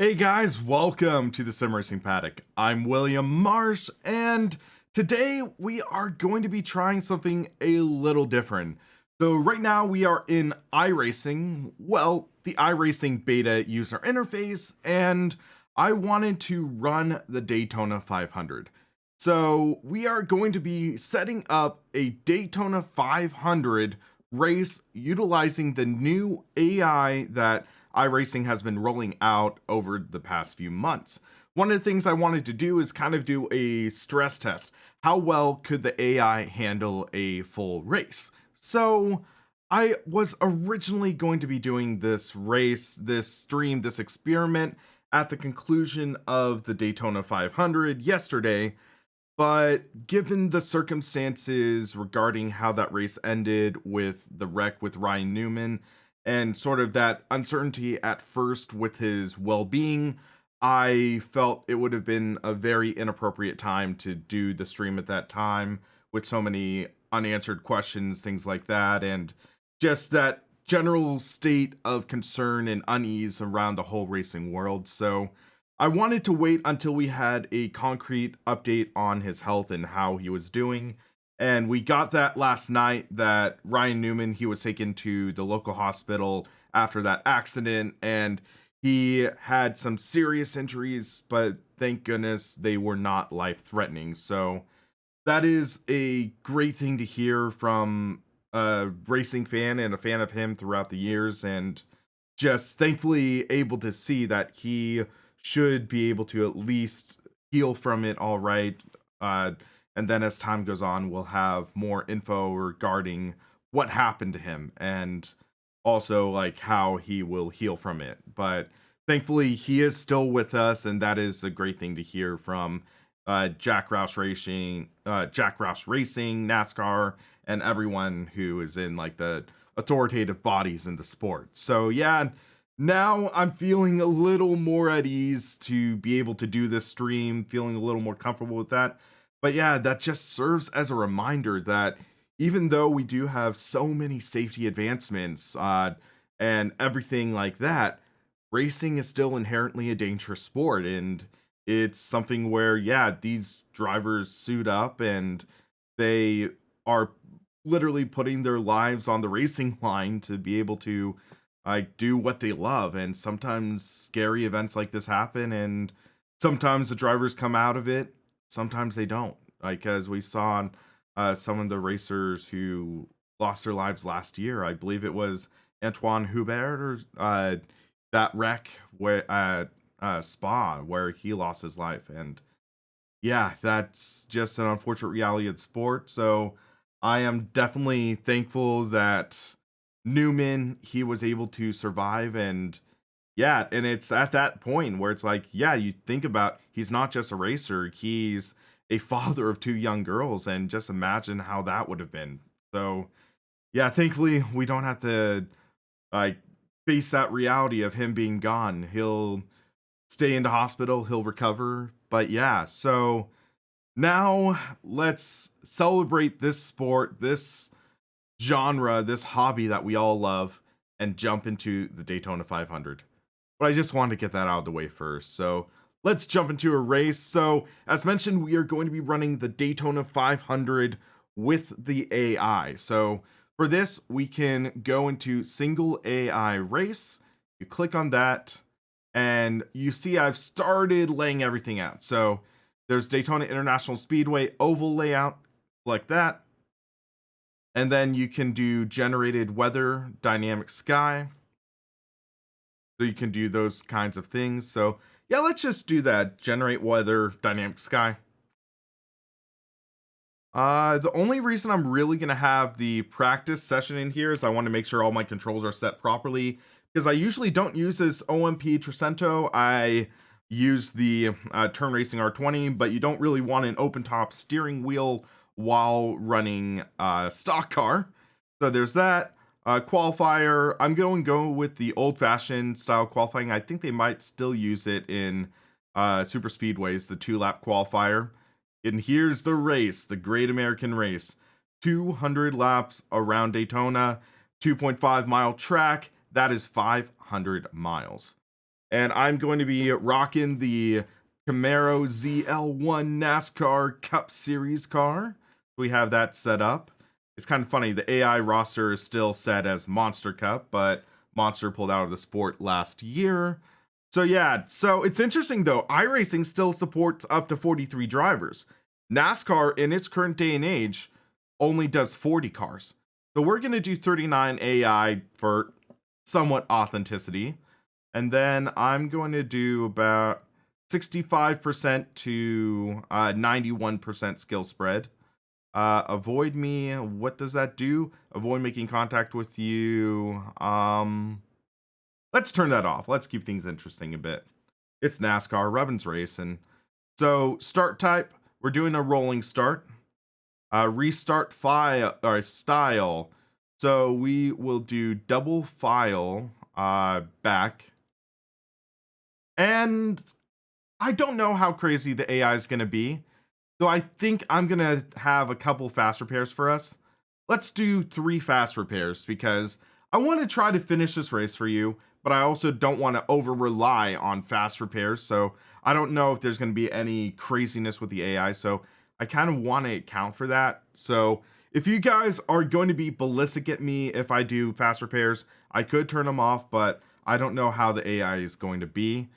Hey guys, welcome to the SimRacingPaddock. I'm William Marsh, and today we are going to be trying something a little different. So right now we are in iRacing, the iRacing beta user interface, and I wanted to run the Daytona 500. So we are going to be setting up a Daytona 500 race utilizing the new AI that iRacing has been rolling out over the past few months. One of the things I wanted to do is kind of do a stress test. How well could the AI handle a full race? So I was originally going to be doing this race, this stream, this experiment at the conclusion of the Daytona 500 yesterday, but given the circumstances regarding how that race ended with the wreck with Ryan Newman and sort of that uncertainty at first with his well being, I felt it would have been a very inappropriate time to do the stream at that time with so many unanswered questions, things like that, and just that general state of concern and unease around the whole racing world. So I wanted to wait until we had a concrete update on his health and how he was doing. And we got that last night that Ryan Newman, he was taken to the local hospital after that accident, and he had some serious injuries, but thank goodness they were not life-threatening. So that is a great thing to hear from a racing fan and a fan of him throughout the years, and just thankfully able to see that he should be able to at least heal from it all right. And then as time goes on, we'll have more info regarding what happened to him and also like how he will heal from it. But thankfully, he is still with us, and that is a great thing to hear from Jack Roush Racing, NASCAR, and everyone who is in like the authoritative bodies in the sport. So yeah, now I'm feeling a little more at ease to be able to do this stream, feeling a little more comfortable with that. But yeah, that just serves as a reminder that even though we do have so many safety advancements and everything like that, racing is still inherently a dangerous sport. And it's something where, yeah, these drivers suit up and they are literally putting their lives on the racing line to be able to like do what they love. And sometimes scary events like this happen, and sometimes the drivers come out of it, sometimes they don't, like as we saw on some of the racers who lost their lives last year. I believe it was Antoine Hubert or that wreck where Spa where he lost his life. And yeah, that's just an unfortunate reality of the sport. So I am definitely thankful that Newman, he was able to survive. And yeah, and it's at that point where it's like, yeah, you think about, he's not just a racer, he's a father of two young girls, and just imagine how that would have been. So yeah, thankfully we don't have to like face that reality of him being gone. He'll stay in the hospital, he'll recover. But yeah, so now let's celebrate this sport, this genre, this hobby that we all love, and jump into the Daytona 500. But I just wanted to get that out of the way first. So let's jump into a race. So as mentioned, we are going to be running the Daytona 500 with the AI. So for this, we can go into single AI race. You click on that, and you see I've started laying everything out. So there's Daytona International Speedway oval layout, like that. And then you can do generated weather, dynamic sky. So you can do those kinds of things. So yeah, let's just do that. Generate weather, dynamic sky. The only reason I'm really going to have the practice session in here is I want to make sure all my controls are set properly, because I usually don't use this OMP Trecento. I use the Turn Racing R20, but you don't really want an open top steering wheel while running stock car. So there's that. Qualifier, I'm going to go with the old-fashioned style qualifying. I think they might still use it in super speedways, the 2-lap qualifier. And here's the race, the Great American Race. 200 laps around Daytona, 2.5 mile track. That is 500 miles. and I'm going to be rocking the Camaro ZL1 NASCAR Cup Series car. We have that set up. It's kind of funny, the AI roster is still set as Monster Cup, but Monster pulled out of the sport last year. So yeah, so it's interesting though, iRacing still supports up to 43 drivers. NASCAR in its current day and age only does 40 cars. So we're going to do 39 AI for somewhat authenticity. And then I'm going to do about 65% to 91% skill spread. Avoid me. What does that do? Avoid making contact with you. Let's turn that off. Let's keep things interesting a bit. It's NASCAR, Rubbin's race. And so start type, we're doing a rolling start. Restart file or style. So we will do double file back. And I don't know how crazy the AI is going to be. So I think I'm going to have a couple fast repairs for us. Let's do 3 fast repairs because I want to try to finish this race for you, but I also don't want to over rely on fast repairs. So I don't know if there's going to be any craziness with the AI. So I kind of want to account for that. So if you guys are going to be ballistic at me if I do fast repairs, I could turn them off, but I don't know how the AI is going to be.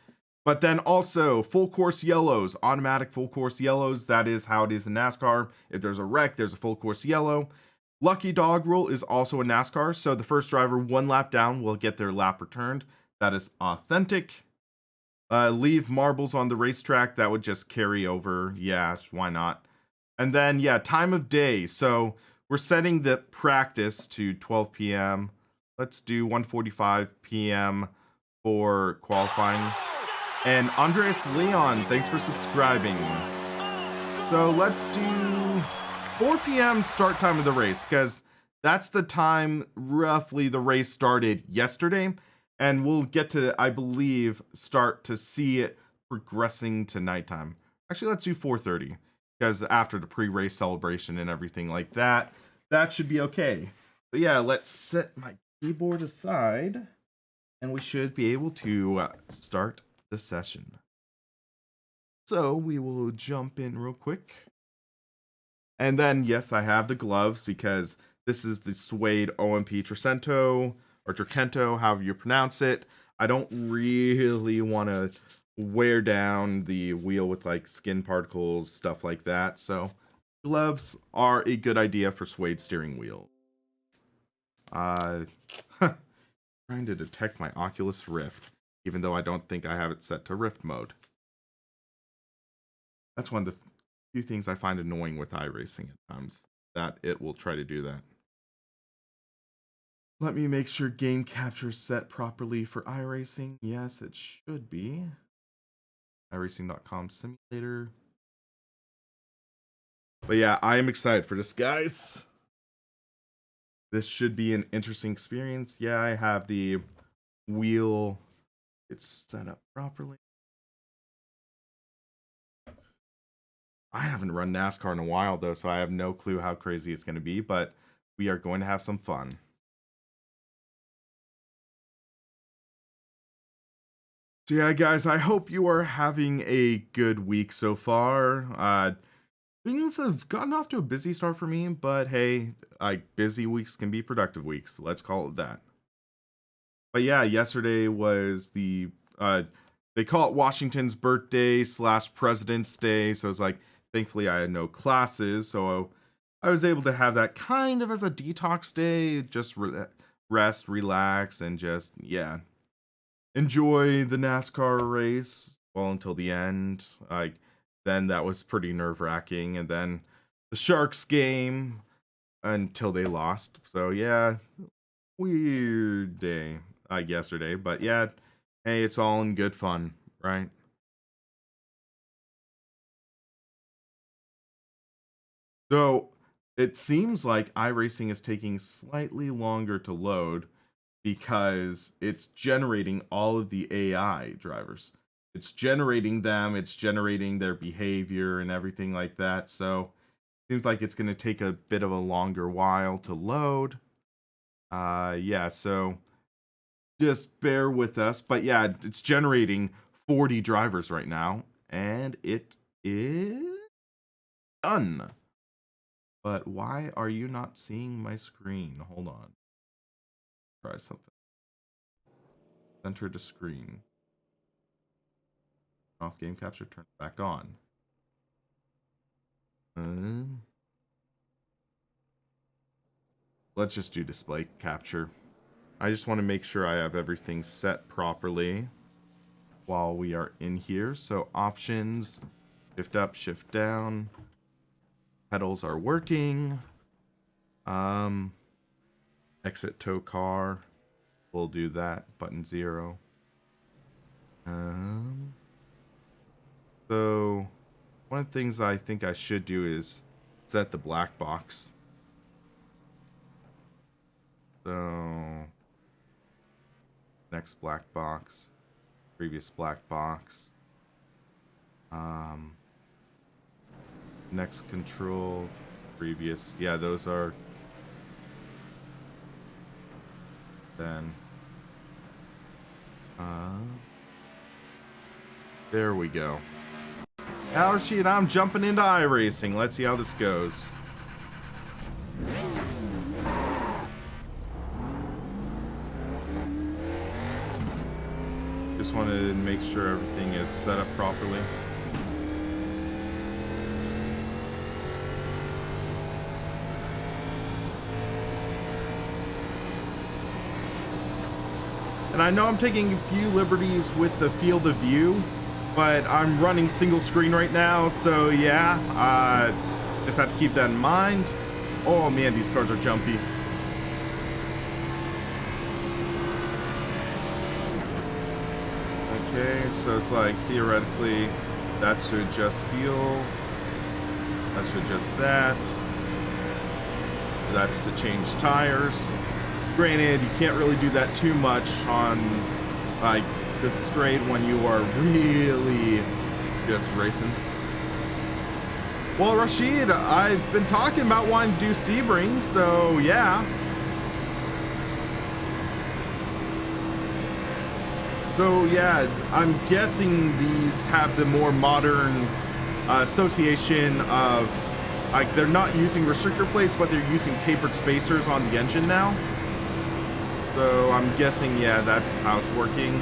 But then also full course yellows, automatic full course yellows. That is how it is in NASCAR. If there's a wreck, there's a full course yellow. Lucky dog rule is also in NASCAR. So the first driver 1 lap down will get their lap returned. That is authentic. Leave marbles on the racetrack. That would just carry over. Yeah, why not? And then, yeah, time of day. So we're setting the practice to 12 p.m. Let's do 1:45 p.m. for qualifying. And Andreas Leon, thanks for subscribing. So let's do 4 p.m. start time of the race, because that's the time roughly the race started yesterday. And we'll get to, I believe, start to see it progressing to nighttime. Actually, let's do 4:30, because after the pre-race celebration and everything like that, that should be okay. But yeah, let's set my keyboard aside, and we should be able to start the session. So we will jump in real quick. And then, yes, I have the gloves because this is the suede OMP Tricento, or Tricento, however you pronounce it. I don't really want to wear down the wheel with like skin particles, stuff like that. So gloves are a good idea for suede steering wheel. Trying to detect my Oculus Rift, even though I don't think I have it set to Rift mode. That's one of the few things I find annoying with iRacing at times, that it will try to do that. Let me make sure game capture is set properly for iRacing. Yes, it should be. iRacing.com simulator. But yeah, I am excited for this, guys. This should be an interesting experience. Yeah, I have the wheel. It's set up properly. I haven't run NASCAR in a while, though, so I have no clue how crazy it's going to be, but we are going to have some fun. So yeah, guys, I hope you are having a good week so far. Things have gotten off to a busy start for me, but hey, busy weeks can be productive weeks. Let's call it that. But yeah, yesterday was the they call it Washington's birthday / President's Day, so it's like, thankfully I had no classes, so I was able to have that kind of as a detox day, just rest, relax, and just, yeah, enjoy the NASCAR race, well, until the end. Like, then that was pretty nerve-wracking, and then the Sharks game until they lost. So yeah, weird day yesterday, but yeah, hey, it's all in good fun, right? So it seems like iRacing is taking slightly longer to load because it's generating all of the AI drivers. It's generating them, it's generating their behavior and everything like that. So it seems like it's going to take a bit of a longer while to load. Yeah, so just bear with us. But yeah, it's generating 40 drivers right now, and it is done. But why are you not seeing my screen? Hold on. Try something. Center to screen. Off game capture, turn it back on. Let's just do display capture. I just want to make sure I have everything set properly while we are in here. So options, shift up, shift down. Pedals are working. Exit tow car. We'll do that. Button 0. So one of the things I think I should do is set the black box. So next black box, previous black box. Next control, previous. Yeah, those are. Then there we go. Now, sheet, I'm jumping into iRacing. Let's see how this goes. Just wanted to make sure everything is set up properly. And I know I'm taking a few liberties with the field of view, but I'm running single screen right now, so yeah, just have to keep that in mind. Oh man, these cars are jumpy. Okay, so it's like theoretically that's to adjust fuel, that's to adjust that, that's to change tires. Granted, you can't really do that too much on like the straight when you are really just racing. Well, Rashid, I've been talking about wanting to do Sebring, so yeah. So yeah, I'm guessing these have the more modern association of, like, they're not using restrictor plates, but they're using tapered spacers on the engine now. So I'm guessing, yeah, that's how it's working.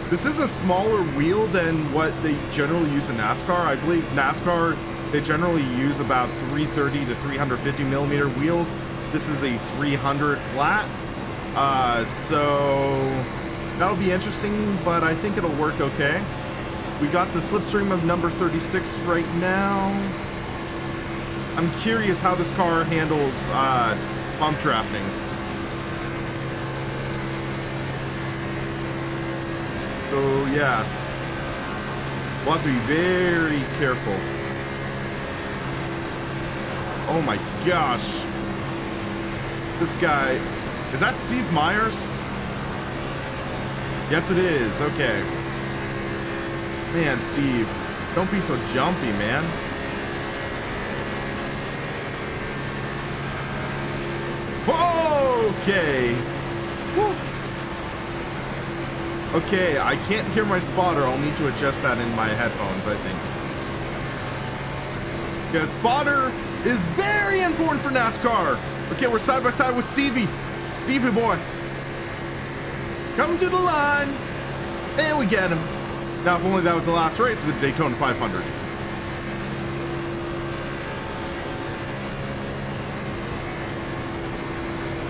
This is a smaller wheel than what they generally use in NASCAR. I believe NASCAR, they generally use about 330 to 350 millimeter wheels. This is a 300 flat. So that'll be interesting, but I think it'll work okay. We got the slipstream of number 36 right now. I'm curious how this car handles bump drafting. So yeah, we'll have to be very careful. Oh my gosh. This guy, is that Steve Myers? Yes, it is. Okay. Man, Steve, don't be so jumpy, man. Okay. Woo. Okay, I can't hear my spotter. I'll need to adjust that in my headphones, I think. Because spotter is very important for NASCAR. Okay, we're side by side with Stevie. Stevie boy. Come to the line. And we get him. Now, if only that was the last race of the Daytona 500.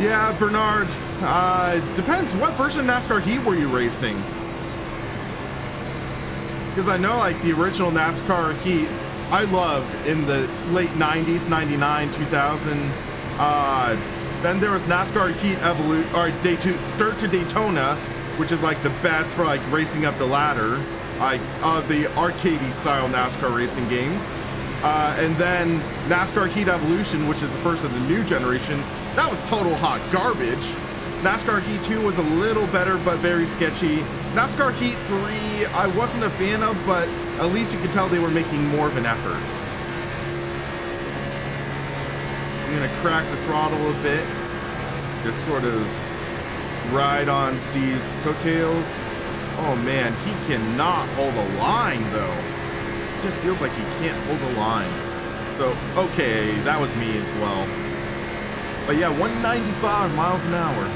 Yeah, Bernard. Depends. What version of NASCAR Heat were you racing? Because I know, like, the original NASCAR Heat, I loved in the late 90s, 99, 2000. Then there was NASCAR Heat Evolution, or Dirt to Daytona, which is like the best for like racing up the ladder, like the arcadey style NASCAR racing games. And then NASCAR Heat Evolution, which is the first of the new generation, that was total hot garbage. NASCAR Heat 2 was a little better, but very sketchy. NASCAR Heat 3, I wasn't a fan of, but at least you could tell they were making more of an effort. I'm gonna crack the throttle a bit. Just sort of ride on Steve's coattails. Oh man, he cannot hold a line though. It just feels like he can't hold a line. So, okay, that was me as well. But yeah, 195 miles an hour.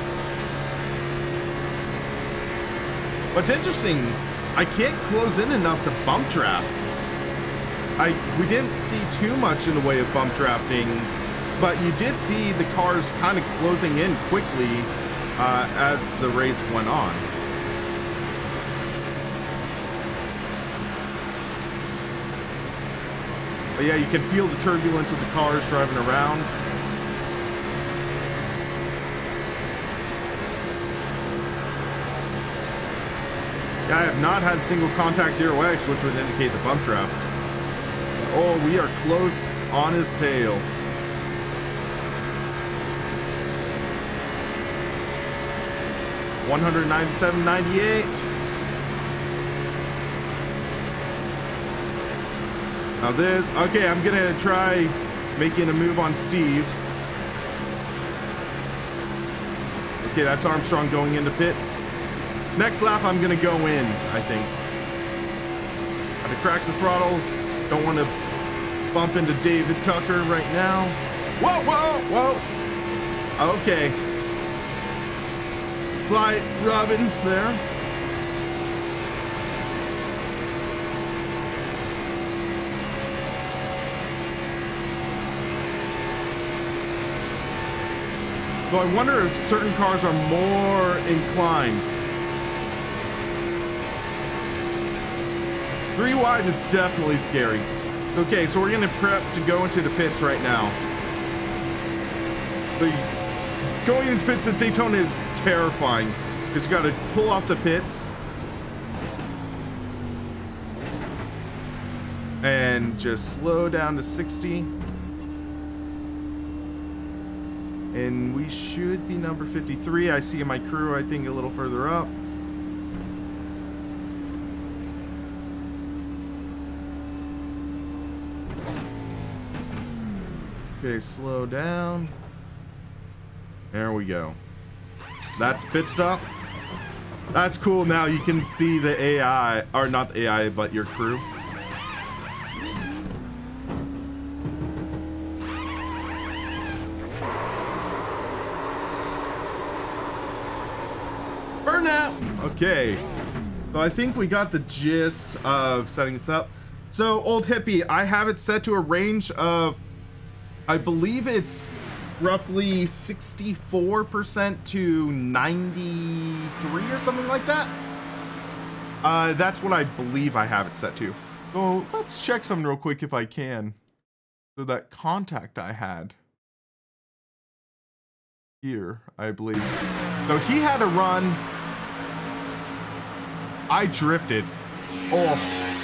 What's interesting, I can't close in enough to bump draft. We didn't see too much in the way of bump drafting, but you did see the cars kind of closing in quickly as the race went on. But yeah, you can feel the turbulence of the cars driving around. Yeah, I have not had single contact 0x, which would indicate the bump draft. Oh, we are close on his tail. $197.98. Now this, okay, I'm gonna try making a move on Steve. Okay, that's Armstrong going into pits. Next lap, I'm gonna go in, I think. Gotta crack the throttle. Don't want to bump into David Tucker right now. Whoa, whoa, whoa. Okay. Slight rubbing there. So I wonder if certain cars are more inclined. 3 wide is definitely scary. Okay, so we're gonna prep to go into the pits right now. So going into pits at Daytona is terrifying because you gotta pull off the pits and just slow down to 60. And we should be number 53. I see my crew, I think, a little further up. Okay, slow down. There we go. That's pit stop. That's cool. Now you can see the AI, or not the AI, but your crew. Okay, so I think we got the gist of setting this up. So Old Hippie, I have it set to a range of, I believe it's roughly 64% to 93 or something like that. That's what I believe I have it set to. So let's check something real quick if I can. So that contact I had here, I believe. So he had a run. I drifted. Oh,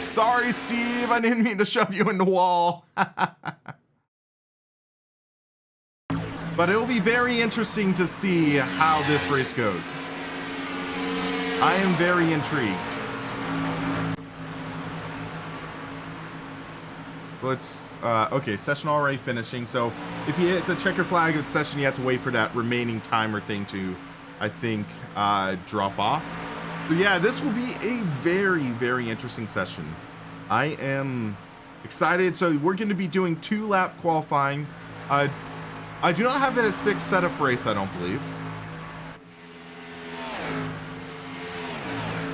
sorry, Steve. I didn't mean to shove you in the wall. But it'll be very interesting to see how this race goes. I am very intrigued. Let's, okay, session already finishing. So if you hit the checker flag of the session, you have to wait for that remaining timer thing to, I think, drop off. So yeah, this will be a very, very interesting session. I am excited. So we're going to be doing 2-lap qualifying. I do not have it as fixed setup race, I don't believe.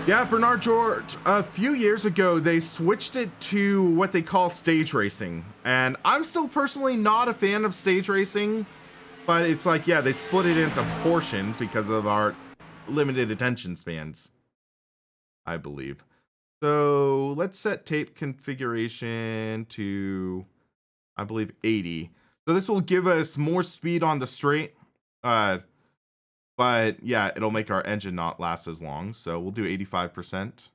Yeah, Bernard George, a few years ago, they switched it to what they call stage racing. And I'm still personally not a fan of stage racing, but it's like, yeah, they split it into portions because of our limited attention spans, I believe. So let's set tape configuration to, I believe, 80. So this will give us more speed on the straight. But yeah, it'll make our engine not last as long. So we'll do 85%.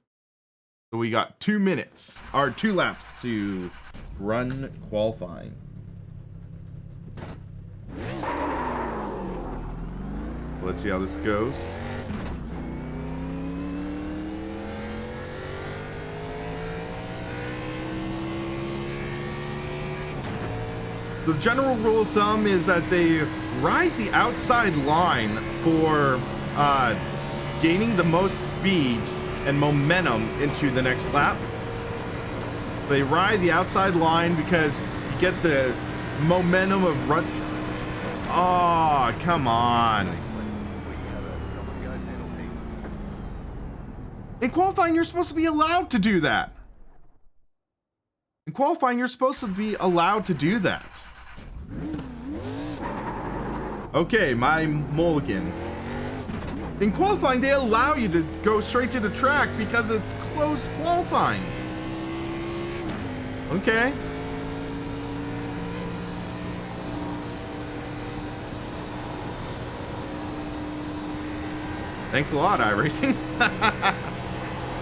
So we got 2 minutes, or 2 laps to run qualifying. Let's see how this goes. The general rule of thumb is that they ride the outside line for gaining the most speed and momentum into the next lap. They ride the outside line because you get the momentum of run. Oh, come on. In qualifying, you're supposed to be allowed to do that. In qualifying, you're supposed to be allowed to do that. Okay, my mulligan. In qualifying, they allow you to go straight to the track because it's closed qualifying. Okay. Thanks a lot, iRacing.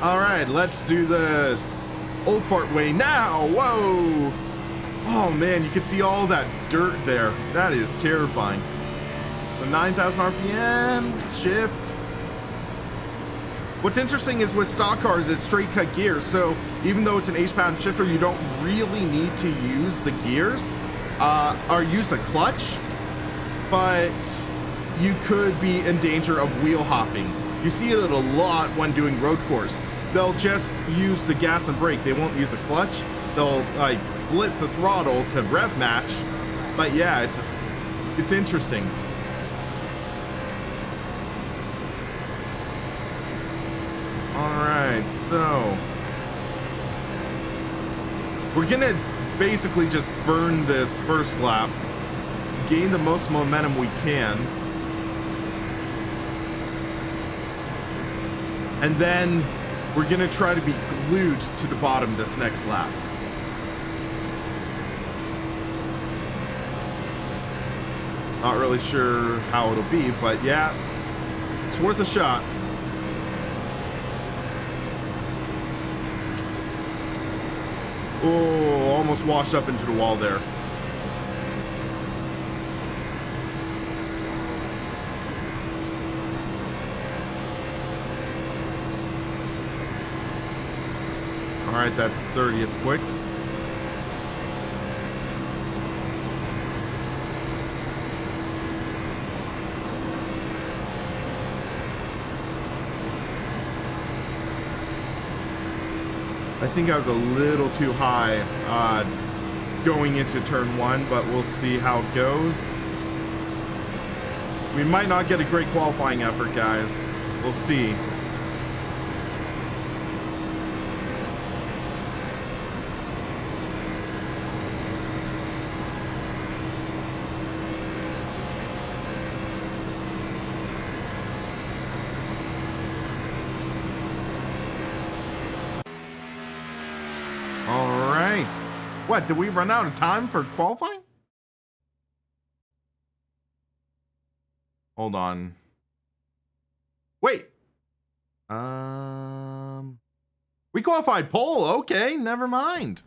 All right, let's do the Old Fart way now. Whoa. Oh man, you can see all that dirt there. That is terrifying. So 9,000 RPM, shift. What's interesting is with stock cars, it's straight cut gears. So even though it's an H-pound shifter, you don't really need to use the gears or use the clutch, but you could be in danger of wheel hopping. You see it a lot when doing road course. They'll just use the gas and brake. They won't use the clutch. They'll like blip the throttle to rev match. But yeah, it's interesting. All right, so we're gonna basically just burn this first lap, gain the most momentum we can, and then we're gonna try to be glued to the bottom this next lap. Not really sure how it'll be, but yeah, it's worth a shot. Oh, almost washed up into the wall there. All right, that's 30th quick. I think I was a little too high going into turn one, but we'll see how it goes. We might not get a great qualifying effort, guys. We'll see. What, did we run out of time for qualifying? Hold on. Wait. We qualified pole. Okay, never mind.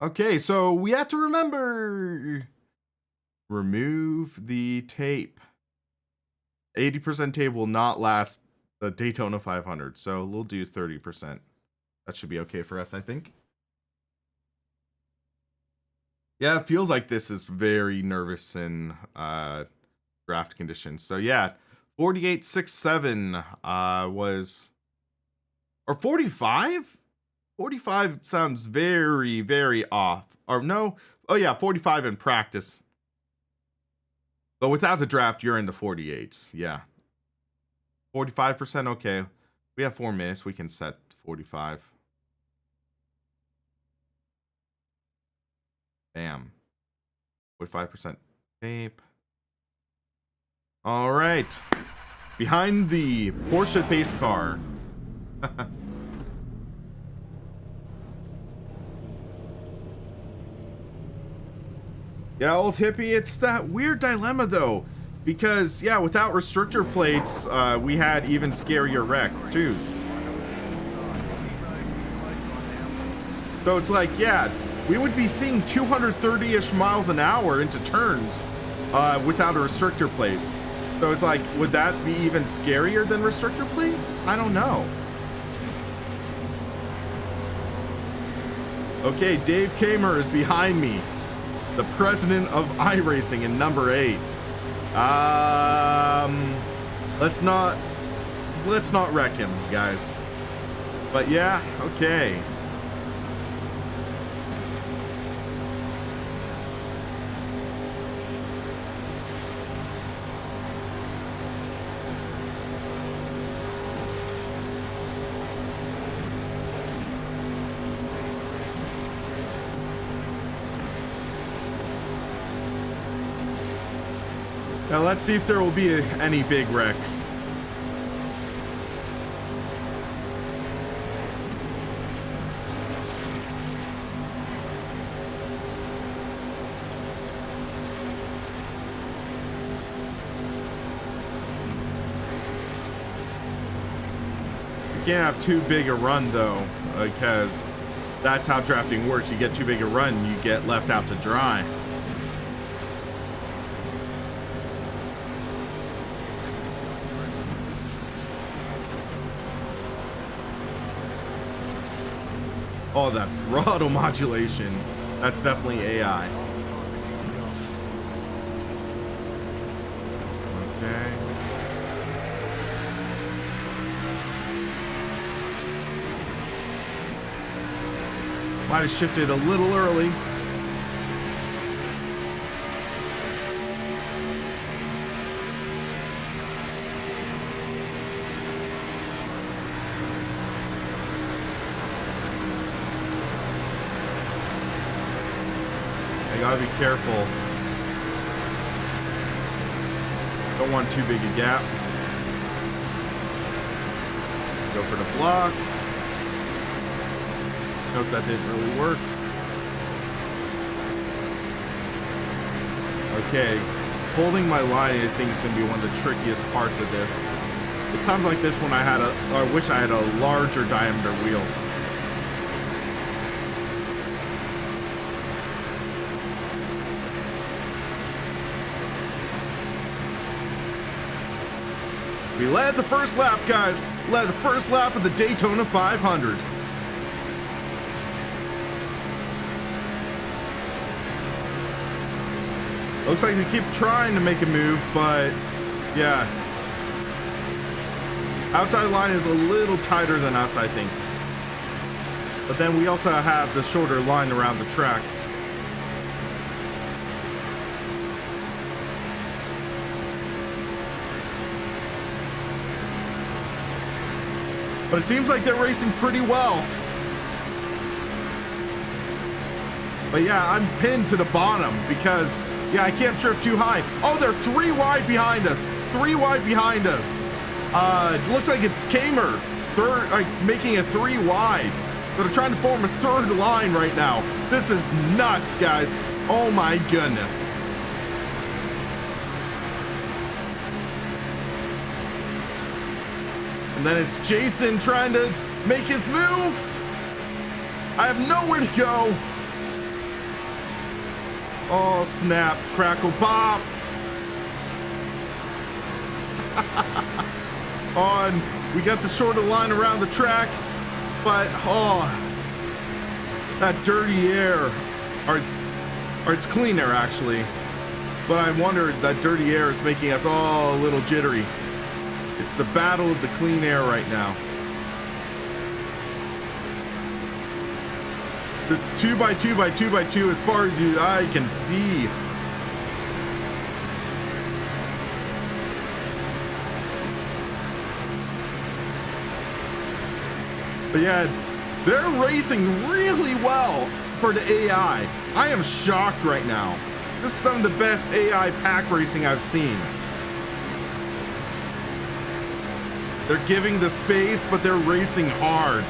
Okay, so we have to remember. Remove the tape. 80% tape will not last the Daytona 500, so we'll do 30%. That should be okay for us, I think. Yeah, it feels like this is very nervous in draft conditions. So yeah, 48.67 was, or 45? 45 sounds very, very off. Or no, oh yeah, 45 in practice. But without the draft, you're in the 48s. Yeah. 45%, okay. We have 4 minutes. We can set 45. Bam. 45% tape. All right. Behind the Porsche pace car. Yeah, old hippie, it's that weird dilemma though. Because, yeah, without restrictor plates, we had even scarier wreck too. So it's like, yeah, we would be seeing 230-ish miles an hour into turns without a restrictor plate. So it's like, would that be even scarier than restrictor plate? I don't know. Okay, Dave Kamer is behind me. The president of iRacing in number 8. Let's not wreck him, guys. But yeah, okay. Now let's see if there will be any big wrecks. You can't have too big a run though, because that's how drafting works. You get too big a run, you get left out to dry. Oh, that throttle modulation. That's definitely AI. Okay. Might have shifted a little early. Gotta be careful. Don't want too big a gap. Go for the block. Nope, that didn't really work. Okay, holding my line I think is gonna be one of the trickiest parts of this. It sounds like this one I wish I had a larger diameter wheel. We led the first lap, guys. Led the first lap of the Daytona 500. Looks like they keep trying to make a move, but yeah. Outside line is a little tighter than us, I think. But then we also have the shorter line around the track. But it seems like they're racing pretty well. But yeah, I'm pinned to the bottom because, yeah, I can't drift too high. Oh, they're 3 wide behind us. 3 wide behind us. Looks like it's Kamer, making it 3 wide. They're trying to form a third line right now. This is nuts, guys. Oh my goodness. And then it's Jason trying to make his move. I have nowhere to go. Oh, snap, crackle, pop. On, we got the shorter line around the track, but oh, that dirty air, or it's clean air actually. But I wondered that dirty air is making us all a little jittery. It's the battle of the clean air right now. It's 2 by 2 by 2 by 2 as far as I can see. But yeah, they're racing really well for the AI. I am shocked right now. This is some of the best AI pack racing I've seen. They're giving the space, but they're racing hard.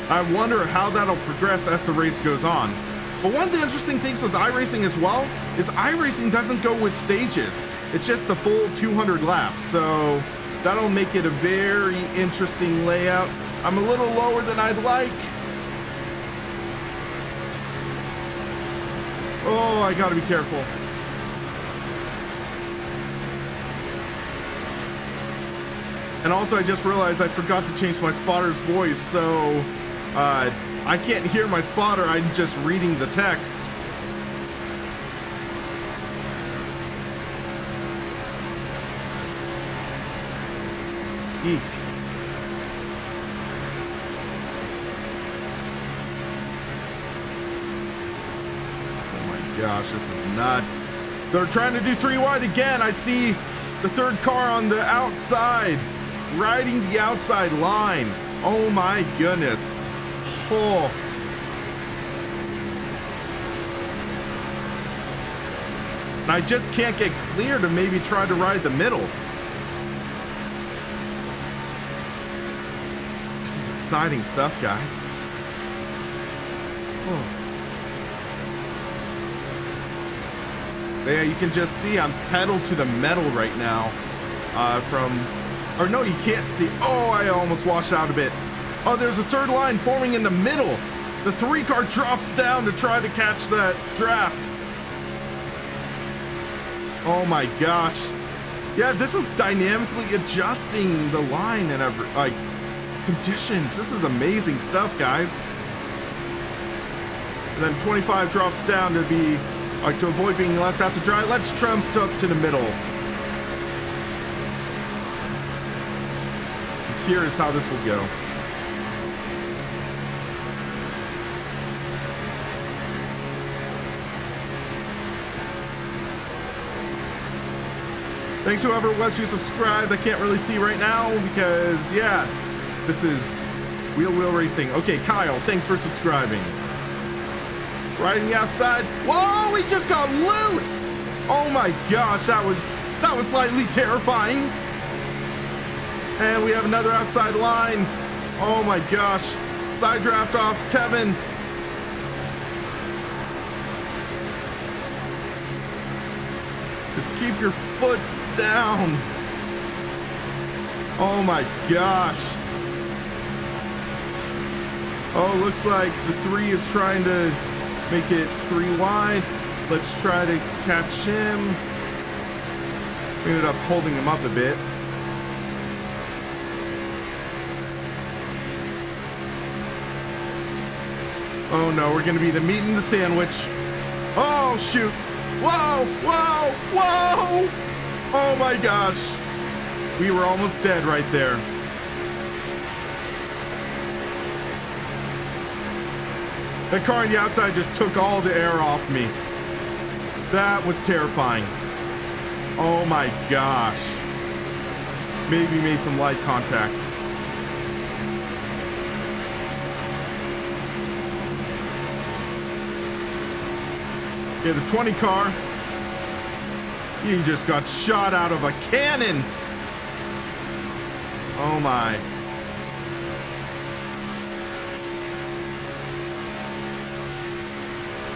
I wonder how that'll progress as the race goes on. But one of the interesting things with iRacing as well is iRacing doesn't go with stages. It's just the full 200 laps. So that'll make it a very interesting layout. I'm a little lower than I'd like. Oh, I gotta be careful. And also I just realized I forgot to change my spotter's voice, so I can't hear my spotter. I'm just reading the text. Eek. Oh my gosh, this is nuts. They're trying to do 3 wide again. I see the third car on the outside, riding the outside line. Oh my goodness. Oh. And I just can't get clear to maybe try to ride the middle. This is exciting stuff, guys. Oh. Yeah, you can just see I'm pedal to the metal right now. Or no, you can't see. Oh, I almost washed out a bit. Oh, there's a third line forming in the middle. The 3 car drops down to try to catch that draft. Oh my gosh. Yeah, this is dynamically adjusting the line and like conditions. This is amazing stuff, guys. And then 25 drops down to be like to avoid being left out to dry. Let's trump up to the middle. I'm curious how this will go. Thanks whoever it was who subscribed. I can't really see right now because, yeah, this is Wheel Racing. Okay, Kyle, thanks for subscribing. Riding the outside. Whoa, he just got loose. Oh my gosh, that was slightly terrifying. And we have another outside line. Oh my gosh. Side draft off Kevin. Just keep your foot down. Oh my gosh. Oh, looks like the 3 is trying to make it 3 wide. Let's try to catch him. We ended up holding him up a bit. Oh no, we're gonna be the meat and the sandwich. Oh shoot. Whoa, whoa, whoa! Oh my gosh. We were almost dead right there. That car on the outside just took all the air off me. That was terrifying. Oh my gosh. Maybe made some light contact. Okay, the 20 car. He just got shot out of a cannon. Oh my.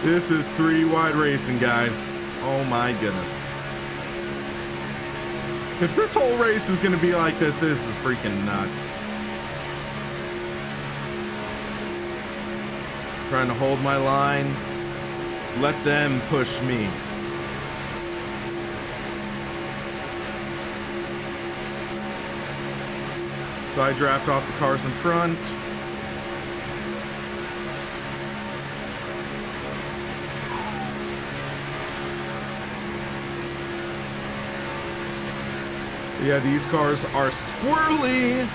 This is 3 wide racing, guys. Oh my goodness. If this whole race is gonna be like this is freaking nuts. Trying to hold my line. Let them push me. So I draft off the cars in front. Yeah, these cars are squirrely.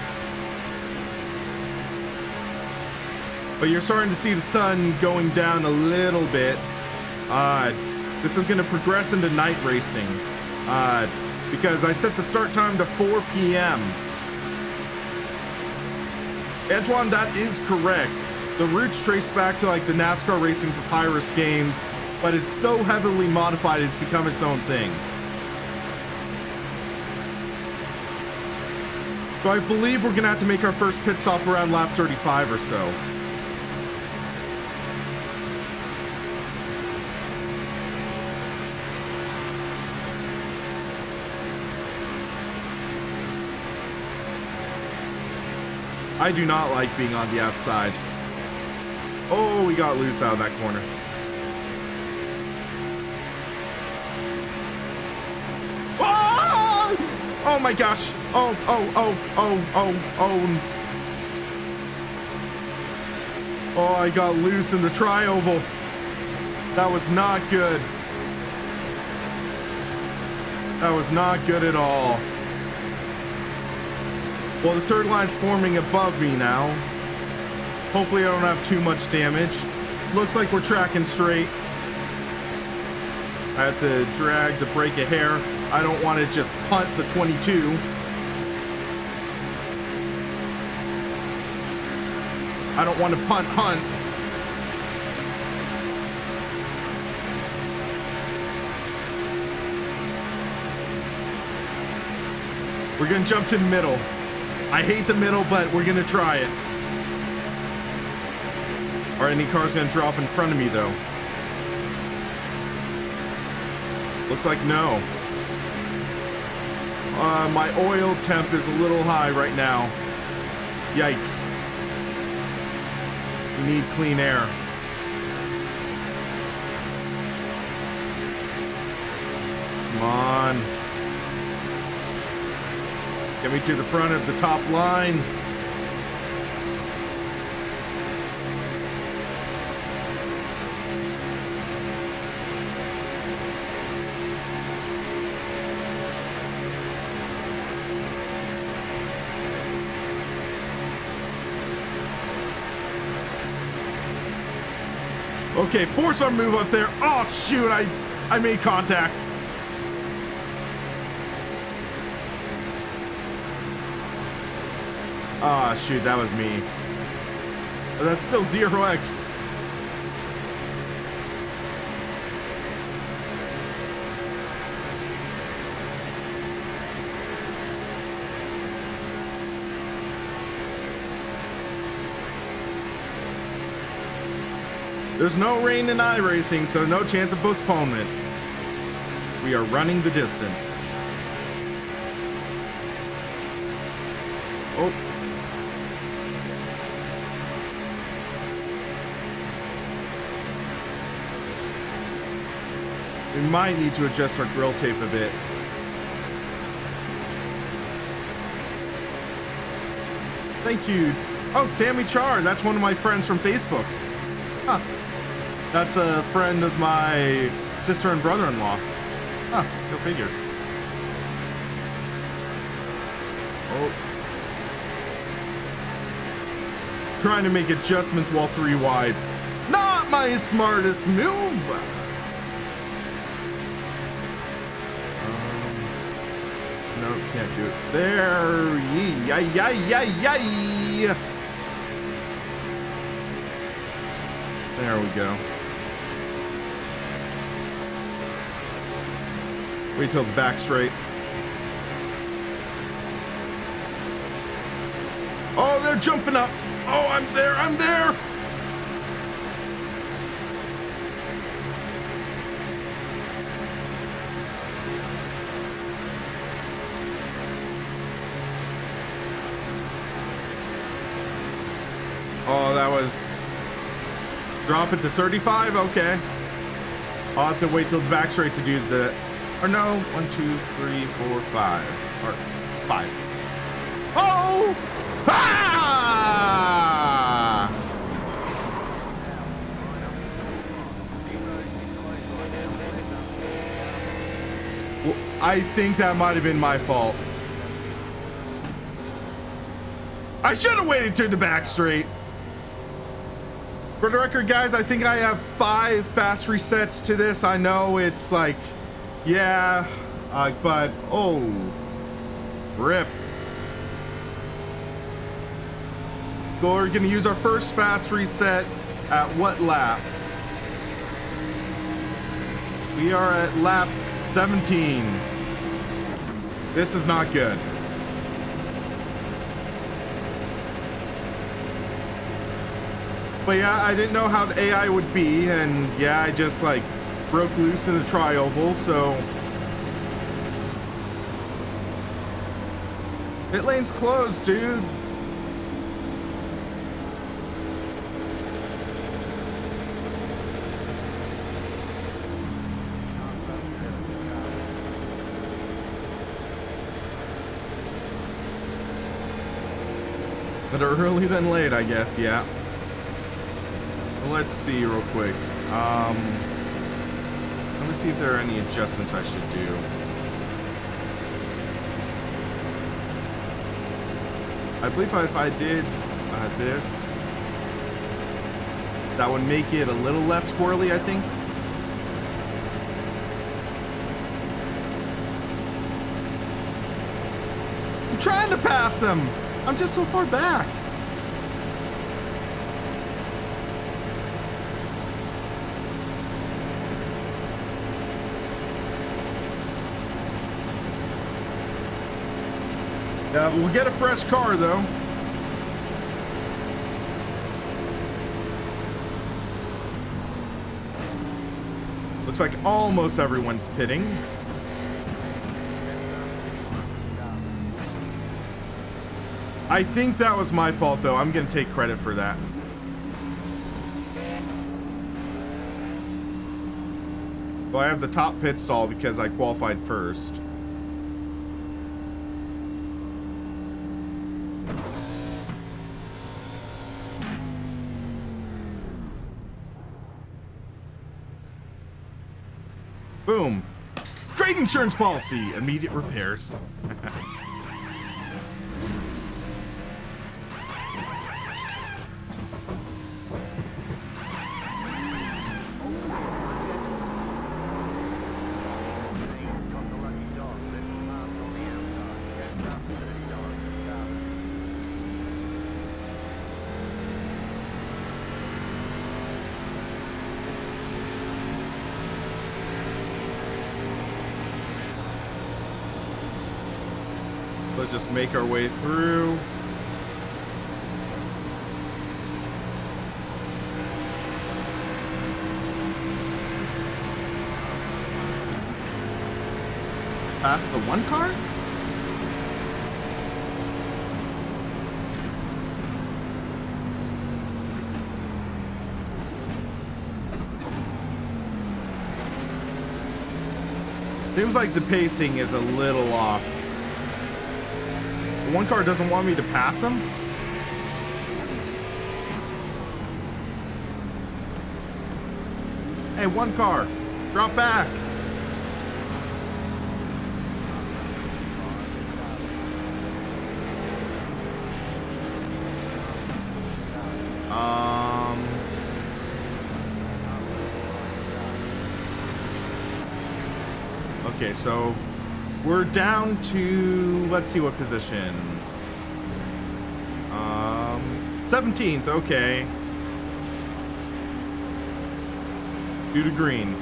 But you're starting to see the sun going down a little bit. This is going to progress into night racing. Because I set the start time to 4 p.m. Antoine, that is correct. The routes trace back to like the NASCAR Racing Papyrus games, but it's so heavily modified it's become its own thing. So I believe we're gonna have to make our first pit stop around lap 35 or so. I do not like being on the outside. Oh, we got loose out of that corner. Oh! Oh my gosh. Oh. Oh, I got loose in the tri-oval. That was not good. That was not good at all. Well, the third line's forming above me now. Hopefully I don't have too much damage. Looks like we're tracking straight. I have to drag the brake a hair. I don't want to just punt the 22. I don't want to punt Hunt. We're gonna jump to the middle. I hate the middle, but we're gonna try it. Or any car's gonna drop in front of me though. Looks like no. My oil temp is a little high right now. Yikes. We need clean air. Come on. Get me to the front of the top line. Okay, force our move up there. Oh shoot, I made contact. Ah, shoot, that was me. But that's still 0x. There's no rain in iRacing, so no chance of postponement. We are running the distance. Oh. We might need to adjust our grill tape a bit. Thank you. Oh, Sammy Char. That's one of my friends from Facebook. Huh. That's a friend of my sister and brother-in-law. Huh, go figure. Oh. Trying to make adjustments while 3 wide. Not my smartest move! No, can't do it. There! Yay! There we go. Wait till the back straight. Oh, they're jumping up. Oh, I'm there. Oh, that was... Drop it to 35? Okay. I'll have to wait till the back straight to do the... Or no, 1, 2, 3, 4, 5. Or 5. Oh! Ah! Well, I think that might have been my fault. I should have waited to the back straight. For the record, guys, I think I have 5 fast resets to this. I know it's like, yeah, but, oh, rip. So we're gonna use our first fast reset at what lap? We are at lap 17. This is not good. But yeah, I didn't know how the AI would be, and yeah, I just like broke loose in the tri-oval, so pit lane's closed, dude. Better early than late, I guess, yeah. let's see real quick. Let me see if there are any adjustments I should do. I believe if I did this, that would make it a little less squirrely, I think. I'm trying to pass him. I'm just so far back. Yeah, we'll get a fresh car though. Looks like almost everyone's pitting. I think that was my fault though. I'm gonna take credit for that. Well, I have the top pit stall because I qualified first. Boom. Great insurance policy. Immediate repairs. Let's just make our way through. Past the one car? Seems like the pacing is a little off. One car doesn't want me to pass him. Hey, one car, drop back. Okay, so we're down to, let's see what position. 17th, okay. Due to green.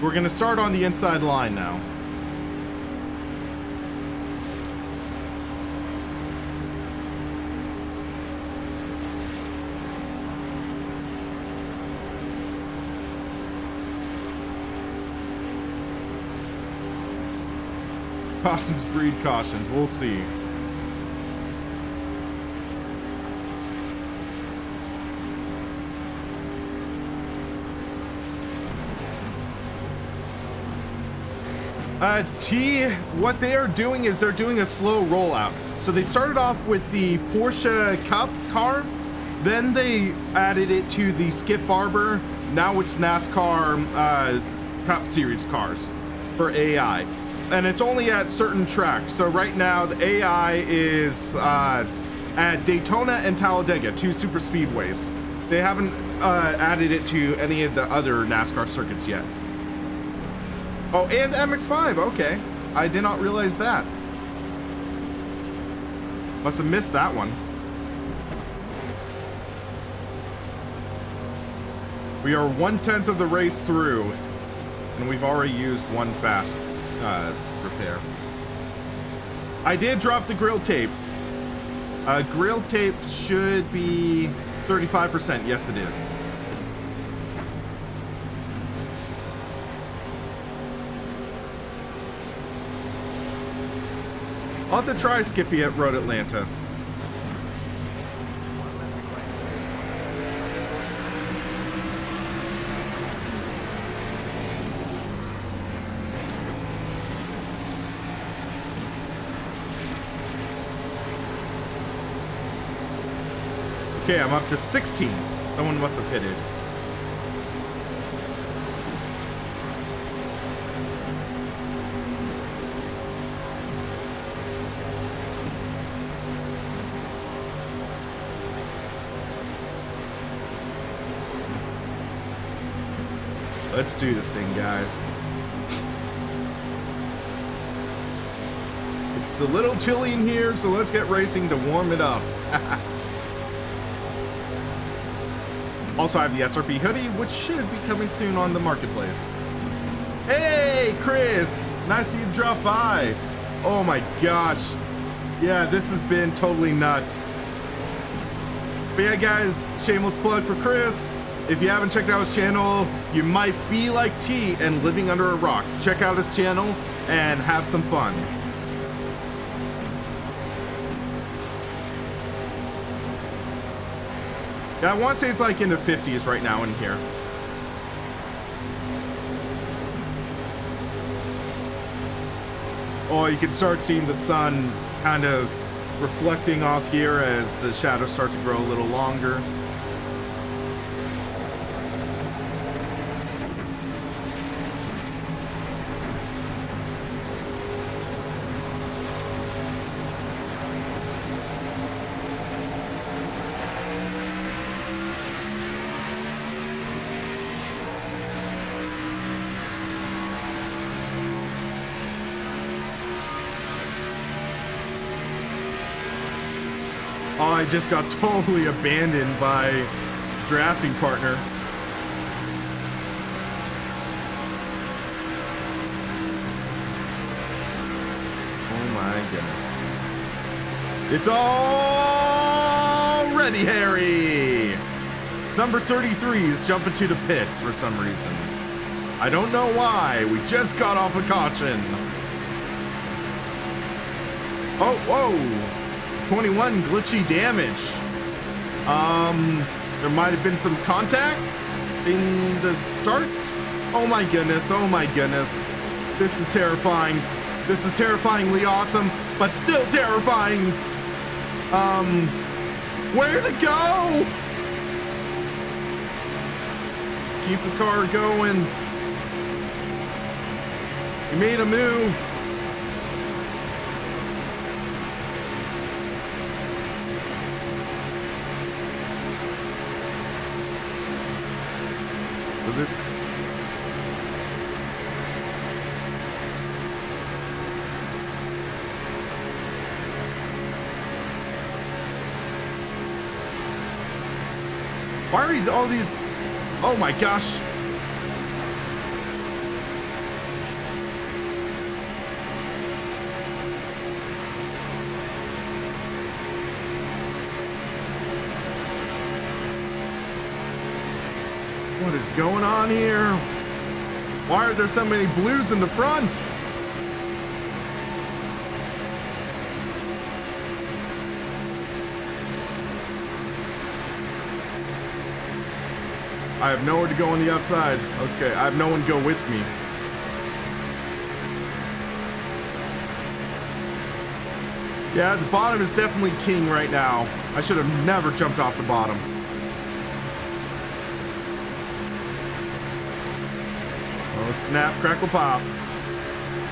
We're gonna start on the inside line now. Cautions breed cautions. We'll see. What they are doing is they're doing a slow rollout. So they started off with the Porsche Cup car, then they added it to the Skip Barber. Now it's NASCAR Cup Series cars for AI. And it's only at certain tracks. So right now the AI is at Daytona and Talladega, two super speedways. They haven't added it to any of the other NASCAR circuits yet. Oh, and MX-5, okay. I did not realize that. Must have missed that one. We are 1/10 of the race through, and we've already used one fast repair. I did drop the grill tape. Grill tape should be 35%. Yes, it is. I'll have to try Skippy at Road Atlanta. Okay, I'm up to 16th. Someone must have pitted. Let's do this thing, guys. It's a little chilly in here, so let's get racing to warm it up. Also, I have the SRP hoodie, which should be coming soon on the marketplace. Hey, Chris! Nice of you to drop by. Oh my gosh. Yeah, this has been totally nuts. But yeah, guys, shameless plug for Chris. If you haven't checked out his channel, you might be like T and living under a rock. Check out his channel and have some fun. Yeah, I want to say it's like in the 50s right now in here. Oh, you can start seeing the sun kind of reflecting off here as the shadows start to grow a little longer. Oh, I just got totally abandoned by drafting partner. Oh my goodness. It's already Harry. Number 33 is jumping to the pits for some reason. I don't know why. We just got off a caution. Oh, whoa. 21 glitchy damage. There might have been some contact in the start. Oh my goodness, oh my goodness. This is terrifying. This is terrifyingly awesome, but still terrifying. Where to go? Just keep the car going. He made a move. This why are all these? Oh my gosh. What is going on here? Why are there so many blues in the front? I have nowhere to go on the outside. Okay, I have no one to go with me. Yeah, the bottom is definitely king right now. I should have never jumped off the bottom. Oh, snap, crackle, pop.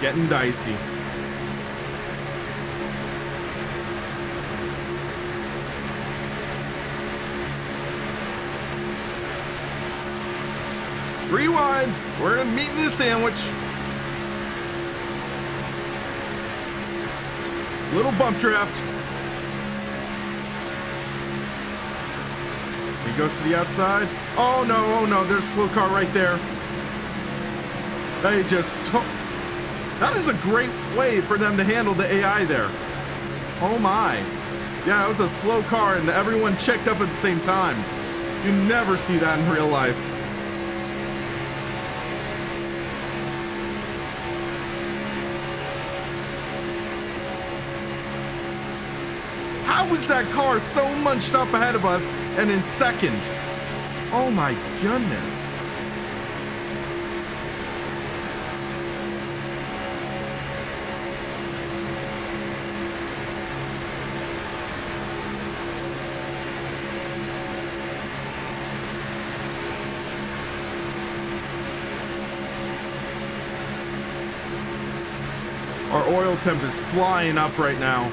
Getting dicey. Rewind. We're in meat and a sandwich. Little bump draft. He goes to the outside. Oh no, there's a slow car right there. They just took. That is a great way for them to handle the AI there. Oh my. Yeah, it was a slow car and everyone checked up at the same time. You never see that in real life. How was that car so munched up ahead of us and in second? Oh my goodness. oil temp is flying up right now.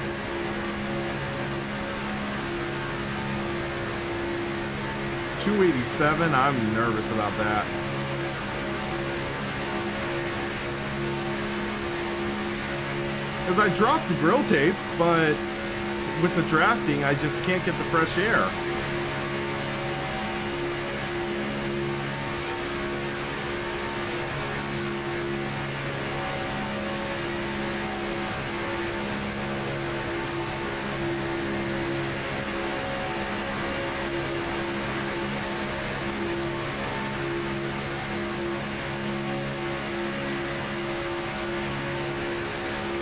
$287. I'm nervous about that. Because I dropped the grill tape, but with the drafting, I just can't get the fresh air.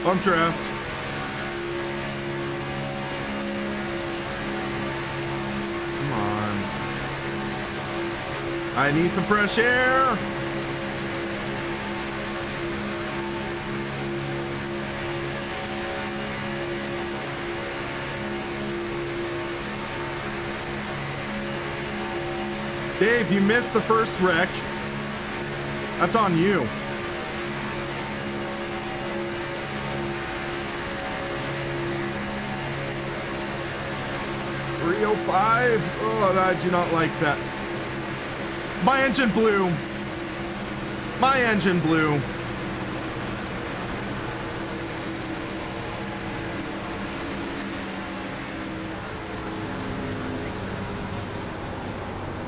Bump draft. Come on. I need some fresh air. Dave, you missed the first wreck. That's on you. .305. Oh, I do not like that. My engine blew. My engine blew.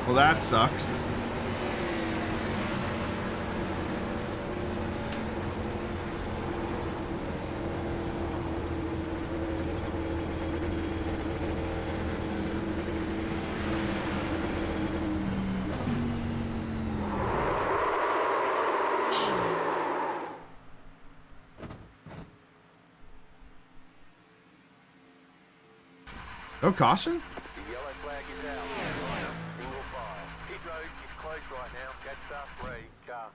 Well, that sucks. No caution? The yellow flag is out. Lineup, single file. Pit road is closed right now. Gas start 3, car.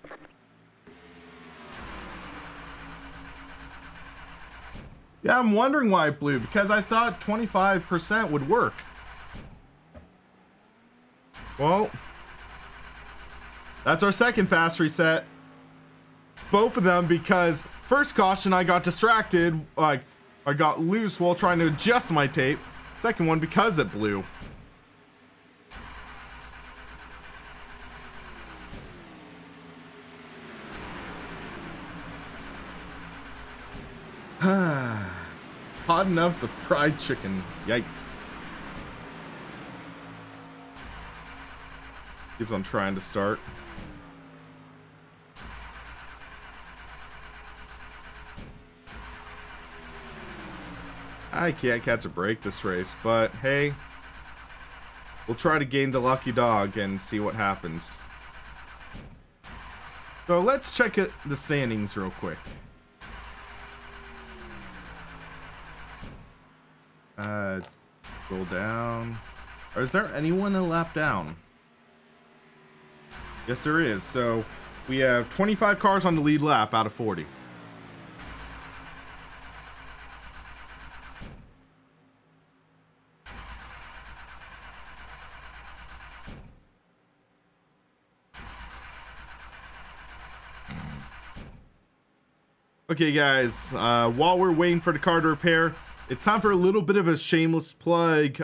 Yeah, I'm wondering why it blew, because I thought 25% would work. Well, that's our second fast reset. Both of them because first caution I got distracted, I got loose while trying to adjust my tape. Second one because it blew. Hot enough the fried chicken. Yikes. Keeps on trying to start. I can't catch a break this race, but hey, we'll try to gain the lucky dog and see what happens. So let's check the standings real quick. Scroll down. Or is there anyone a lap down? Yes, there is. So we have 25 cars on the lead lap out of 40. Okay, guys, while we're waiting for the car to repair, it's time for a little bit of a shameless plug.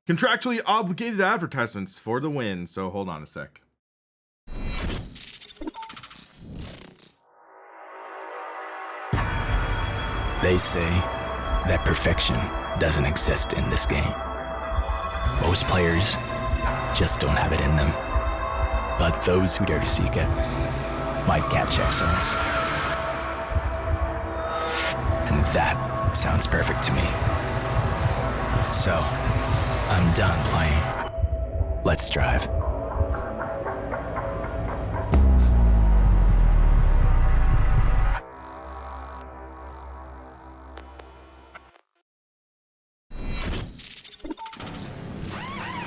Contractually obligated advertisements for the win. So hold on a sec. They say that perfection doesn't exist in this game. Most players just don't have it in them. But those who dare to seek it might catch excellence. And that sounds perfect to me. So, I'm done playing. Let's drive.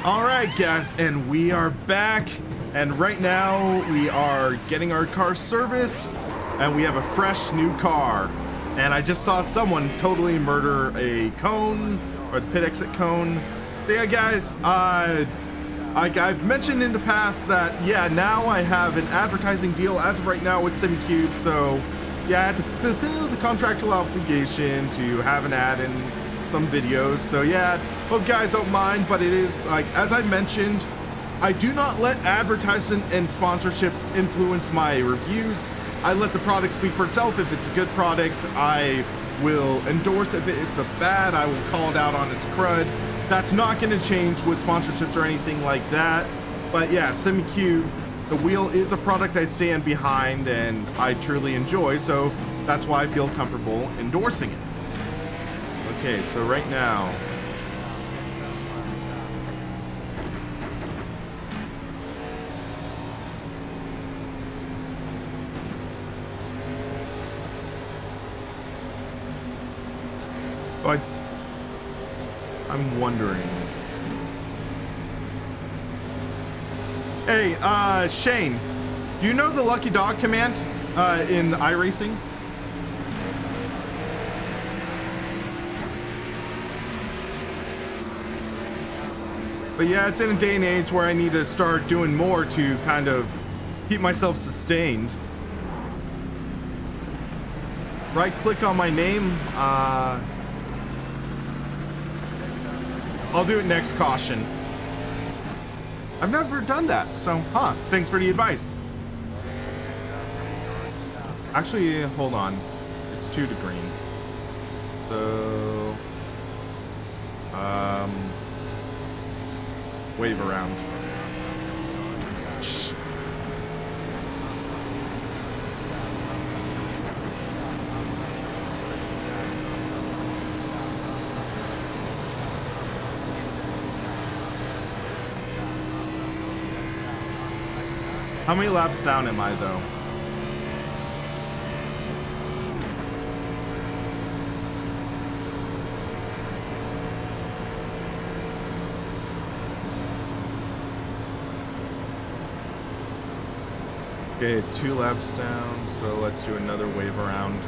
All right, guys, and we are back. And right now we are getting our car serviced and we have a fresh new car. And I just saw someone totally murder a cone, or the pit exit cone. But yeah, guys, I've mentioned in the past that, yeah, now I have an advertising deal as of right now with SimCube. So yeah, I had to fulfill the contractual obligation to have an ad in some videos. So yeah, hope guys don't mind, but it is like, as I mentioned, I do not let advertisement and sponsorships influence my reviews. I let the product speak for itself. If it's a good product, I will endorse it. If it's a bad, I will call it out on its crud. That's not going to change with sponsorships or anything like that. But yeah, SimQ, the wheel is a product I stand behind and I truly enjoy, so that's why I feel comfortable endorsing it. Okay, so right now, but I'm wondering. Hey, Shane, do you know the Lucky Dog command in iRacing? But yeah, it's in a day and age where I need to start doing more to kind of keep myself sustained. Right click on my name. I'll do it next caution. I've never done that, so, thanks for the advice. Actually, hold on. It's 2 to green. So, wave around. Shh. How many laps down am I, though? Okay, 2 laps down, so let's do another wave around.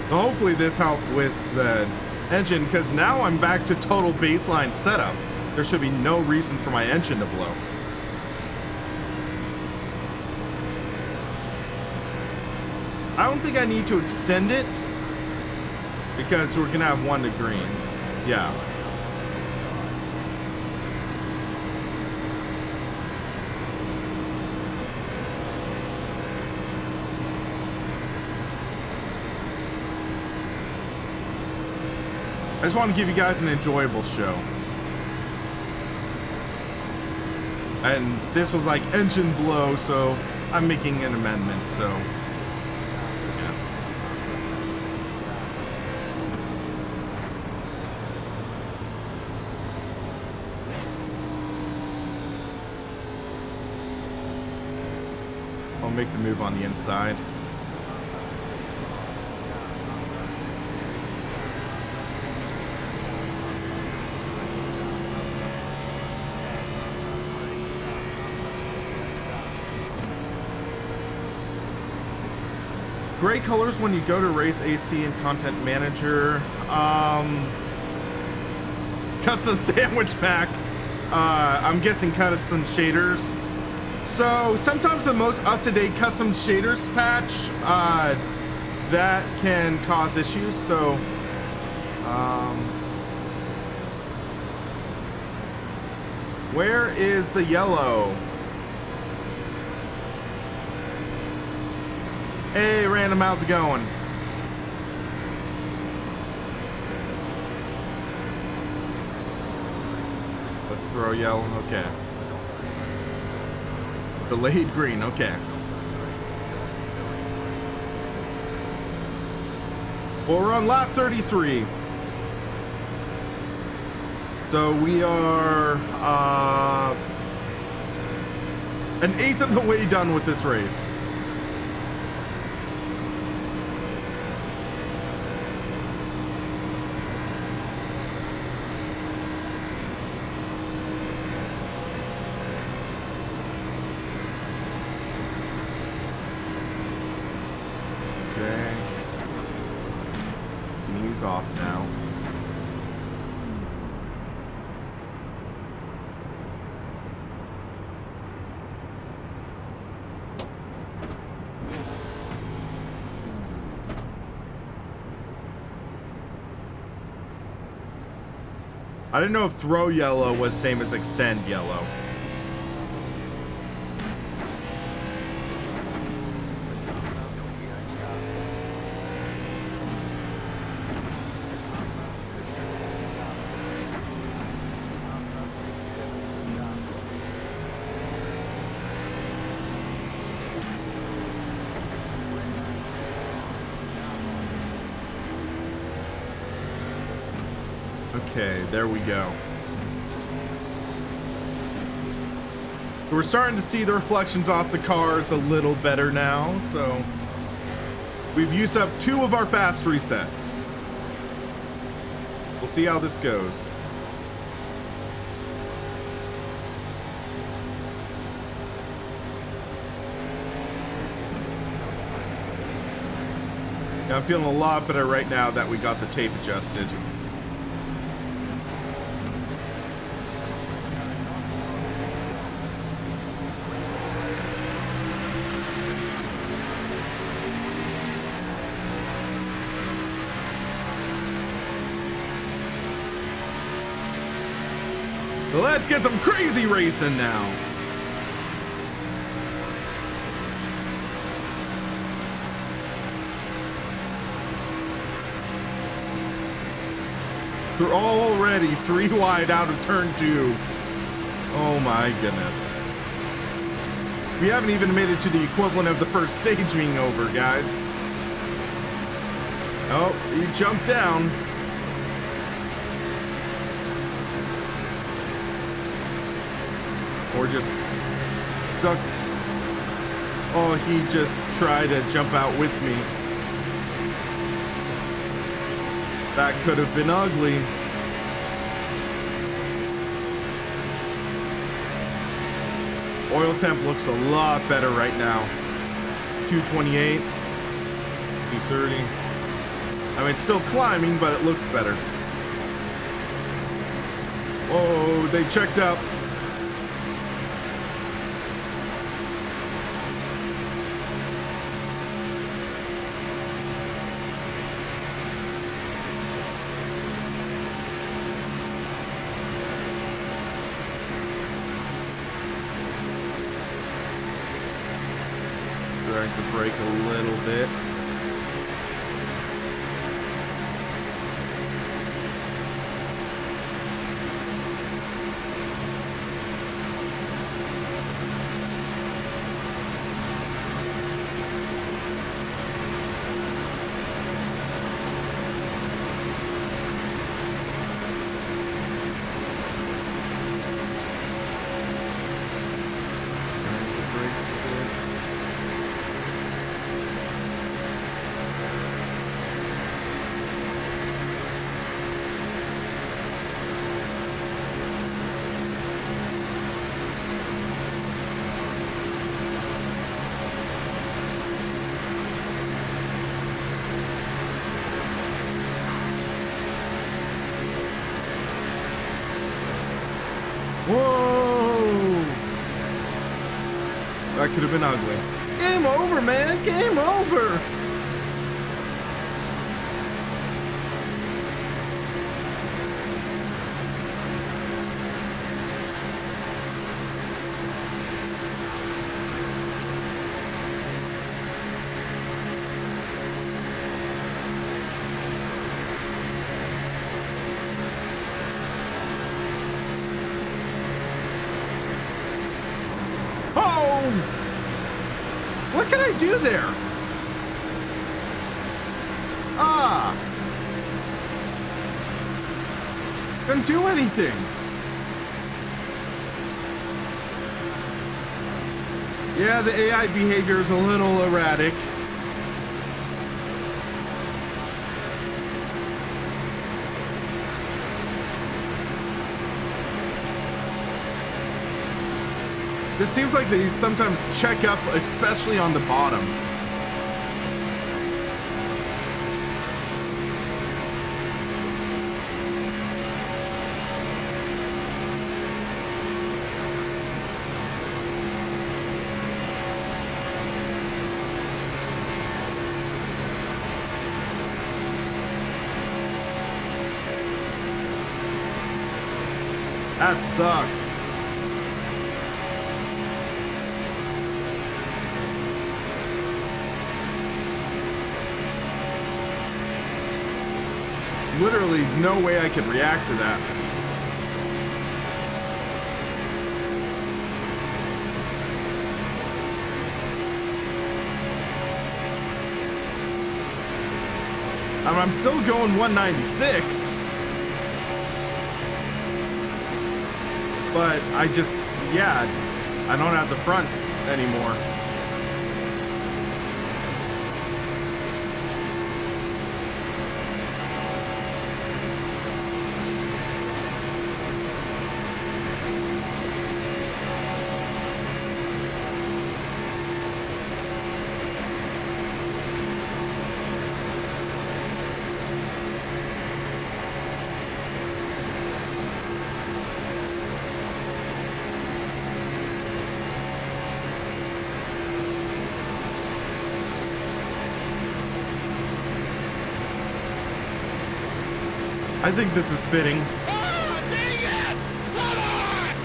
Hopefully this helped with the engine, because now I'm back to total baseline setup. There should be no reason for my engine to blow. I don't think I need to extend it, because we're gonna have 1 to green. Yeah. I just want to give you guys an enjoyable show. And this was like engine blow, so I'm making an amendment, so. Yeah. I'll make the move on the inside. Gray colors when you go to race AC and content manager. Custom sandwich pack. I'm guessing custom shaders. So sometimes the most up-to-date custom shaders patch that can cause issues. So where is the yellow? Hey, random, how's it going? Let's throw yellow, okay. Delayed green, okay. Well, we're on lap 33. So we are an eighth of the way done with this race. Okay. Knees off now. I didn't know if throw yellow was same as extend yellow. Okay, there we go. We're starting to see the reflections off the car. It's a little better now, so we've used up 2 of our fast resets. We'll see how this goes. Yeah, I'm feeling a lot better right now that we got the tape adjusted. Let's get some crazy racing now. We're already 3 wide out of turn 2. Oh my goodness. We haven't even made it to the equivalent of the first stage being over, guys. Oh, he jumped down. Or just stuck. Oh, he just tried to jump out with me. That could have been ugly. Oil temp looks a lot better right now. 228, 230. I mean, it's still climbing, but it looks better. Oh, they checked up. Drag the brake a little bit. Whoa! That could have been ugly. Game over, man! Game over! What can I do there? Ah! Couldn't do anything. Yeah, the AI behavior is a little erratic. This seems like they sometimes check up, especially on the bottom. That sucked. Literally no way I could react to that. I'm still going 196. But I just, yeah, I don't have the front anymore. I think this is fitting. Oh, dang it! Come on!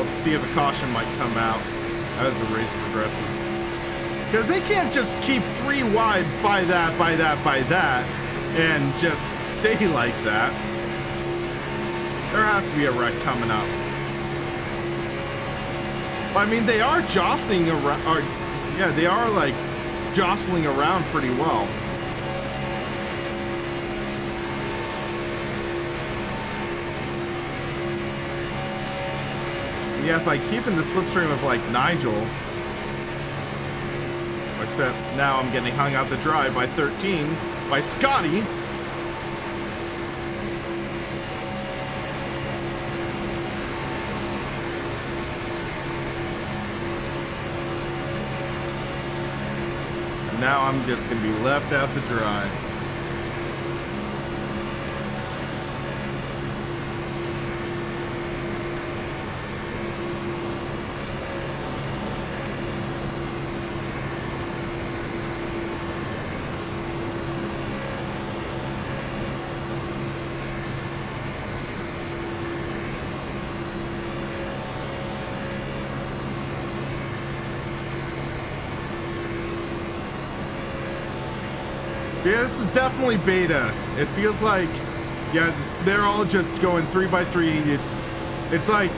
Let's see if a caution might come out as the race progresses. Because they can't just keep 3 wide by that, and just stay like that. There has to be a wreck coming up. I mean, they are jostling around, or, yeah, they are like jostling around pretty well. Yeah, if I keep in the slipstream of like Nigel, except now I'm getting hung out to dry by 13 by Scotty. Now I'm just gonna be left out to dry. Yeah, this is definitely beta. It feels like, yeah, they're all just going 3x3. It's like,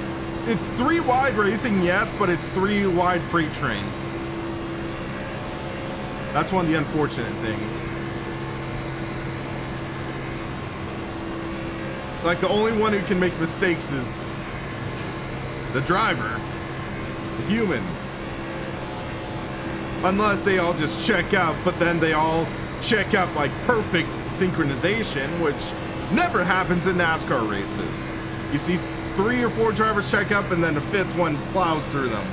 it's 3 wide racing, yes, but it's 3 wide freight train. That's one of the unfortunate things. Like, the only one who can make mistakes is the driver, the human. Unless they all just check out, but then they all check out like perfect synchronization, which never happens in NASCAR races. You see 3 or 4 drivers check up and then a 5th one plows through them.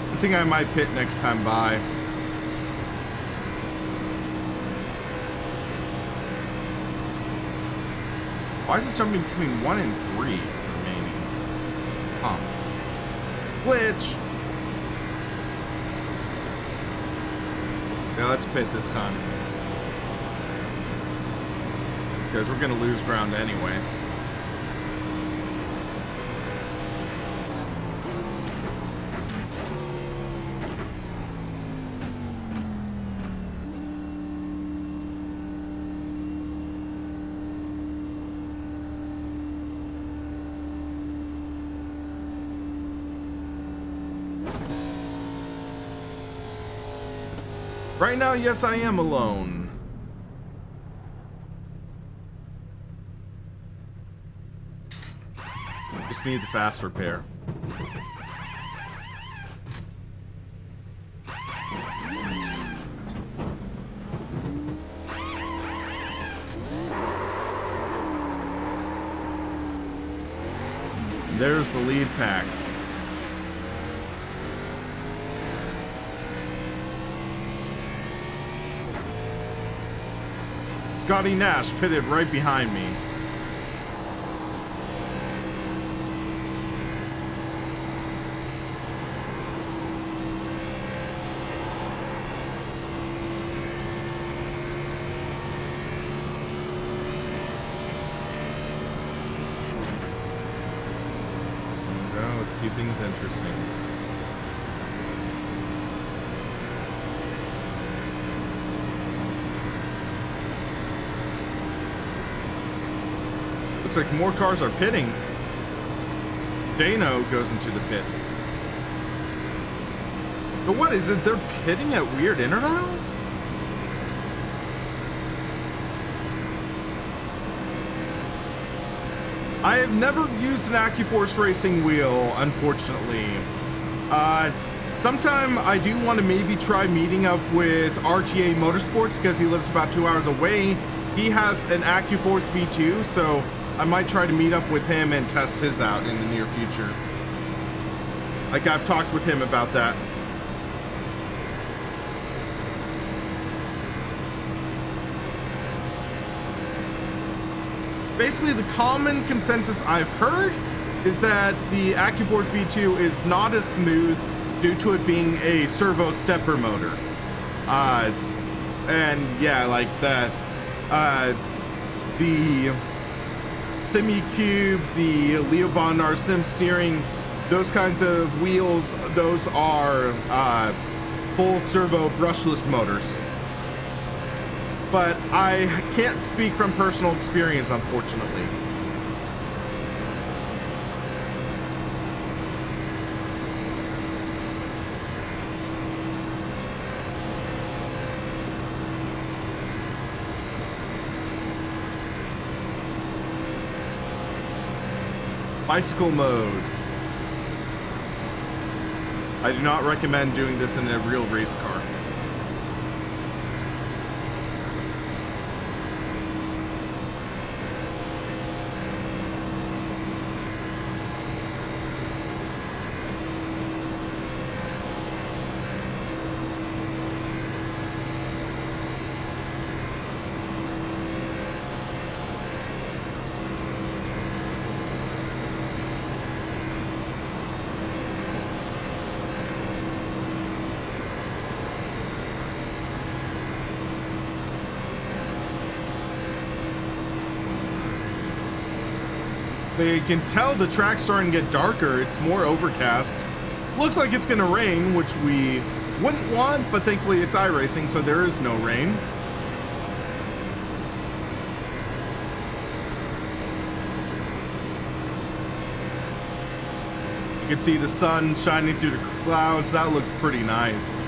I think I might pit next time by. Why is it jumping between 1 and 3 remaining? Huh. Glitch. Yeah, let's pit this time. Because we're gonna lose ground anyway. Right now, yes, I am alone. Just need the fast repair. There's the lead pack. Scotty Nash pitted right behind me. Keep things interesting. Looks like more cars are pitting. Dano goes into the pits. But what is it? They're pitting at weird intervals? I have never used an AccuForce racing wheel, unfortunately. Sometime I do want to maybe try meeting up with RTA Motorsports because he lives about 2 hours away. He has an AccuForce V2, so I might try to meet up with him and test his out in the near future. Like, I've talked with him about that. Basically, the common consensus I've heard is that the AccuForce V2 is not as smooth due to it being a servo stepper motor. And yeah, like that, the SimEcube, the Leo Bondar Sim Steering, those kinds of wheels, those are full servo brushless motors. But I can't speak from personal experience, unfortunately. Bicycle mode. I do not recommend doing this in a real race car. They can tell the track's starting to get darker. It's more overcast. Looks like it's gonna rain, which we wouldn't want, but thankfully it's iRacing, so there is no rain. You can see the sun shining through the clouds. That looks pretty nice.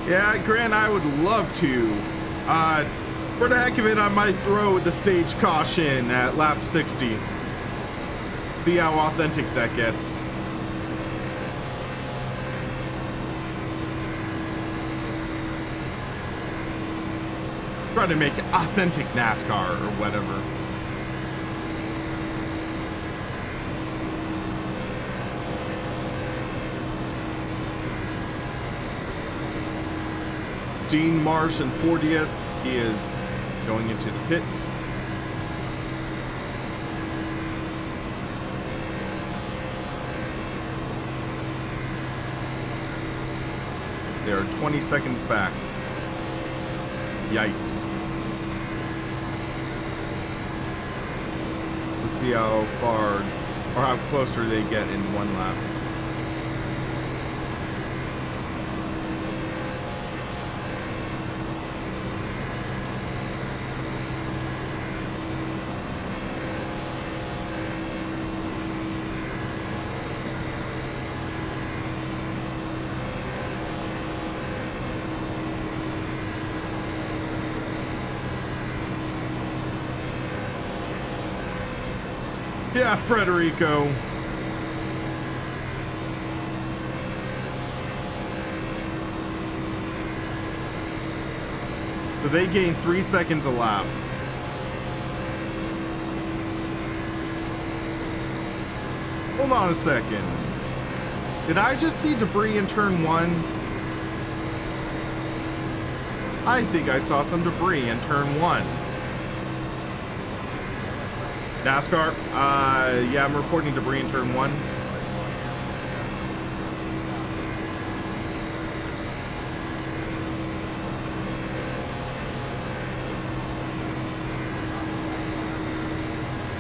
Yeah, Grant, I would love to. For the heck of it, I might throw the stage caution at lap 60. See how authentic that gets. Try to make authentic NASCAR or whatever. Dean Marsh in 40th. He is going into the pits. They are 20 seconds back. Yikes. Let's see how far or how closer they get in one lap. Yeah, Frederico. So they gain 3 seconds a lap. Hold on a second. Did I just see debris in turn 1? I think I saw some debris in turn 1. NASCAR, yeah, I'm reporting debris in turn 1.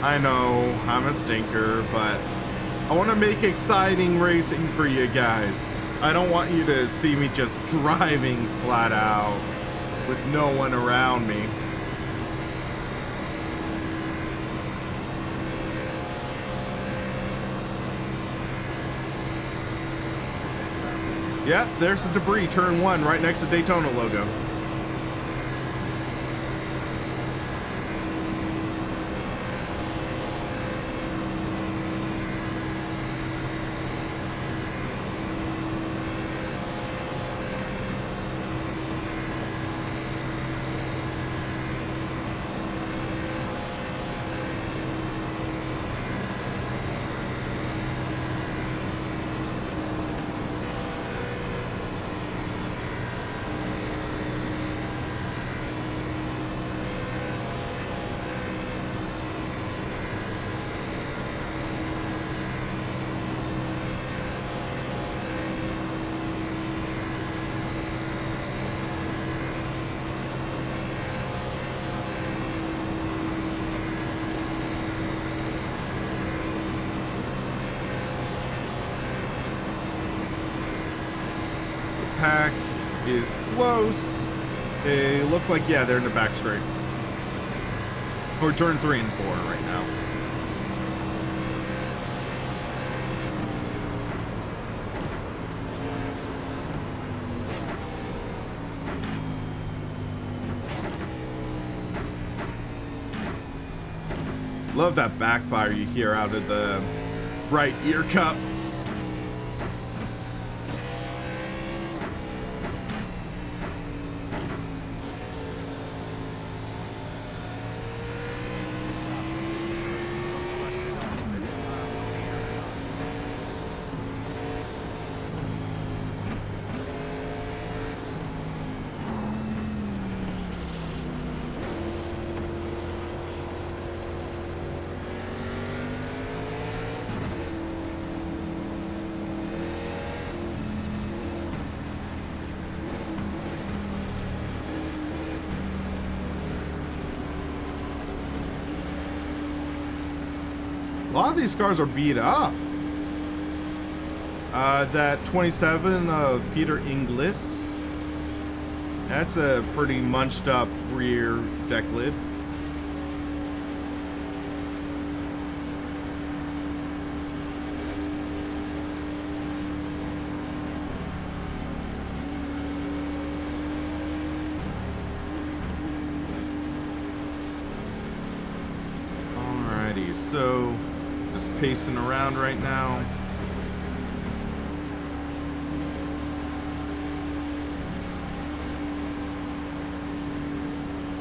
I know, I'm a stinker, but I want to make exciting racing for you guys. I don't want you to see me just driving flat out with no one around me. Yep, there's the debris, turn 1, right next to Daytona logo. Pack is close. They look like, yeah, they're in the back straight. Or turn 3 and 4 right now. Love that backfire you hear out of the right ear cup. A lot of these cars are beat up. That 27 of Peter Inglis. That's a pretty munched up rear deck lid. Alrighty, so just pacing around right now.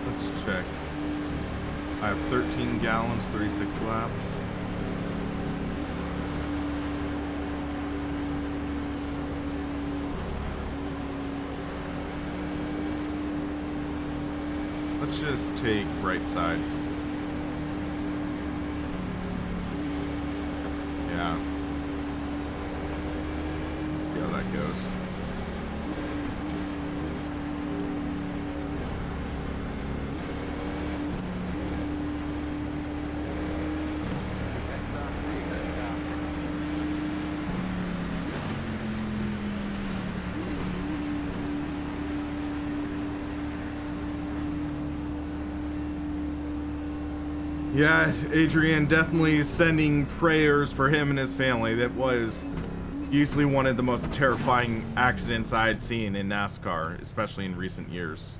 Let's check. I have 13 gallons, 36 laps. Let's just take right sides. Yeah. See how that goes. Yeah, Adrian definitely sending prayers for him and his family. That was easily one of the most terrifying accidents I had seen in NASCAR, especially in recent years.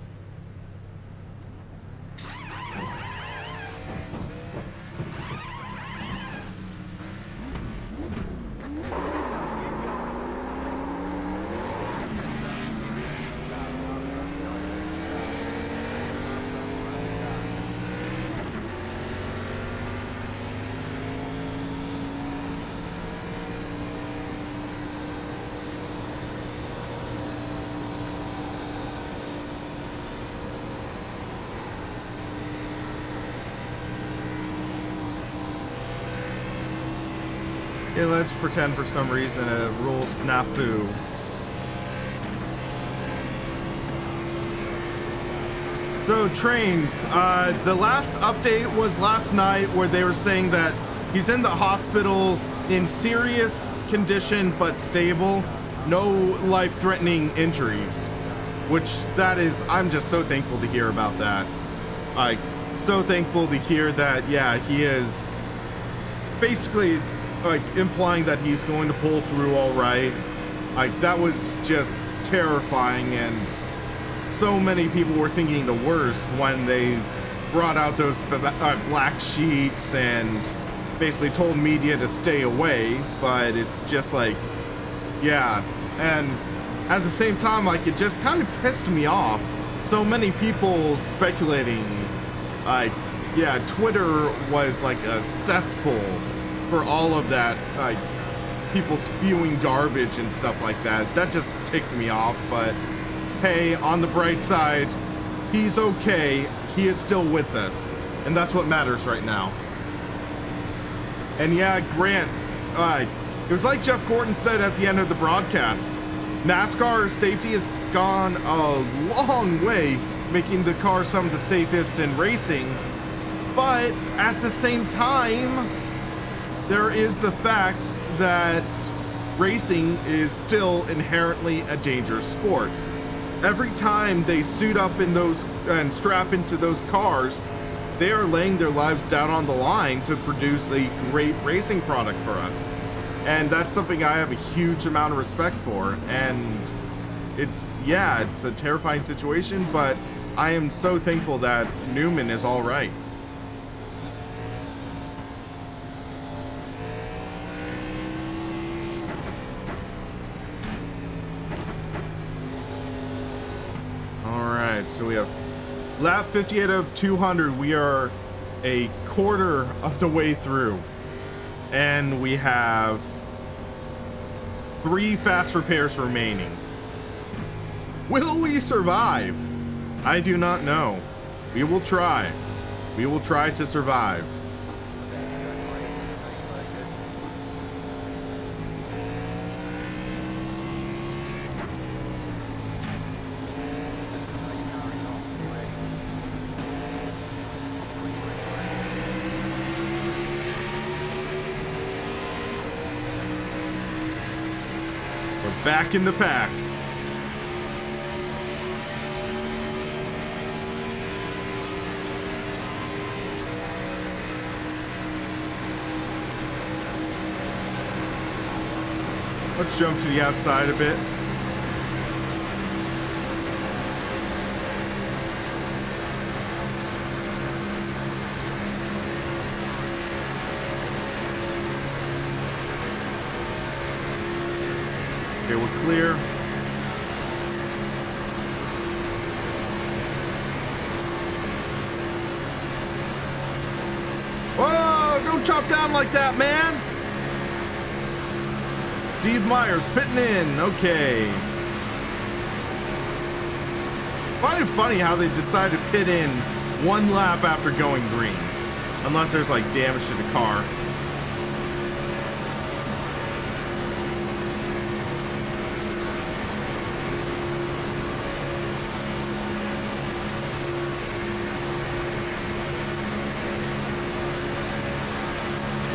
Okay, let's pretend for some reason a rule snafu. So trains, the last update was last night where they were saying that he's in the hospital in serious condition but stable, no life-threatening injuries, which that is, I'm just so thankful to hear about that. Like, so thankful to hear that, yeah, he is basically like implying that he's going to pull through all right. Like, that was just terrifying, and so many people were thinking the worst when they brought out those black sheets and basically told media to stay away. But it's just like, yeah, and at the same time, like, it just kind of pissed me off. So many people speculating, like, yeah, Twitter was like a cesspool for all of that, like, people spewing garbage and stuff like that. That just ticked me off. But hey, on the bright side, he's okay. He is still with us, and that's what matters right now. And yeah, Grant, it was like Jeff Gordon said at the end of the broadcast, NASCAR safety has gone a long way, making the car some of the safest in racing. But at the same time, there is the fact that racing is still inherently a dangerous sport. Every time they suit up in those and strap into those cars, they are laying their lives down on the line to produce a great racing product for us. And that's something I have a huge amount of respect for. And it's, yeah, it's a terrifying situation, but I am so thankful that Newman is all right. So we have lap 58 of 200. We are a quarter of the way through, and we have 3 fast repairs remaining. Will we survive? I do not know. We will try. We will try to survive. Back in the pack. Let's jump to the outside a bit. Okay, we're clear. Whoa, don't chop down like that, man. Steve Myers pitting in. Okay. Find it funny how they decide to pit in 1 lap after going green. Unless there's like damage to the car.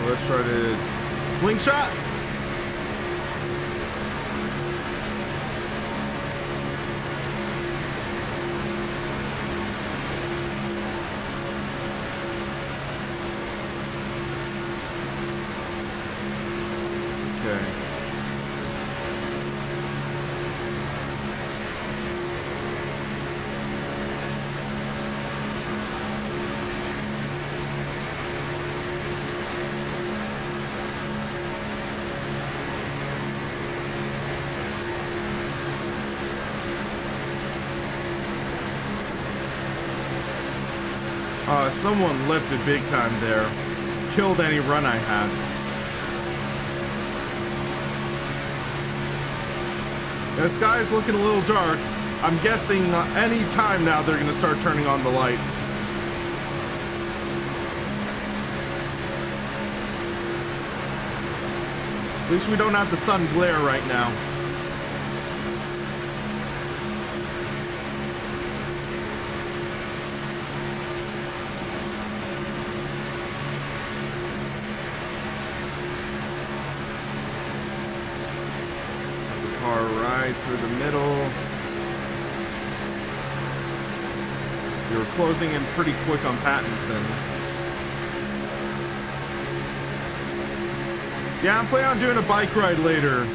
Let's try to slingshot. Okay. Someone lifted big time there. Killed any run I had. The sky's looking a little dark. I'm guessing any time now they're going to start turning on the lights. least we don't have the sun glare right now. The car right through the middle. We were closing in pretty quick on Pattinson. Yeah, I'm planning on doing a bike ride later.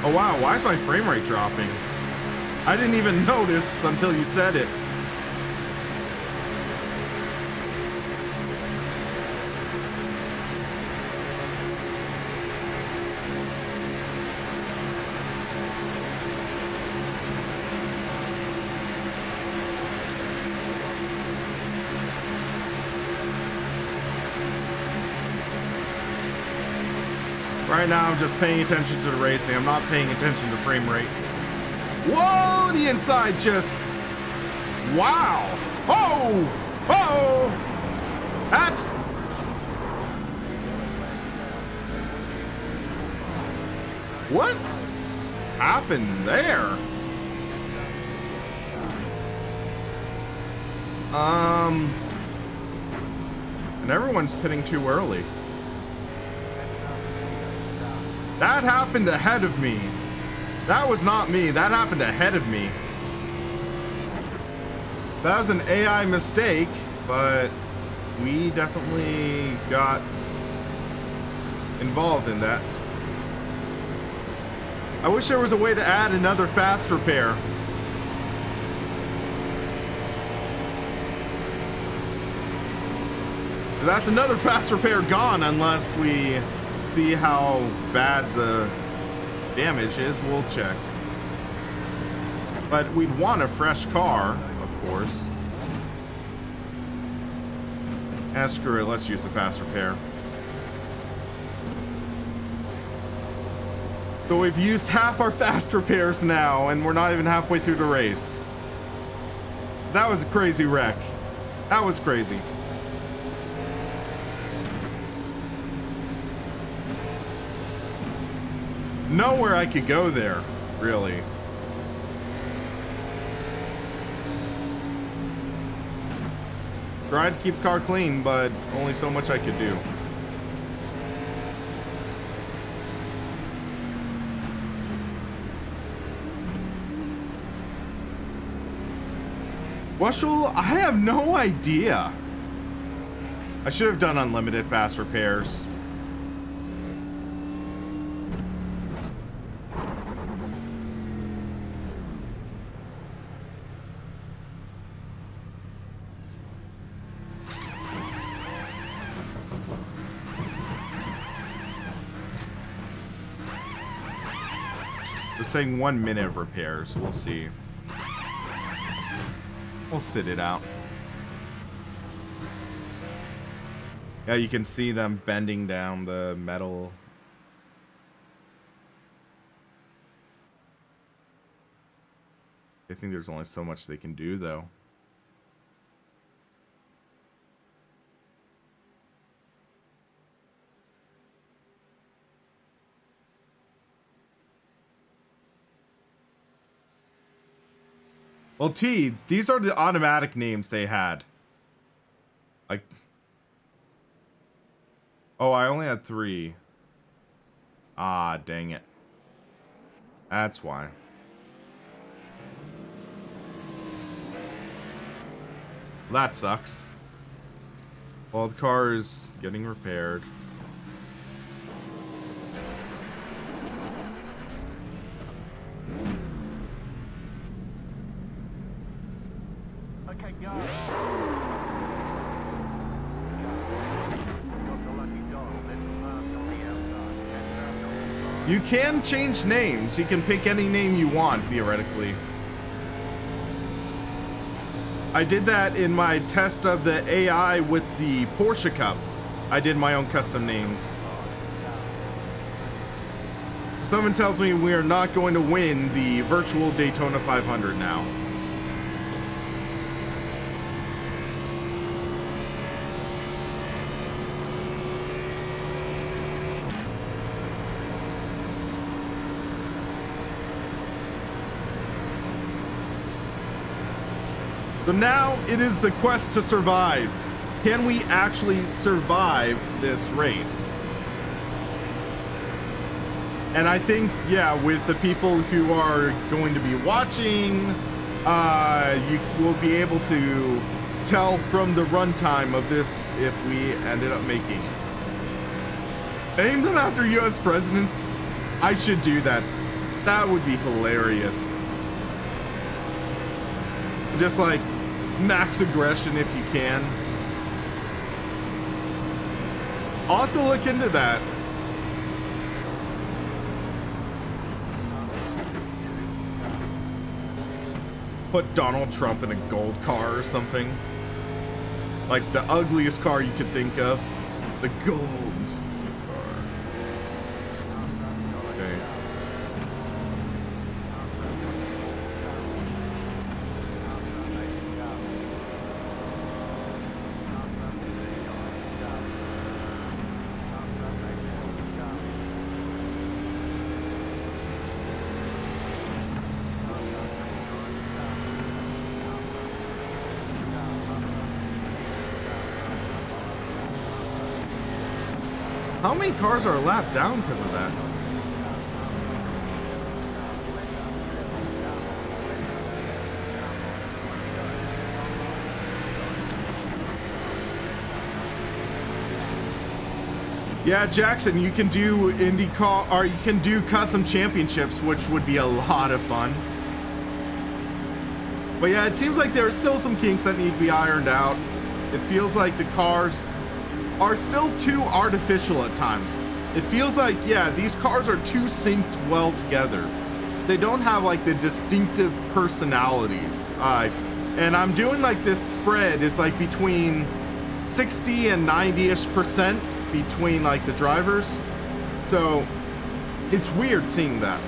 Oh wow, why is my frame rate dropping? I didn't even notice until you said it. Right now, I'm just paying attention to the racing. I'm not paying attention to frame rate. Whoa, the inside just... Wow. Oh! Oh! That's... What happened there? And everyone's pitting too early. That happened ahead of me. That was not me. That happened ahead of me. That was an AI mistake, but we definitely got involved in that. I wish there was a way to add another fast repair. That's another fast repair gone unless we see how bad the damage is. We'll check. But we'd want a fresh car, of course. Ah, screw it. Let's use the fast repair. So we've used half our fast repairs now, and we're not even halfway through the race. That was a crazy wreck. That was crazy. Nowhere I could go there, really. Tried to keep the car clean, but only so much I could do. Wushel, I have no idea. I should have done unlimited fast repairs. Saying 1 minute of repairs. We'll see. We'll sit it out. Yeah, you can see them bending down the metal. I think there's only so much they can do, though. Well, T, these are the automatic names they had. Like... Oh, I only had 3. Ah, dang it. That's why. That sucks. Well, the car is getting repaired. Okay, go. You can change names. You can pick any name you want, theoretically. I did that in my test of the AI with the Porsche Cup. I did my own custom names. Someone tells me we are not going to win the virtual Daytona 500 now. So now it is the quest to survive. Can we actually survive this race? And I think, yeah, with the people who are going to be watching, you will be able to tell from the runtime of this if we ended up making it. Name them after US presidents? I should do that. That would be hilarious. Just like max aggression if you can. I'll have to look into that. Put Donald Trump in a gold car or something. Like the ugliest car you could think of. The gold car. Okay. How many cars are a lap down because of that? Yeah, Jackson, you can do IndyCar, or you can do custom championships, which would be a lot of fun. But yeah, it seems like there are still some kinks that need to be ironed out. It feels like the cars are still too artificial at times. It feels like, yeah, these cars are too synced well together. They don't have like the distinctive personalities. And I'm doing like this spread. It's like between 60 and 90-ish% between like the drivers. So it's weird seeing that.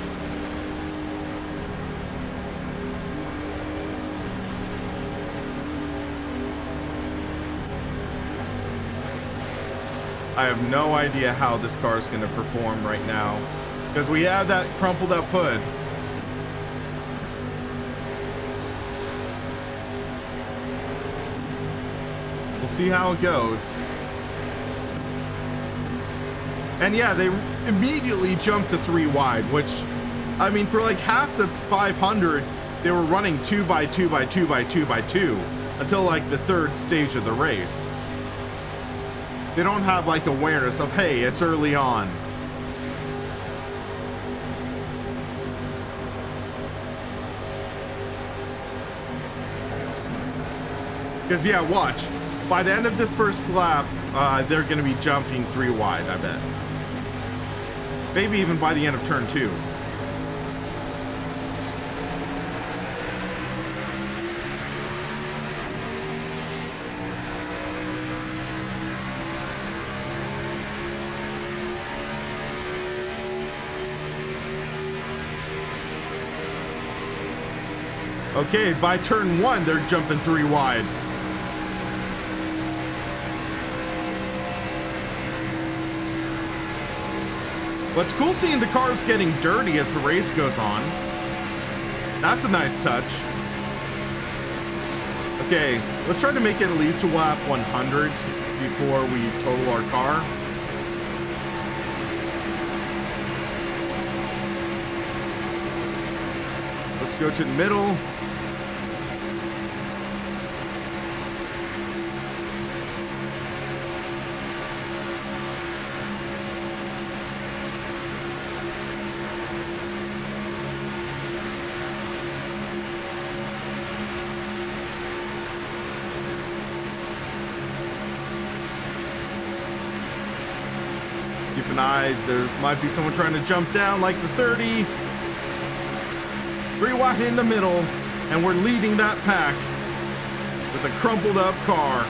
I have no idea how this car is going to perform right now because we have that crumpled up hood. We'll see how it goes. And yeah, they immediately jumped to 3 wide, which, I mean, for like half the 500, they were running 2x2x2x2x2 until like the 3rd stage of the race. They don't have like awareness of, hey, it's early on. Because yeah, watch. By the end of this first lap, they're going to be jumping 3 wide, I bet. Maybe even by the end of turn 2. Okay, by turn 1, they're jumping 3 wide. But it's cool seeing the cars getting dirty as the race goes on. That's a nice touch. Okay, let's try to make it at least to lap 100 before we total our car. Let's go to the middle. Keep an eye, there might be someone trying to jump down like the 30. 3 wide in the middle, and we're leading that pack with a crumpled up car.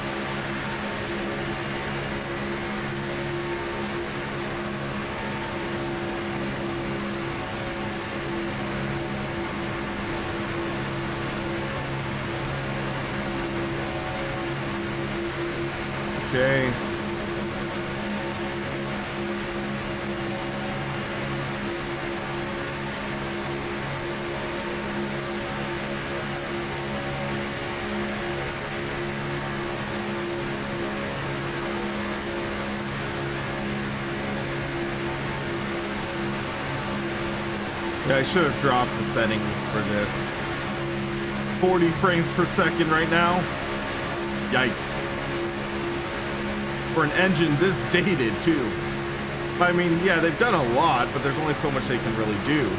Yeah, I should have dropped the settings for this. 40 frames per second right now. Yikes. For an engine this dated too. I mean, yeah, they've done a lot, but there's only so much they can really do.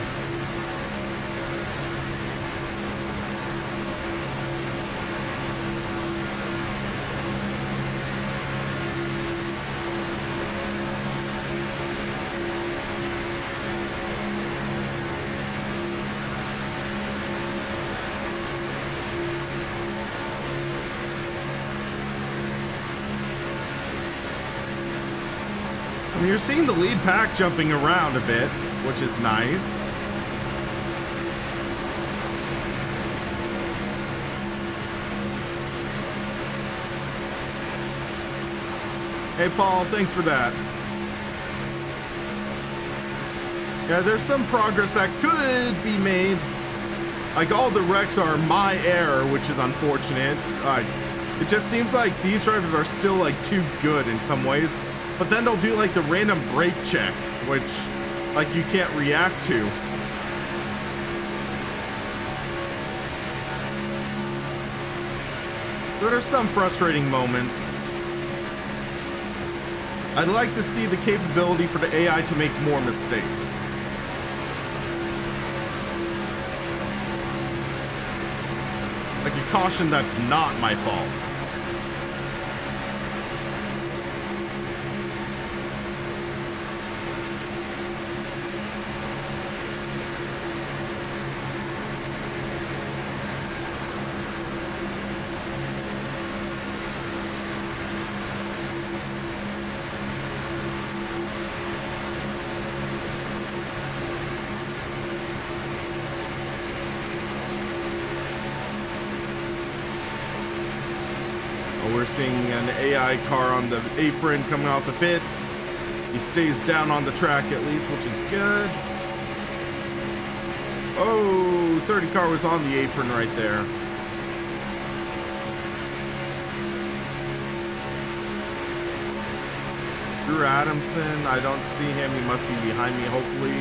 I mean, you're seeing the lead pack jumping around a bit, which is nice. Hey, Paul, thanks for that. Yeah, there's some progress that could be made. Like, all the wrecks are my error, which is unfortunate. It just seems like these drivers are still, like, too good in some ways. But then they'll do like the random brake check, which like you can't react to. There are some frustrating moments. I'd like to see the capability for the AI to make more mistakes. Like a caution that's not my fault. We're seeing an AI car on the apron coming off the pits. He stays down on the track at least, which is good. Oh, 30 car was on the apron right there. Drew Adamson, I don't see him. He must be behind me, hopefully.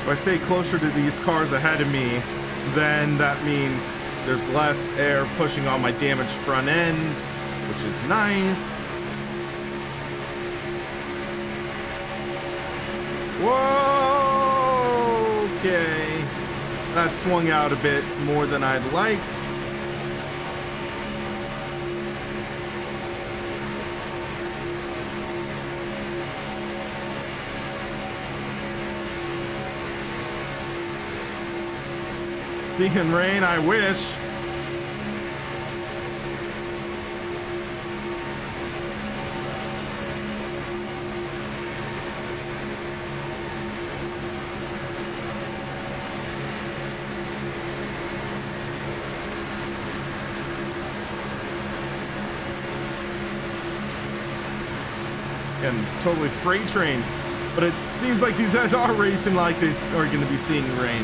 If I stay closer to these cars ahead of me, then that means there's less air pushing on my damaged front end, which is nice. Whoa! Okay. That swung out a bit more than I'd like. Seeing rain, I wish. And totally freight trained, but it seems like these guys are racing like they are going to be seeing rain.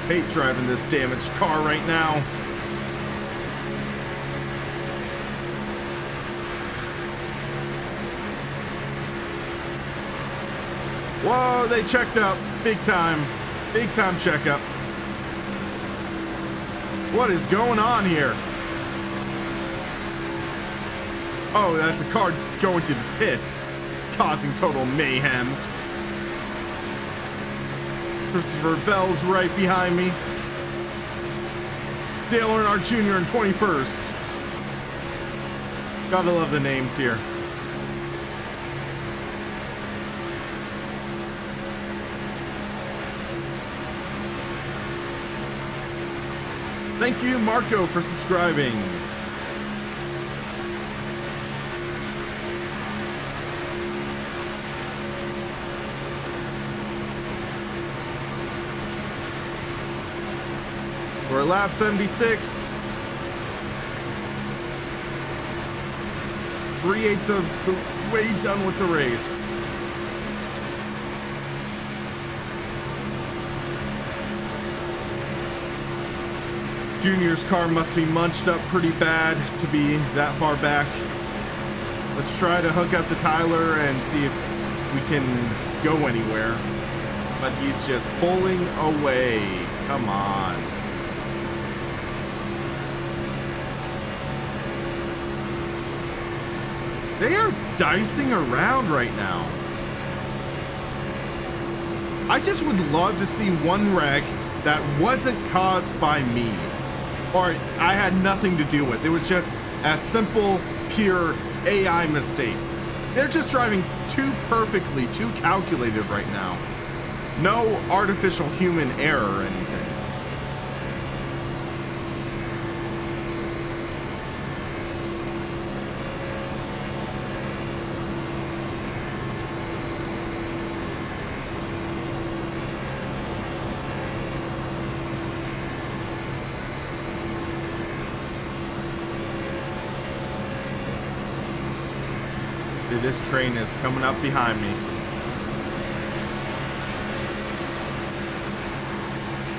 Hate driving this damaged car right now. Whoa, they checked up big time. Big time checkup. What is going on here? Oh, that's a car going to the pits, causing total mayhem. Christopher Bell's right behind me. Dale Earnhardt Jr. in 21st. Gotta love the names here. Thank you, Marco, for subscribing. We're at lap 76. 3/8 of the way done with the race. Junior's car must be munched up pretty bad to be that far back. Let's try to hook up to Tyler and see if we can go anywhere. But he's just pulling away. Come on. They are dicing around right now. I just would love to see one wreck that wasn't caused by me, or I had nothing to do with. It was just a simple, pure AI mistake. They're just driving too perfectly, too calculated right now. No artificial human error or anything. This train is coming up behind me.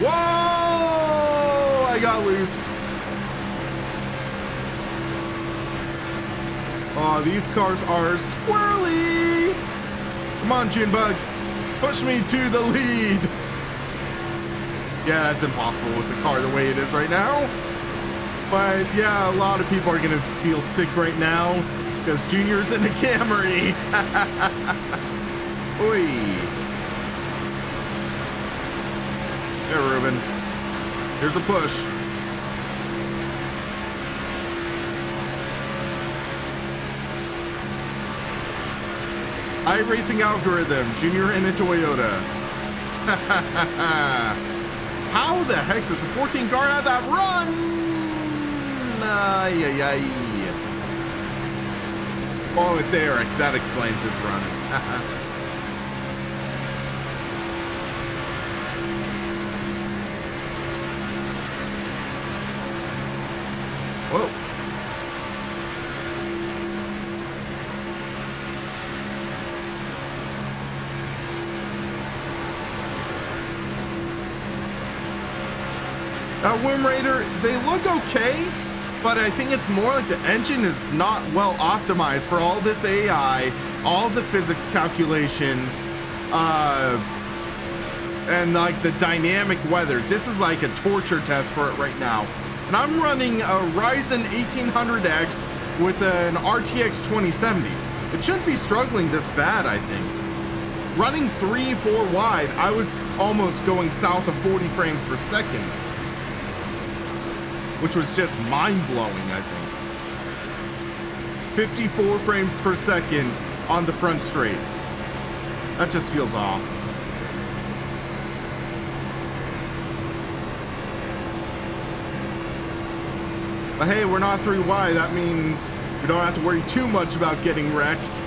Whoa! I got loose. Oh, these cars are squirrely. Come on, Junebug. Push me to the lead. Yeah, that's impossible with the car the way it is right now. But yeah, a lot of people are gonna feel sick right now because Junior's in the Camry. Oi. There, Ruben. Here's a push. iRacing algorithm, Junior in a Toyota. How the heck does the 14 car have that run? Ay, ay, ay. Oh, it's Eric. That explains his run. Whoa. Wim Raider, they look okay, but I think it's more like the engine is not well optimized for all this AI, all the physics calculations, and like the dynamic weather. This is like a torture test for it right now. And I'm running a Ryzen 1800X with an RTX 2070. It shouldn't be struggling this bad, I think. Running 3-4 wide, I was almost going south of 40 frames per second, which was just mind-blowing, I think. 54 frames per second on the front straight. That just feels off. But hey, we're not 3 wide. That means we don't have to worry too much about getting wrecked.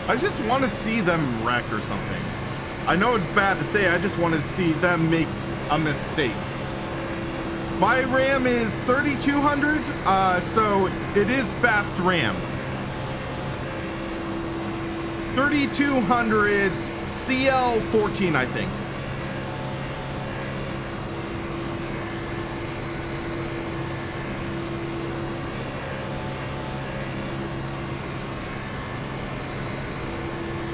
I just want to see them wreck or something. I know it's bad to say, I just want to see them make a mistake. My RAM is 3200, so it is fast RAM. 3200 CL14, I think.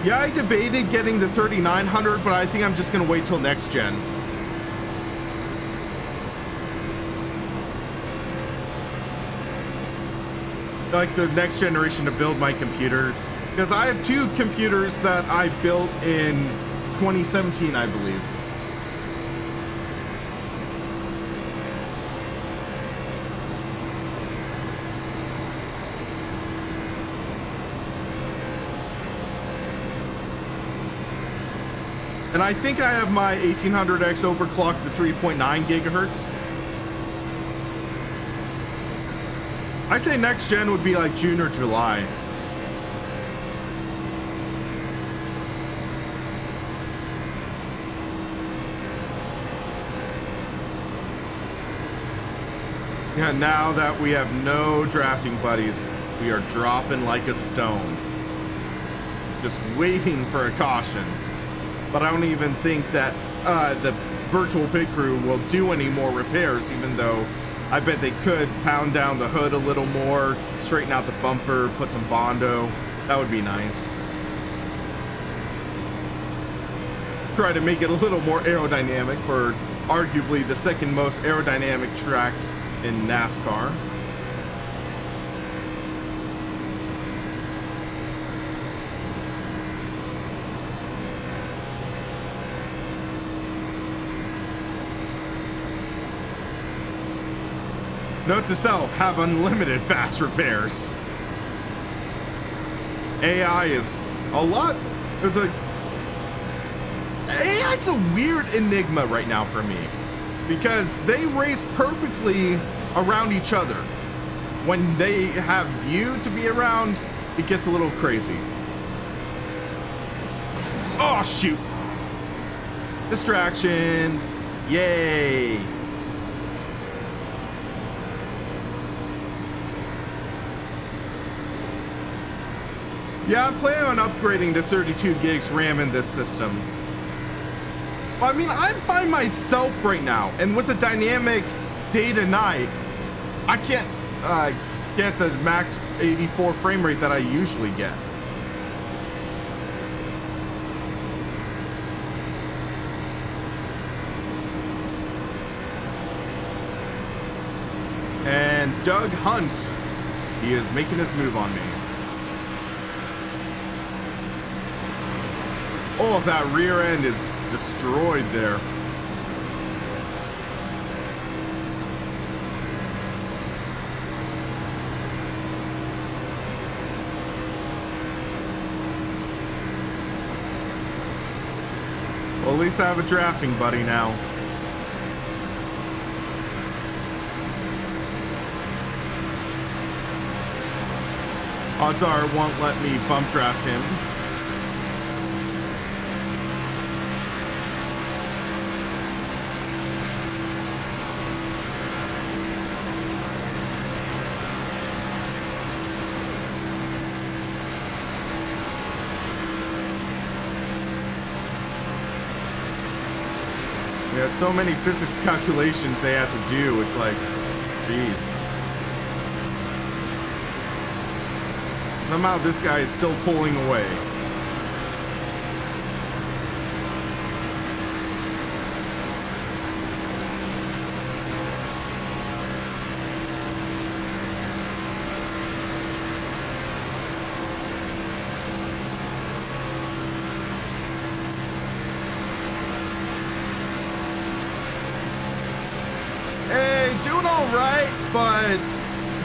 Yeah, I debated getting the 3900, but I think I'm just gonna wait till next gen. Like the next generation to build my computer, because I have 2 computers that I built in 2017, I believe. And I think I have my 1800X overclocked to 3.9 gigahertz. I'd say next gen would be like June or July. Yeah, now that we have no drafting buddies, we are dropping like a stone. Just waiting for a caution. But I don't even think that the virtual pit crew will do any more repairs, even though I bet they could pound down the hood a little more, straighten out the bumper, put some Bondo. That would be nice. Try to make it a little more aerodynamic for arguably the second most aerodynamic track in NASCAR. Note to self, have unlimited fast repairs. AI is a lot. AI's a weird enigma right now for me, because they race perfectly around each other. When they have you to be around, it gets a little crazy. Oh shoot. Distractions. Yay. Yeah, I'm planning on upgrading to 32 gigs RAM in this system. I mean, I'm by myself right now, and with the dynamic day to night, I can't get the max 84 frame rate that I usually get. And Doug Hunt, he is making his move on me. Oh, that rear end is destroyed there. Well, at least I have a drafting buddy now. Odds are it won't let me bump draft him. Yeah, so many physics calculations they have to do. It's like, geez. Somehow this guy is still pulling away. But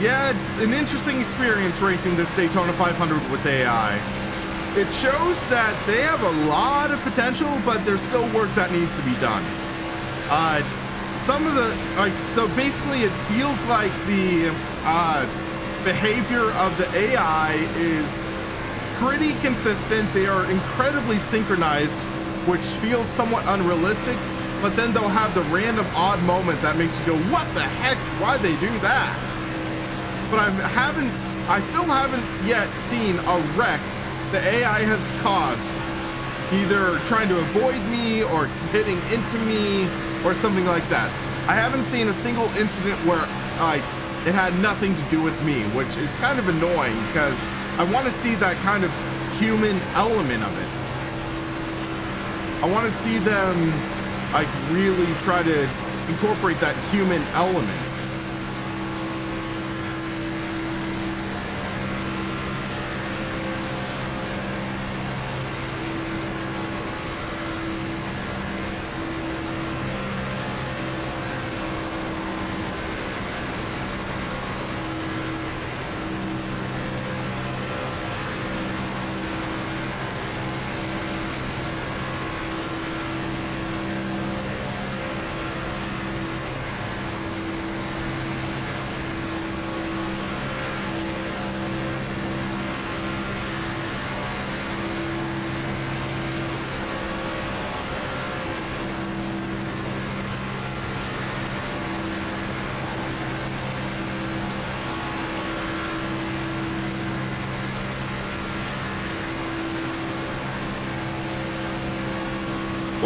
yeah, it's an interesting experience racing this Daytona 500 with AI. It shows that they have a lot of potential, but there's still work that needs to be done. Some of the, so basically it feels like the behavior of the AI is pretty consistent. They are incredibly synchronized, which feels somewhat unrealistic. But then they'll have the random odd moment that makes you go, what the heck? Why'd they do that? But I still haven't yet seen a wreck the AI has caused, either trying to avoid me or hitting into me or something like that. I haven't seen a single incident where it had nothing to do with me, which is kind of annoying because I want to see that kind of human element of it. I want to see them really try to incorporate that human element.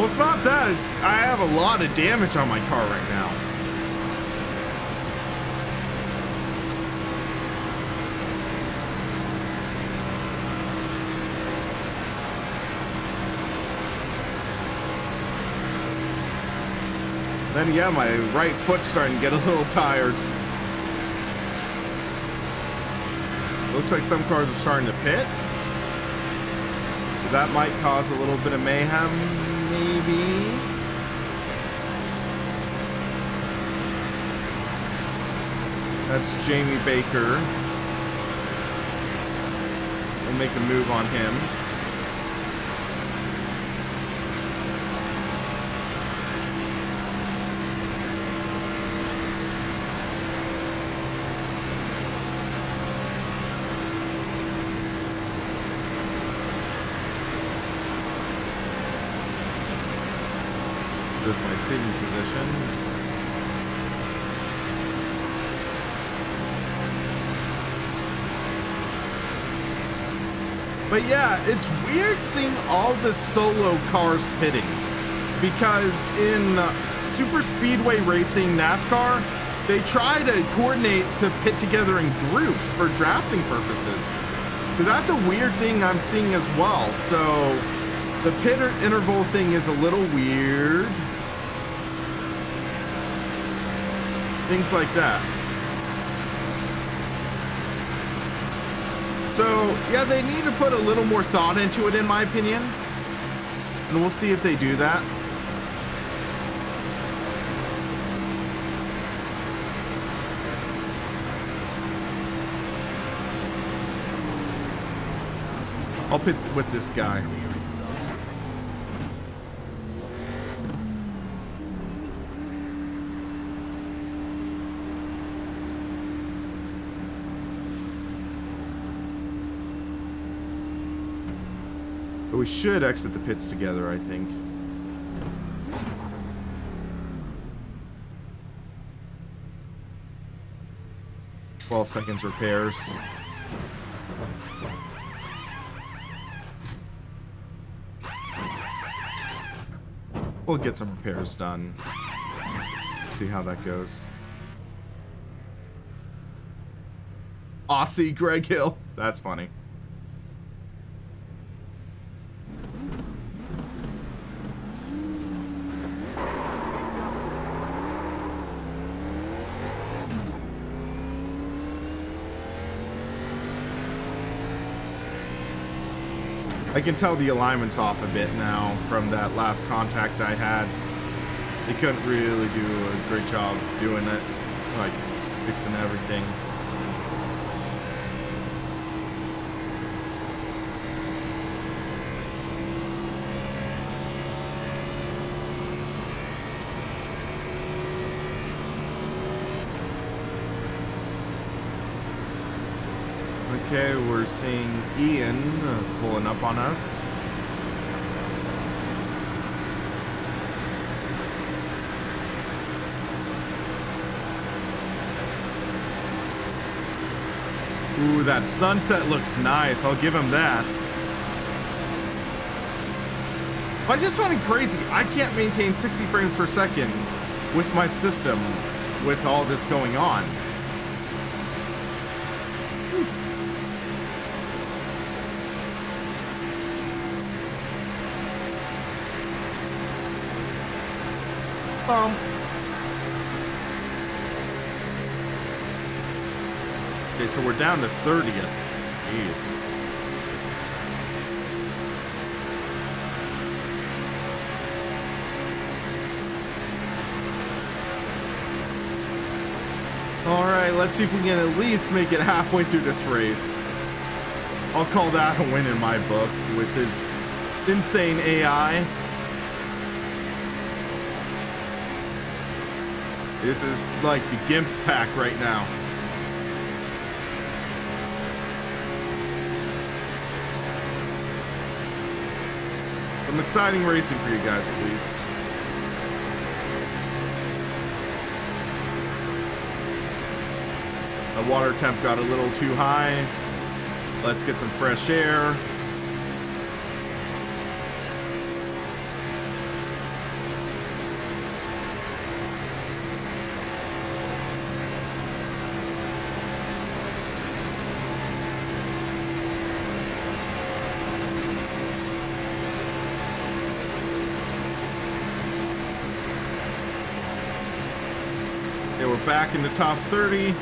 Well, it's not that. It's I have a lot of damage on my car right now. Then yeah, my right foot's starting to get a little tired. Looks like some cars are starting to pit. So that might cause a little bit of mayhem, maybe. That's Jamie Baker. We'll make a move on him. There's my sitting position. But yeah, it's weird seeing all the solo cars pitting, because in super speedway racing NASCAR, they try to coordinate to pit together in groups for drafting purposes. So that's a weird thing I'm seeing as well. So the pit interval thing is a little weird. Things like that. So yeah, they need to put a little more thought into it, in my opinion, and we'll see if they do that. I'll pit with this guy. But we should exit the pits together, I think. "12 seconds repairs." We'll get some repairs done. See how that goes. Aussie Greg Hill. That's funny. I can tell the alignment's off a bit now from that last contact I had. They couldn't really do a great job doing it, like fixing everything. Okay, we're seeing Ian pulling up on us. Ooh, that sunset looks nice. I'll give him that. I just find it crazy. I can't maintain 60 frames per second with my system with all this going on. Okay, so we're down to 30th. Jeez. Alright, let's see if we can at least make it halfway through this race. I'll call that a win in my book with this insane AI. This is like the GIMP pack right now. Some exciting racing for you guys, at least. The water temp got a little too high. Let's get some fresh air. we're back in the top 30.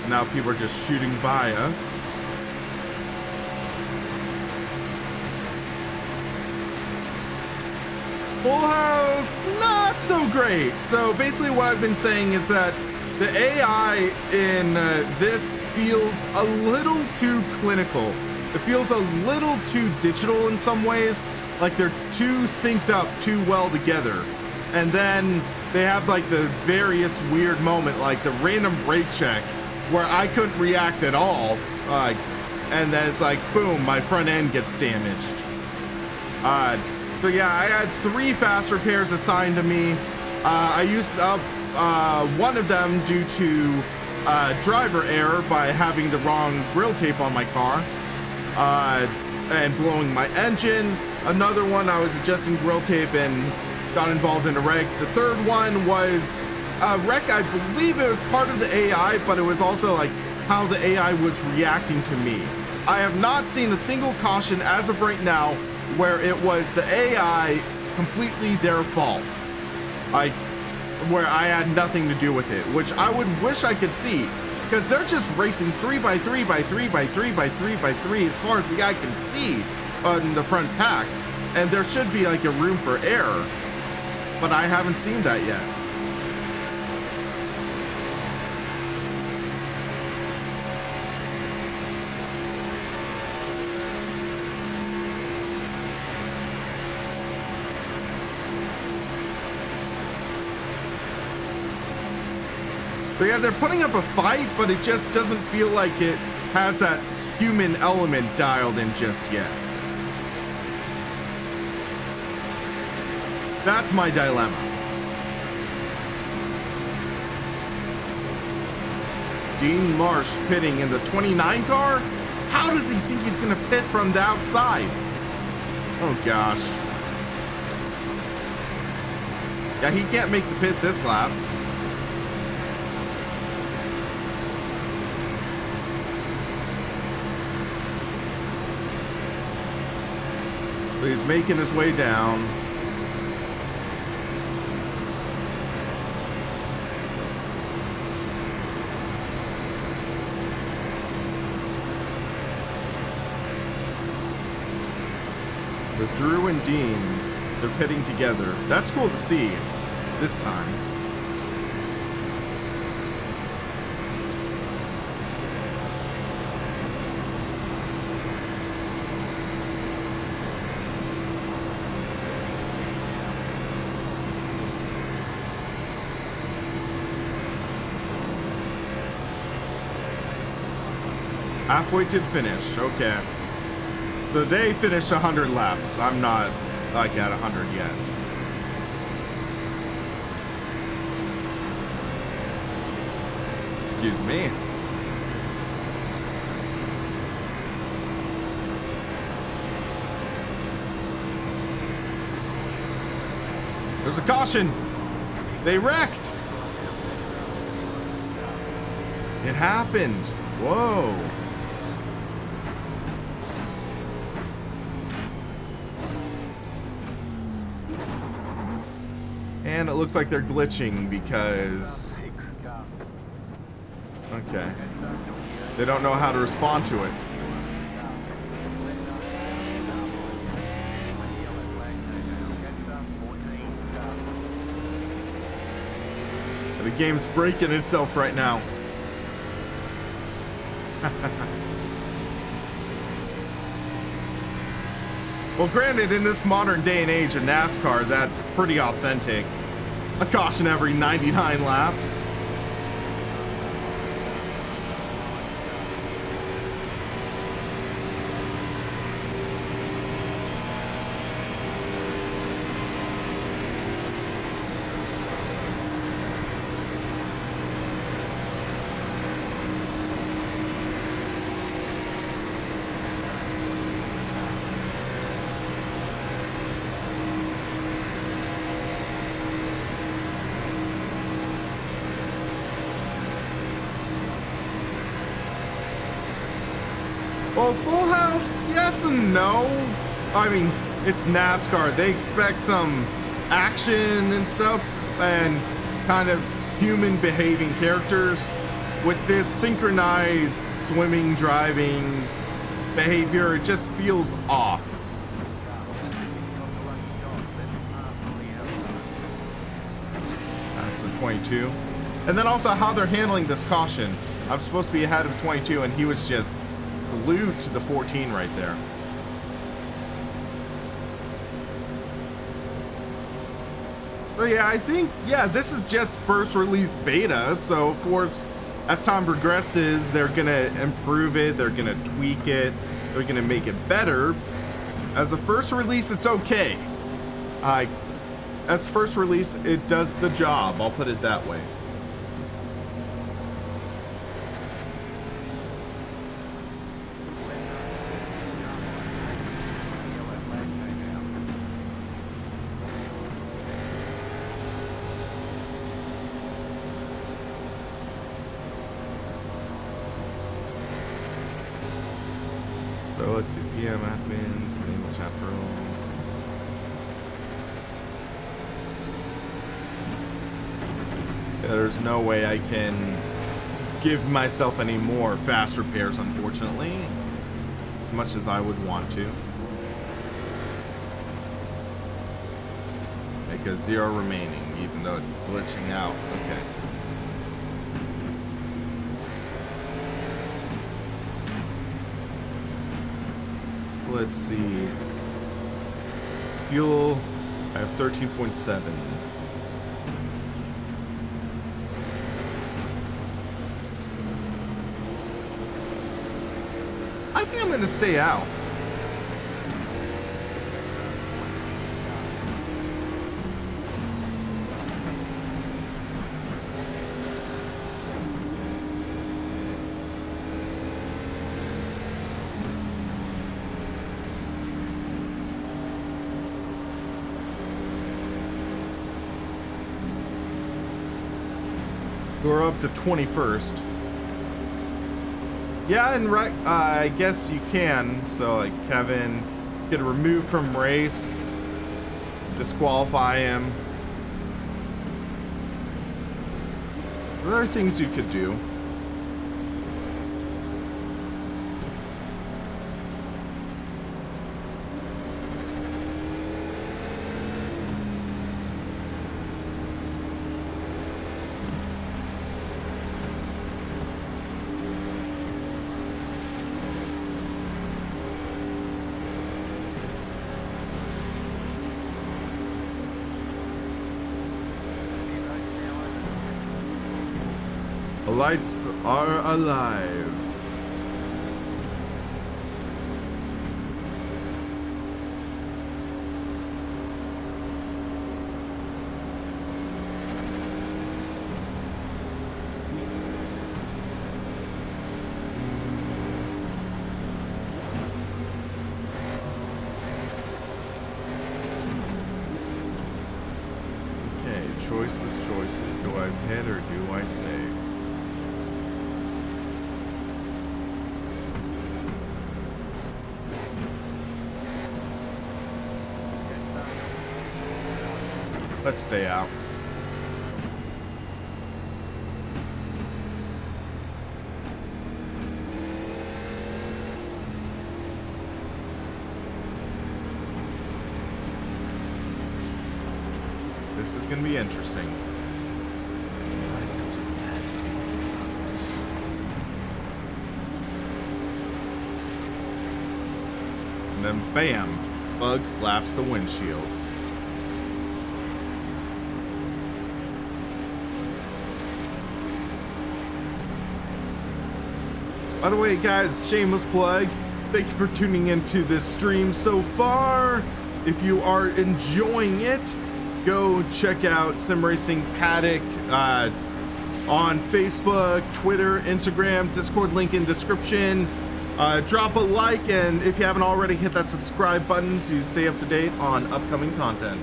Now people are just shooting by us. Full house, not so great. So basically what I've been saying is that the AI in this feels a little too clinical. It feels a little too digital in some ways, like they're too synced up too well together. And then they have like the various weird moment, like the random brake check where I couldn't react at all. And then it's like, boom, my front end gets damaged. So yeah, I had 3 fast repairs assigned to me. I used up one of them due to driver error by having the wrong grill tape on my car and blowing my engine. Another one, I was adjusting grill tape and got involved in a wreck. The third one was a wreck. I believe it was part of the AI, but it was also like how the AI was reacting to me. I have not seen a single caution as of right now where it was the AI completely their fault, where I had nothing to do with it, which I would wish I could see, because they're just racing 3x3 by 3 by 3 by 3 by 3 as far as the eye can see on the front pack, and there should be like a room for error, but I haven't seen that yet. So yeah, they're putting up a fight, but it just doesn't feel like it has that human element dialed in just yet. That's my dilemma. Dean Marsh pitting in the 29 car? How does he think he's gonna pit from the outside? Oh gosh. Yeah, he can't make the pit this lap. So he's making his way down. The Drew and Dean, they're pitting together. That's cool to see this time. Halfway to the finish, okay. So they finished 100 laps. I'm not like at 100 yet. Excuse me. There's a caution. They wrecked. It happened. Whoa. And it looks like they're glitching because... Okay. They don't know how to respond to it. The game's breaking itself right now. Well, granted, in this modern day and age of NASCAR, that's pretty authentic. A caution every 99 laps. Well, full house, yes and no. I mean, it's NASCAR. They expect some action and stuff and kind of human behaving characters. With this synchronized swimming, driving behavior, it just feels off. That's the 22. And then also how they're handling this caution. I'm supposed to be ahead of 22 and he was just glued to the 14 right there. So yeah, I think, yeah, this is just first release beta. So of course, as time progresses, they're gonna improve it, they're gonna tweak it, they're gonna make it better. As a first release, it's okay. As first release, it does the job, I'll put it that way. So let's see, PM admins, name of chapter. Yeah, there's no way I can give myself any more fast repairs, unfortunately, as much as I would want to. Make a 0 remaining, even though it's glitching out. Okay. Let's see. Fuel, I have 13.7. I think I'm gonna stay out. We're up to 21st. Yeah, and right, I guess you can. So like Kevin, get removed from race, disqualify him. There are things you could do. The lights are alive. Okay, choiceless choices. Do I pit or do I stay? Let's stay out. This is going to be interesting. And then bam, Bug slaps the windshield. By the way, guys, shameless plug. Thank you for tuning into this stream so far. If you are enjoying it, go check out SimRacingPaddock on Facebook, Twitter, Instagram, Discord link in description. Drop a like, and if you haven't already, hit that subscribe button to stay up to date on upcoming content.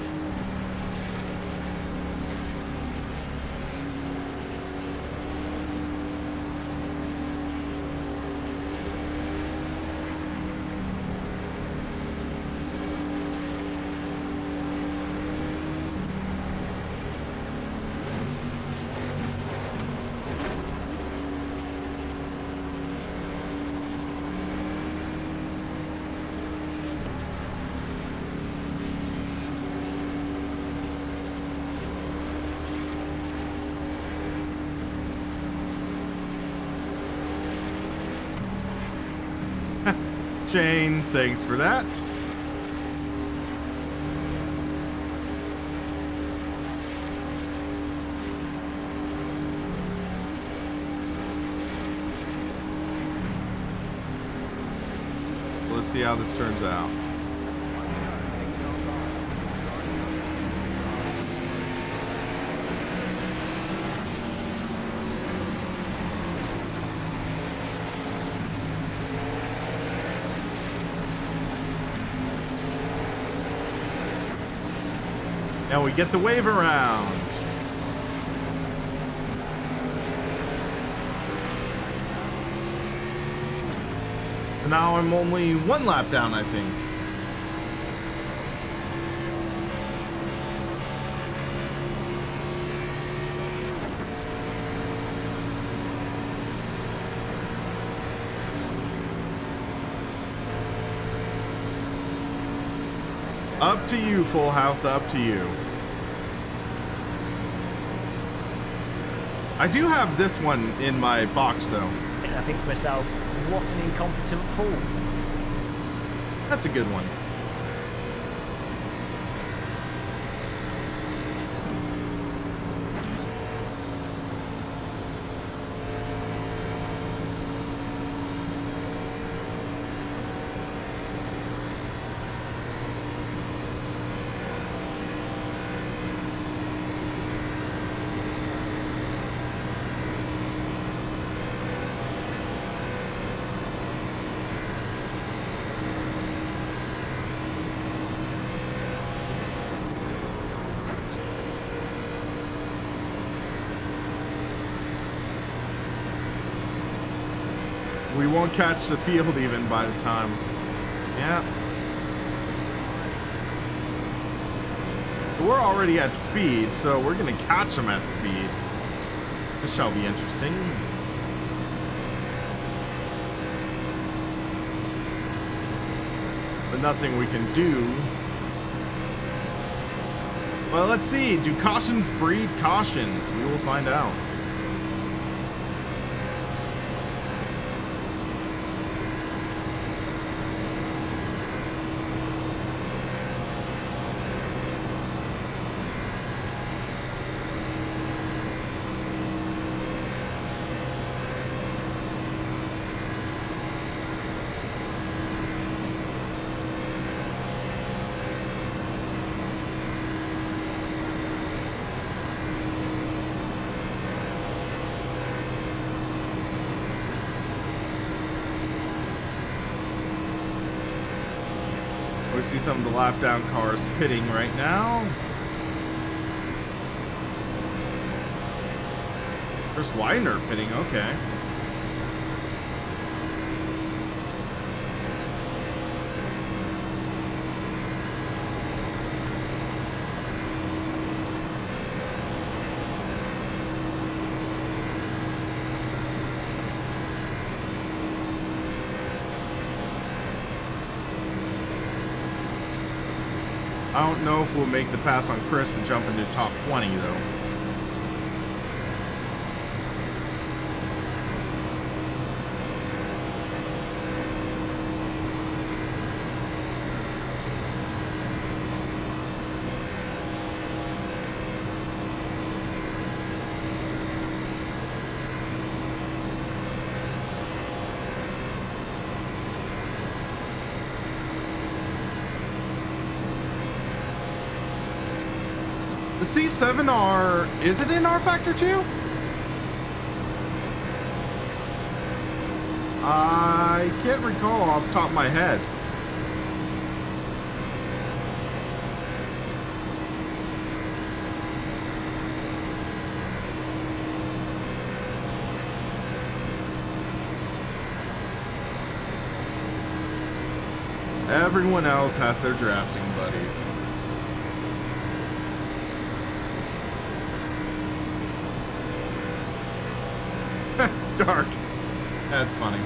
chain. Thanks for that. Let's see how this turns out. Now we get the wave around. Now I'm only one lap down, I think. Up to you, Full House, up to you. I do have this one in my box, though. I think to myself, what an incompetent fool. That's a good one. We won't catch the field even by the time. Yeah. We're already at speed, so we're gonna catch them at speed. This shall be interesting. But nothing we can do. Well, let's see. Do cautions breed cautions? We will find out. We see some of the lap down cars pitting right now. There's Widener pitting, okay. I don't know if we'll make the pass on Chris and jump into top 20, though. The C7R, is it in R Factor 2? I can't recall off the top of my head. Everyone else has their drafting buddies. Dark. That's funny.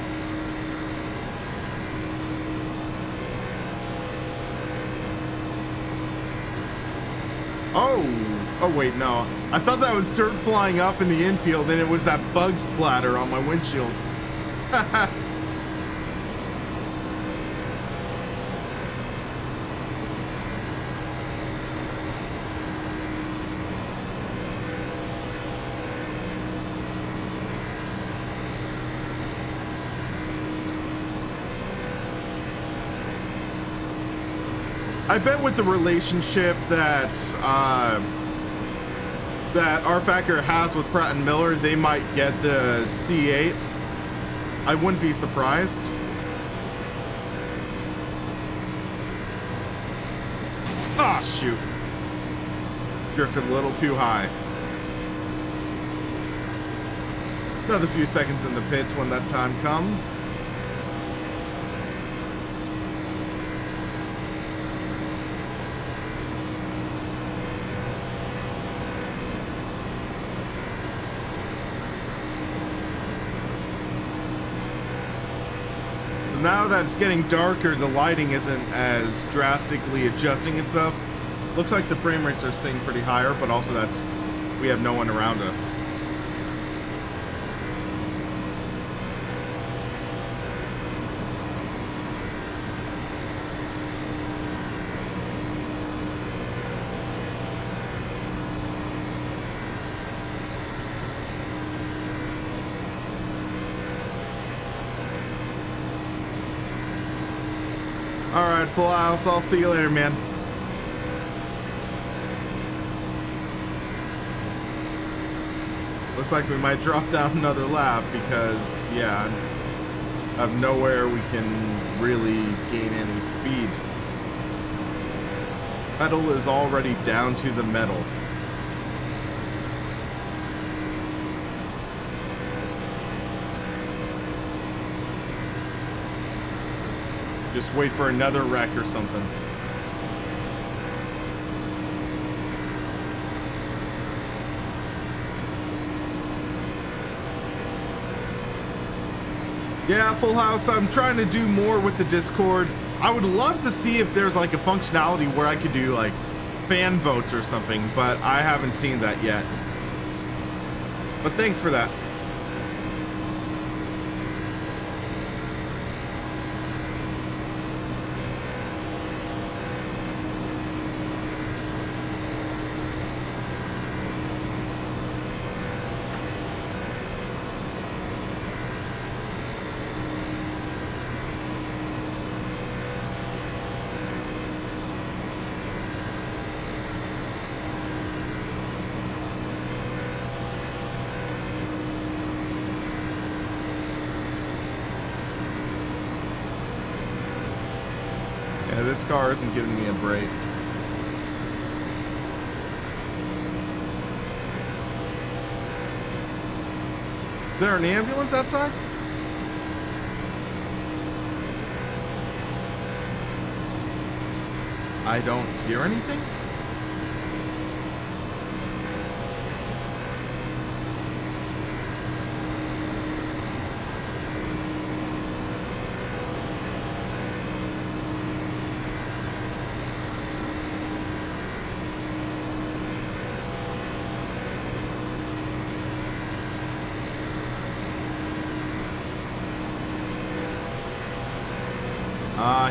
Oh wait, no. I thought that was dirt flying up in the infield and it was that bug splatter on my windshield. I bet with the relationship that that R-Factor has with Pratt and Miller, they might get the C8. I wouldn't be surprised. Ah, shoot. Drifted a little too high. Another few seconds in the pits when that time comes. Now that it's getting darker, the lighting isn't as drastically adjusting itself. Looks like the frame rates are staying pretty higher, but also that's, we have no one around us. Alright, Full House, I'll see you later, man. Looks like we might drop down another lap because, yeah, out of nowhere we can really gain any speed. Pedal is already down to the metal. Just wait for another wreck or something. Yeah, Full House, I'm trying to do more with the Discord. I would love to see if there's like a functionality where I could do like fan votes or something, but I haven't seen that yet. But thanks for that. This car isn't giving me a break. Is there an ambulance outside? I don't hear anything.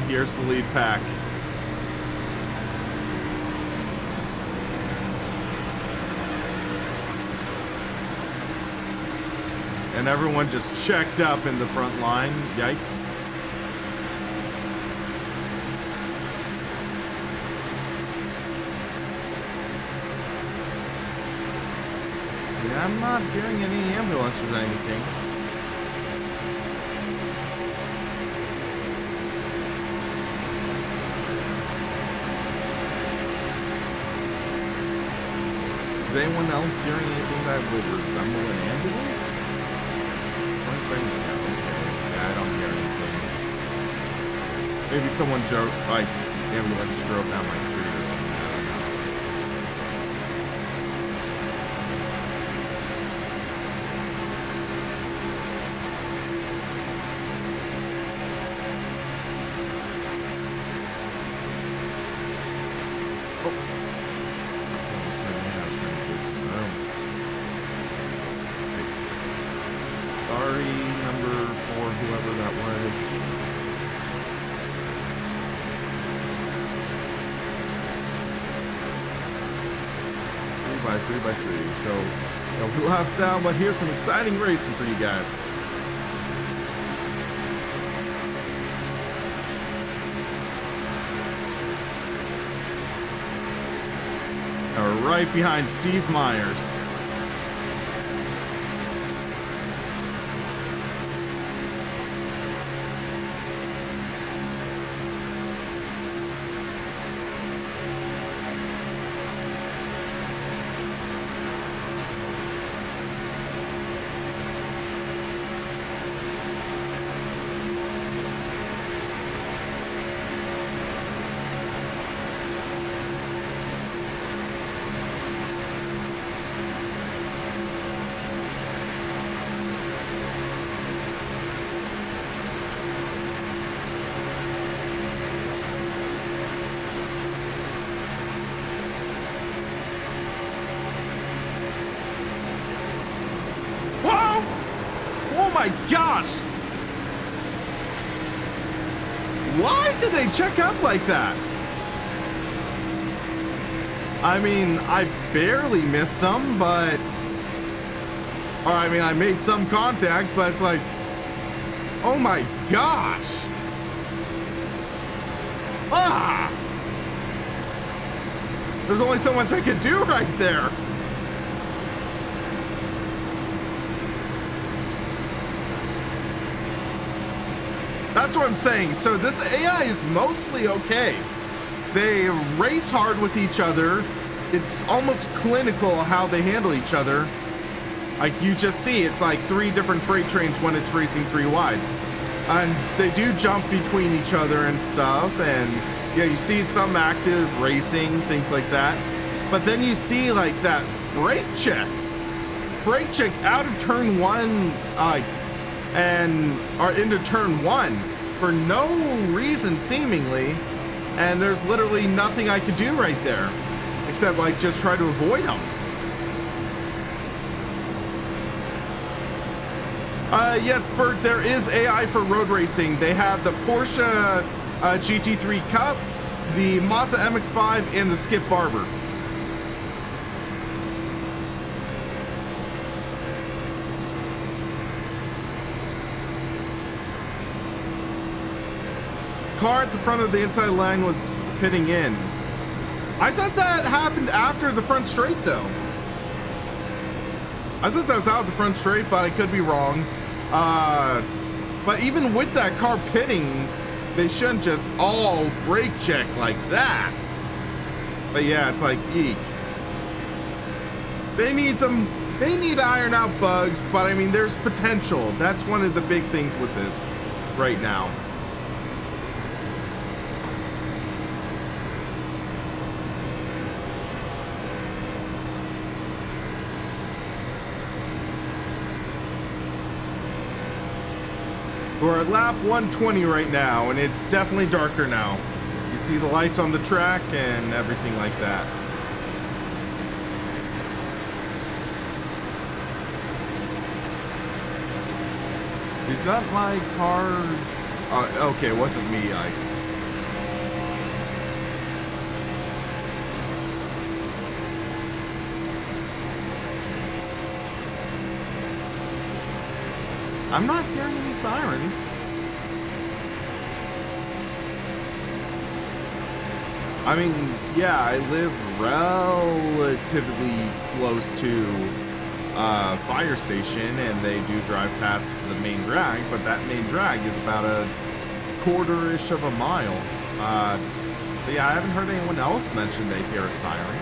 Here's the lead pack. And everyone just checked up in the front line. Yikes. Yeah, I'm not hearing any ambulances or anything. Is anyone else hearing anything that would resemble an ambulance? 20 seconds ago. Okay. Yeah, I don't hear anything. Maybe someone drove, like, ambulance drove down my street or something. I don't know. By 3. So, a few laps down, but here's some exciting racing for you guys. Right behind Steve Myers. Oh my gosh! Why did they check up like that? I mean, I barely missed them, but... Or, I mean, I made some contact, but it's like... Oh my gosh! Ah! There's only so much I could do right there. That's what I'm saying. So this AI is mostly okay. They race hard with each other. It's almost clinical how they handle each other. Like you just see, it's like 3 different freight trains when it's racing 3 wide. And they do jump between each other and stuff. And yeah, you see some active racing, things like that. But then you see like that brake check out of turn 1 and are into turn 1 for no reason seemingly, and there's literally nothing I could do right there except like just try to avoid them. Yes, Bert, there is AI for road racing. They have the Porsche GT3 Cup, the Mazda MX-5, and the Skip Barber. Car at the front of the inside line was pitting in. I thought that happened after the front straight though. I thought that was out of the front straight, but I could be wrong. But even with that car pitting, they shouldn't just all brake check like that. But yeah, it's like, eek. They need to iron out bugs, but I mean, there's potential. That's one of the big things with this right now. We're at lap 120 right now, and it's definitely darker now. You see the lights on the track and everything like that. Is that my car? Okay, it wasn't me. I'm not hearing any sirens. I mean, yeah, I live relatively close to a fire station, and they do drive past the main drag, but that main drag is about a quarter-ish of a mile. But yeah, I haven't heard anyone else mention they hear a siren.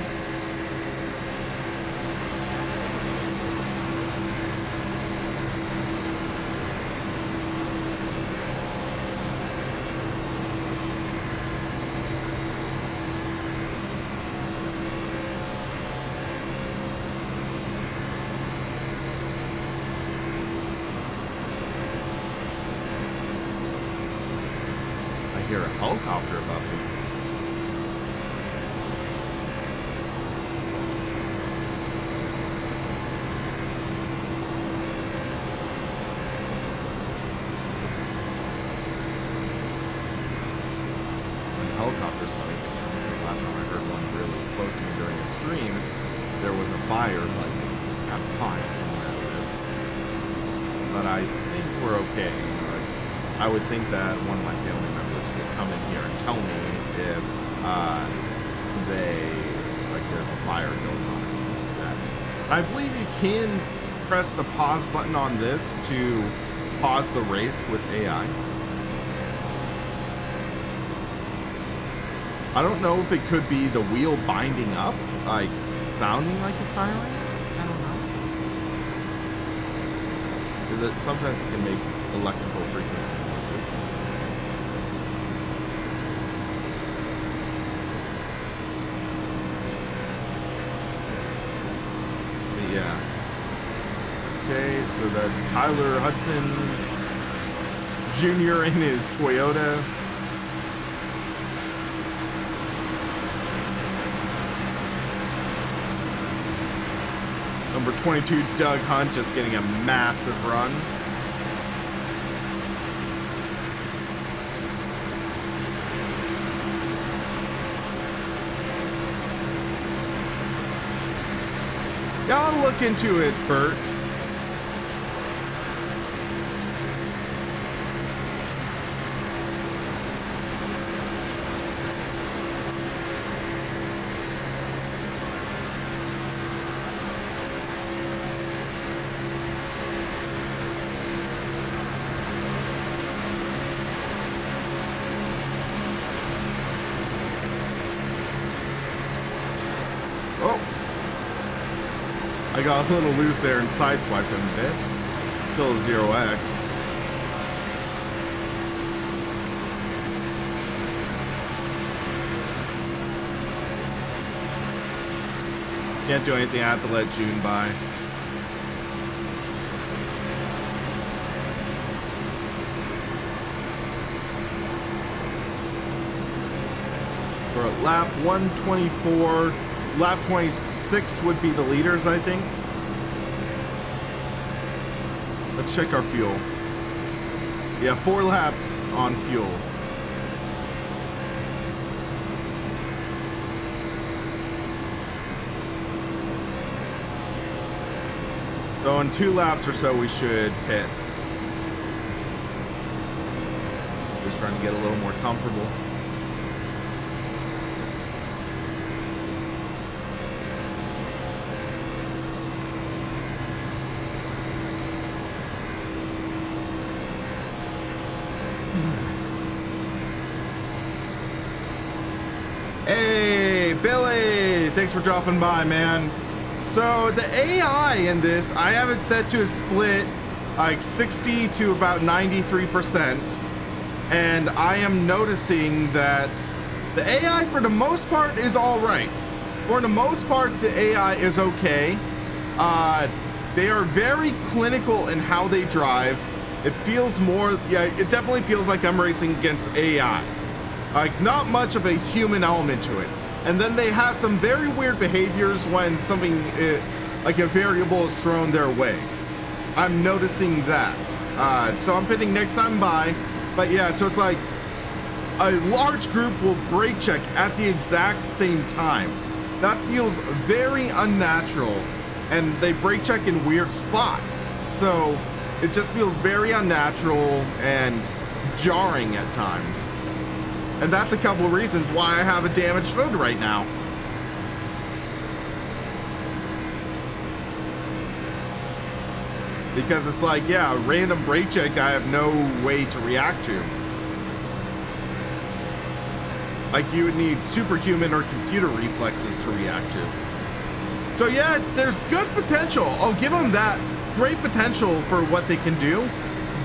Hear a helicopter above me. When helicopters fly, last time I heard one really close to me during a stream, there was a fire like at Pine from where I live. But I think we're okay. I would think that one of my family members would come in here and tell me if there's a fire I believe you can press the pause button on this to pause the race with AI. I don't know if it could be the wheel binding up, like sounding like a siren. I don't know. Sometimes it can make electrical frequency noises. But yeah. Okay, so that's Tyler Hudson Jr. in his Toyota. Number 22, Doug Hunt, just getting a massive run. Yeah, I'll look into it, Bert. I got a little loose there and sideswiped him a bit. Still a 0x. Can't do anything, I have to let June by. We're at lap 124. Lap 26 would be the leaders, I think. Let's check our fuel. Yeah, 4 laps on fuel. So in 2 laps or so, we should hit. Just trying to get a little more comfortable. Hey, Billy! Thanks for dropping by, man. So the AI in this, I have it set to a split like 60 to about 93%. And I am noticing that the AI for the most part is all right. For the most part, the AI is okay. They are very clinical in how they drive. It feels more, yeah, it definitely feels like I'm racing against AI. Like, not much of a human element to it. And then they have some very weird behaviors when something, like a variable is thrown their way. I'm noticing that. So I'm pitting next time by. But yeah, so it's like a large group will brake check at the exact same time. That feels very unnatural. And they brake check in weird spots. So it just feels very unnatural and jarring at times. And that's a couple of reasons why I have a damaged hood right now. Because it's like, yeah, random brake check I have no way to react to. Like you would need superhuman or computer reflexes to react to. So yeah, there's good potential. I'll give them that. Great potential for what they can do,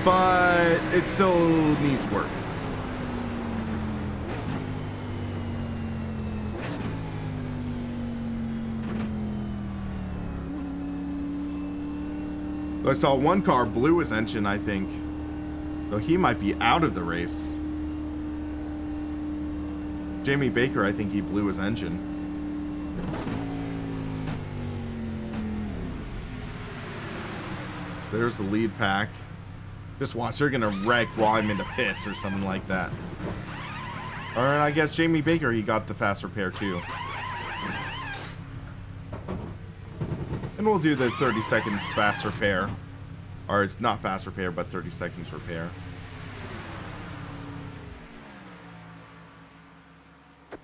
but it still needs work. I saw one car blew his engine, I think. So he might be out of the race. Jamie Baker, I think he blew his engine. There's the lead pack. Just watch, they're gonna wreck while I'm in the pits or something like that. Alright, I guess Jamie Baker, he got the fast repair too. And we'll do the 30 seconds fast repair. Or it's not fast repair, but 30 seconds repair.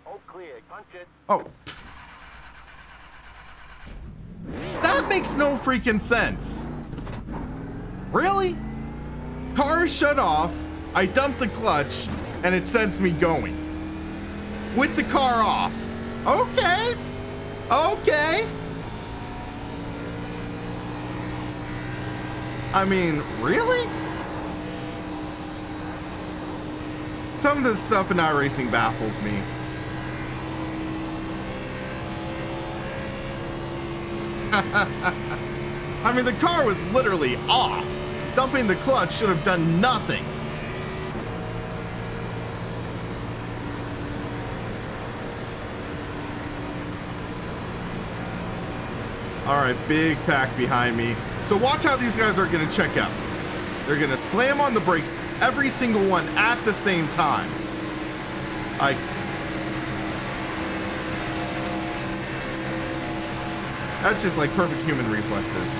All clear, punch it. Oh. That makes no freaking sense. Really? Car shut off, I dump the clutch, and it sends me going. With the car off. Okay. Okay. I mean, really? Some of this stuff in iRacing baffles me. I mean, the car was literally off. Dumping the clutch should have done nothing. All right, big pack behind me. So watch how these guys are gonna check out. They're gonna slam on the brakes, every single one at the same time. That's just like perfect human reflexes.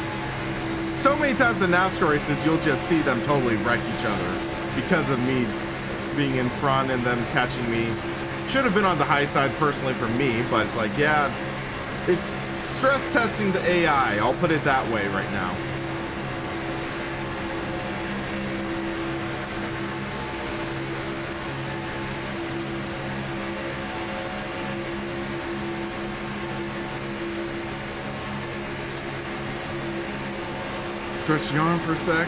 So many times in NASCAR races, you'll just see them totally wreck each other because of me being in front and them catching me. Should have been on the high side personally for me, but it's like, yeah, it's stress testing the AI. I'll put it that way right now. Stretch your arm for a sec.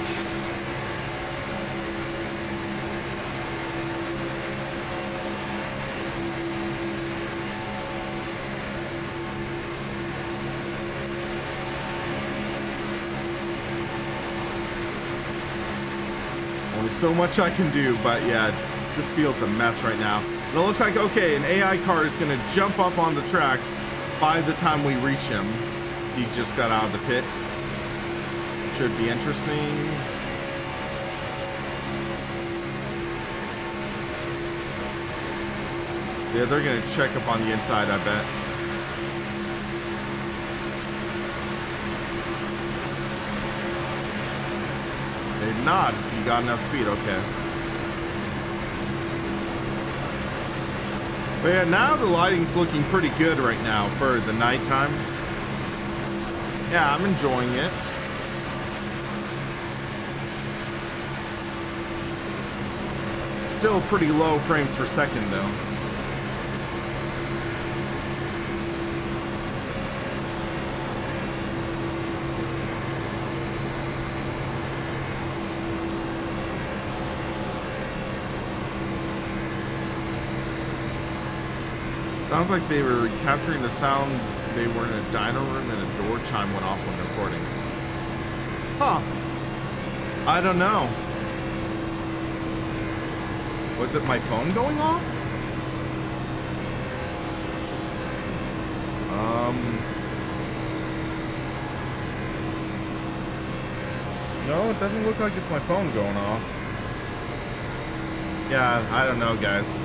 Only so much I can do, but yeah, this field's a mess right now. And it looks like, okay, an AI car is gonna jump up on the track by the time we reach him. He just got out of the pits. Should be interesting. Yeah, they're gonna check up on the inside, I bet. Maybe not. You got enough speed, okay. But yeah, now the lighting's looking pretty good right now for the nighttime. Yeah, I'm enjoying it. Still pretty low frames per second though. Sounds like they were capturing the sound. They were in a dyno room and a door chime went off when recording. Huh. I don't know. Was it my phone going off? No, it doesn't look like it's my phone going off. Yeah, I don't know, guys.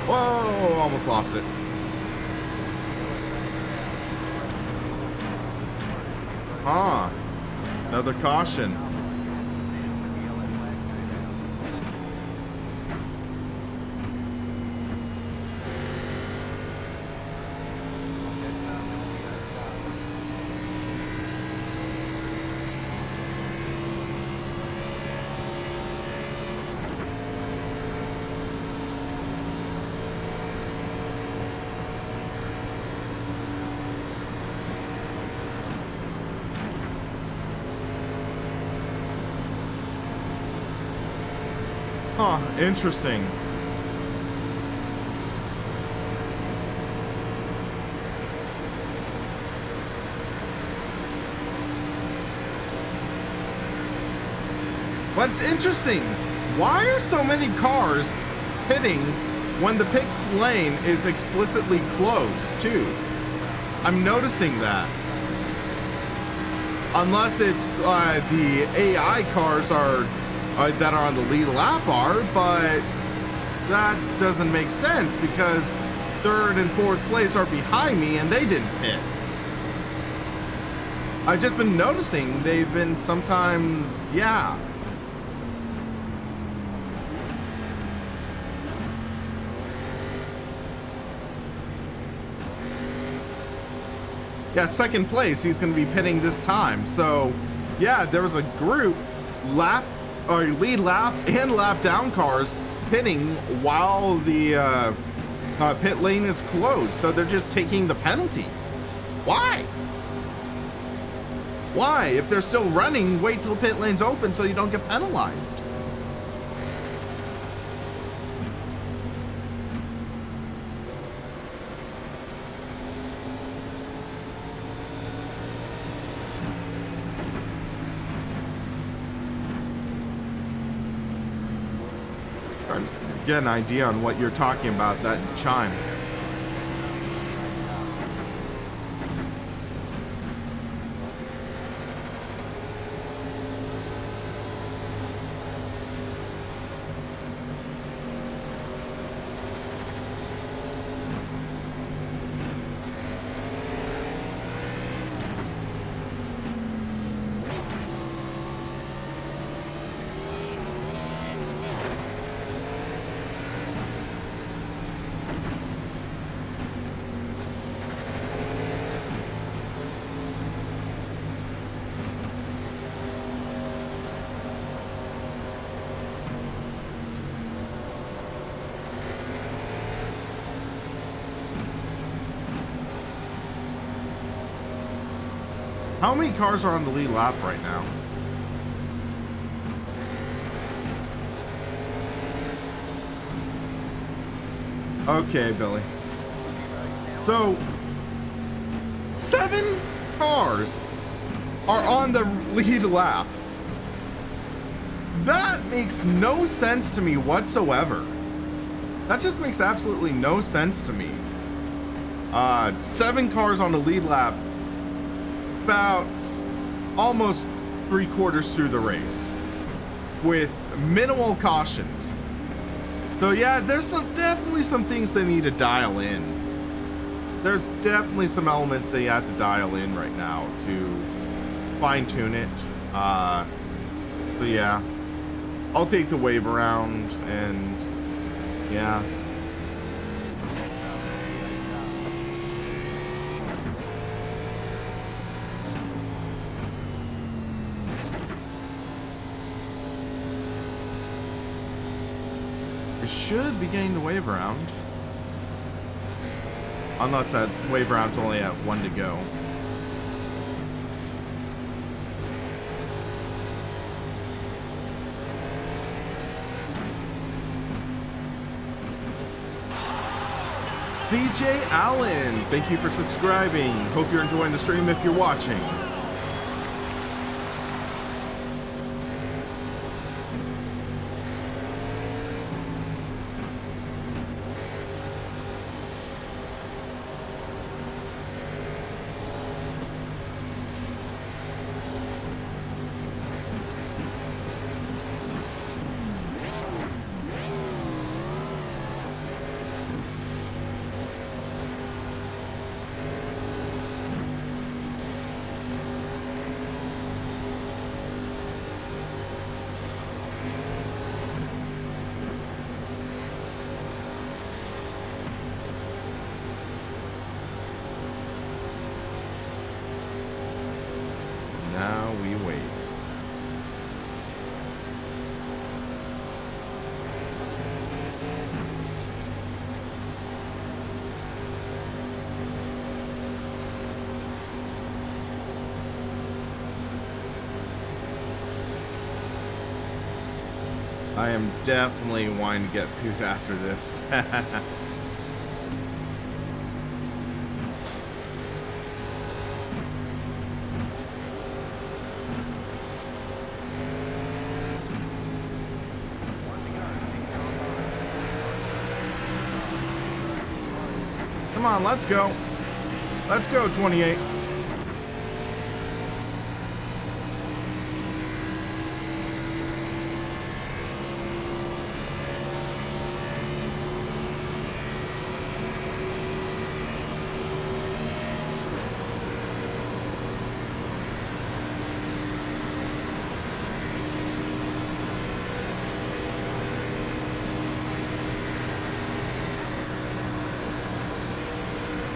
Whoa, almost lost it. Huh. Another caution. Huh, interesting. But it's interesting. Why are so many cars pitting when the pit lane is explicitly closed, too? I'm noticing that. Unless it's the AI cars are that are on the lead lap are, but that doesn't make sense because third and fourth place are behind me and they didn't pit. I've just been noticing they've been sometimes, yeah. Yeah, second place. He's going to be pitting this time. So, yeah, there was a group lead lap and lap down cars pitting while the pit lane is closed. So they're just taking the penalty. Why? Why? If they're still running, wait till pit lane's open so you don't get penalized. Trying to get an idea on what you're talking about, that chime. How many cars are on the lead lap right now? Okay, Billy. So, 7 cars are on the lead lap. That makes no sense to me whatsoever. That just makes absolutely no sense to me. 7 cars on the lead lap, about almost 3/4 through the race with minimal cautions. So yeah, there's definitely some things they need to dial in. There's definitely some elements they have to dial in right now to fine tune it. But yeah, I'll take the wave around and yeah. We should be getting the wave around. Unless that wave round's only at 1 to go. CJ Allen, thank you for subscribing. Hope you're enjoying the stream if you're watching. Now we wait. I am definitely wanting to get food after this. Come on, let's go. Let's go, 28.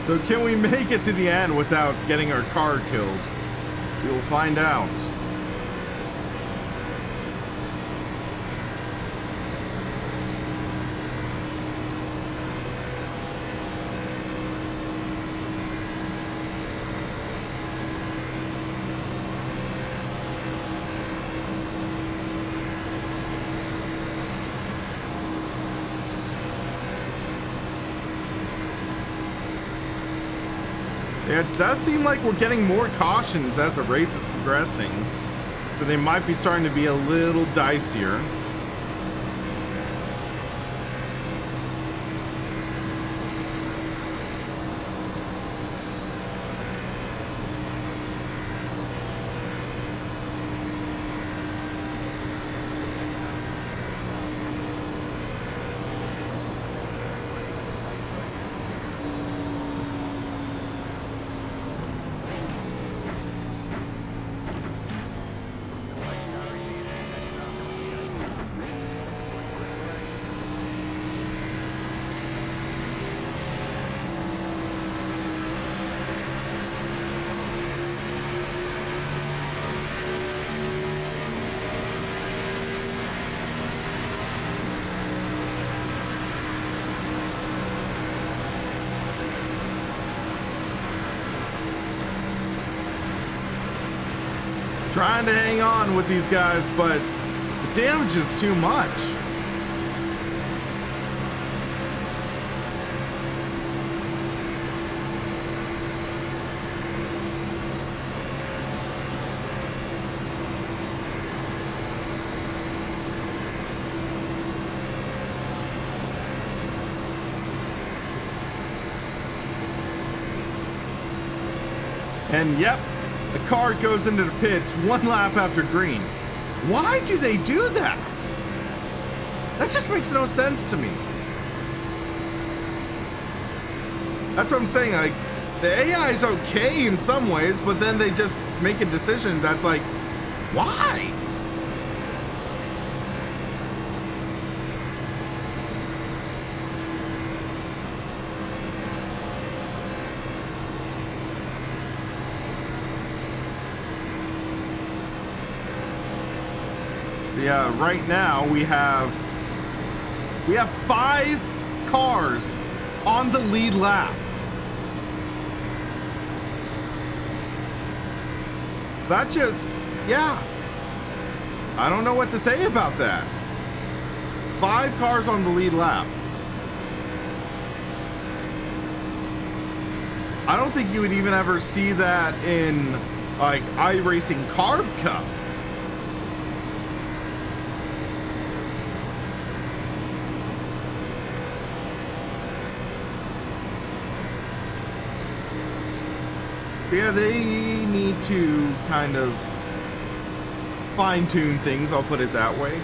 So can we make it to the end without getting our car killed? We will find out. Yeah, it does seem like we're getting more cautions as the race is progressing. So they might be starting to be a little dicier. Trying to hang on with these guys, but the damage is too much. And yep, the car goes into the pits 1 lap after green. Why do they do that? That just makes no sense to me. That's what I'm saying. Like, the AI is okay in some ways, but then they just make a decision that's like, why? Yeah, right now we have 5 cars on the lead lap. That just, yeah. I don't know what to say about that. 5 cars on the lead lap. I don't think you would even ever see that in like iRacing Carb Cup. Yeah, they need to kind of fine-tune things, I'll put it that way.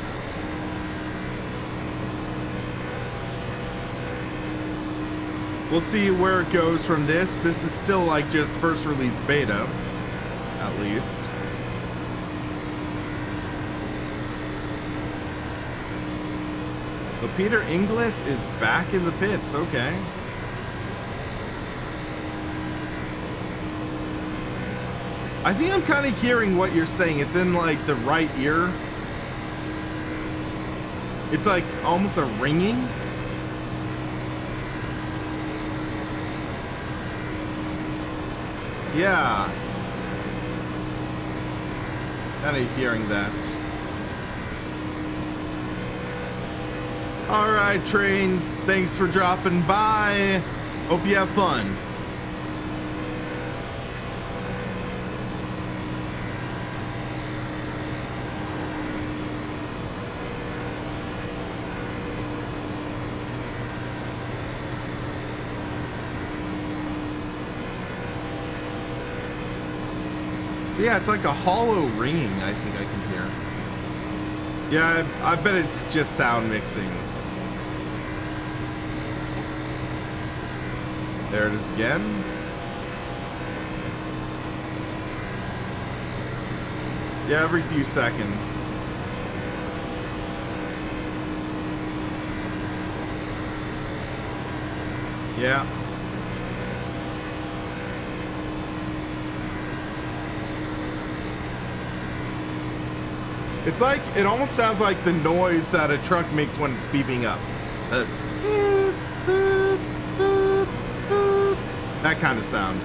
We'll see where it goes from this. This is still like just first release beta, at least. But Peter Inglis is back in the pits, okay. I think I'm kind of hearing what you're saying. It's in like the right ear. It's like almost a ringing. Yeah. Kind of hearing that. All right, trains. Thanks for dropping by. Hope you have fun. Yeah, it's like a hollow ringing, I think I can hear. Yeah, I bet it's just sound mixing. There it is again. Yeah, every few seconds. Yeah. It's like, it almost sounds like the noise that a truck makes when it's beeping up. That kind of sound.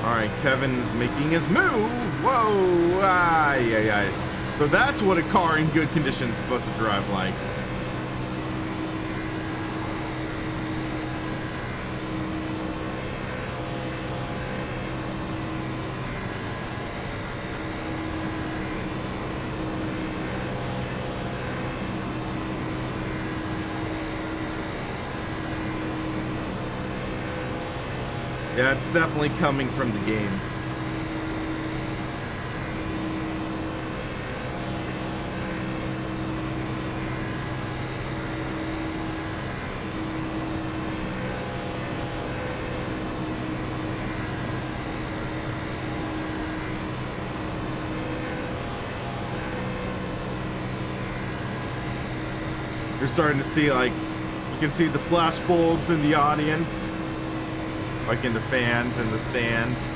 All right, Kevin's making his move. Whoa, aye. So that's what a car in good condition is supposed to drive like. Yeah, it's definitely coming from the game. You're starting to see, like, you can see the flash bulbs in the audience. Like in the fans and the stands.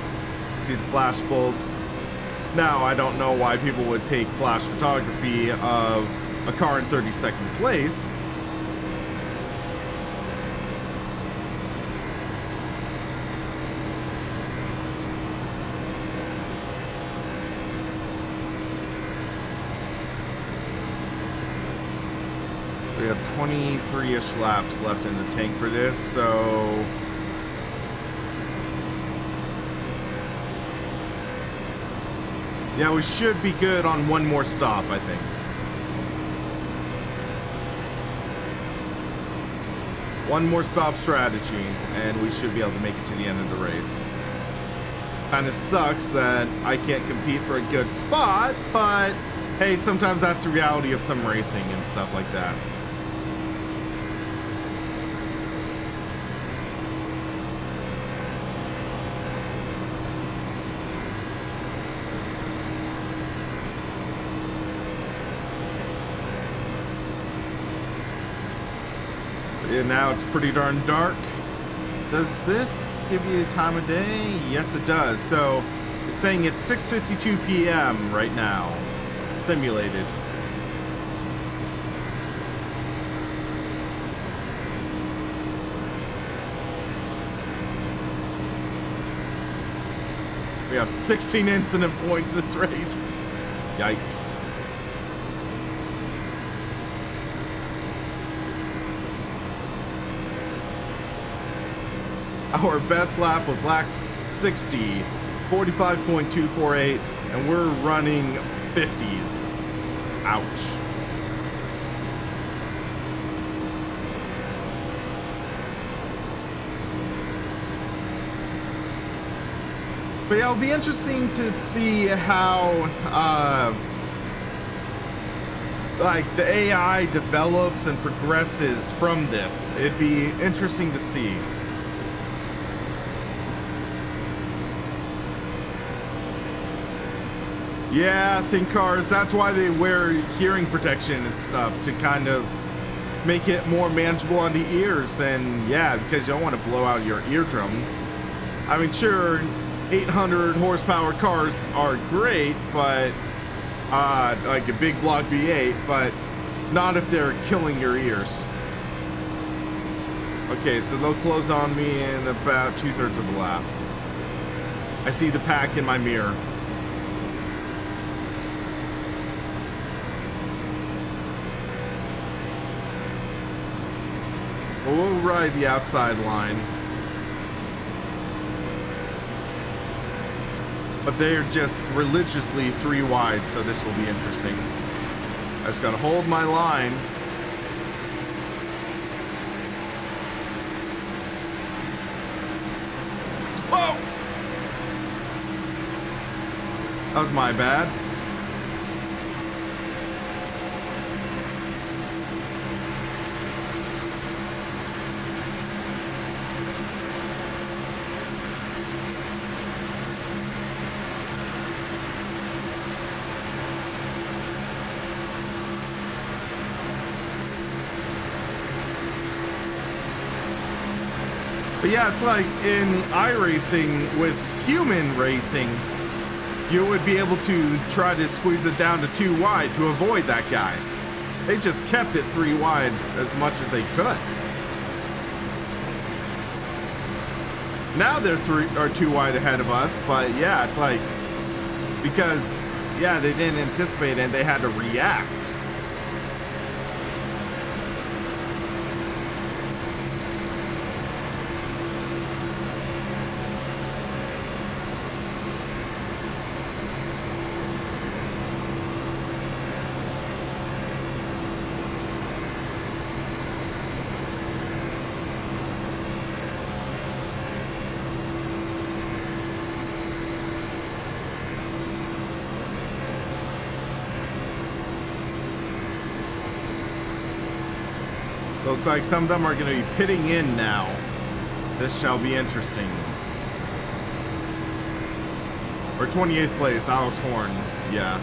You see the flash bulbs. Now, I don't know why people would take flash photography of a car in 32nd place. We have 23-ish laps left in the tank for this, so... yeah, we should be good on one more stop, I think. One more stop strategy, and we should be able to make it to the end of the race. Kinda sucks that I can't compete for a good spot, but hey, sometimes that's the reality of some racing and stuff like that. And now it's pretty darn dark. Does this give you a time of day? Yes, it does. So it's saying it's 6:52 p.m. right now. Simulated. We have 16 incident points this race. Yikes. Our best lap was lap 60, 45.248, and we're running 50s. Ouch. But yeah, it'll be interesting to see how, like, the AI develops and progresses from this. It'd be interesting to see. Yeah, thin cars, that's why they wear hearing protection and stuff, to kind of make it more manageable on the ears. And yeah, because you don't want to blow out your eardrums. I mean, sure, 800 horsepower cars are great, but like a big block V8, but not if they're killing your ears. Okay, so they'll close on me in about 2/3 of the lap. I see the pack in my mirror. We'll ride the outside line. But they're just religiously 3 wide, so this will be interesting. I just gotta hold my line. Whoa! That was my bad. But yeah, it's like in iRacing with human racing, you would be able to try to squeeze it down to 2 wide to avoid that guy. They just kept it 3 wide as much as they could. Now they're 2 wide ahead of us, but yeah, it's like, because, yeah, they didn't anticipate it and they had to react. Looks like some of them are going to be pitting in now. This shall be interesting. Or 28th place, Alex Horn. Yeah.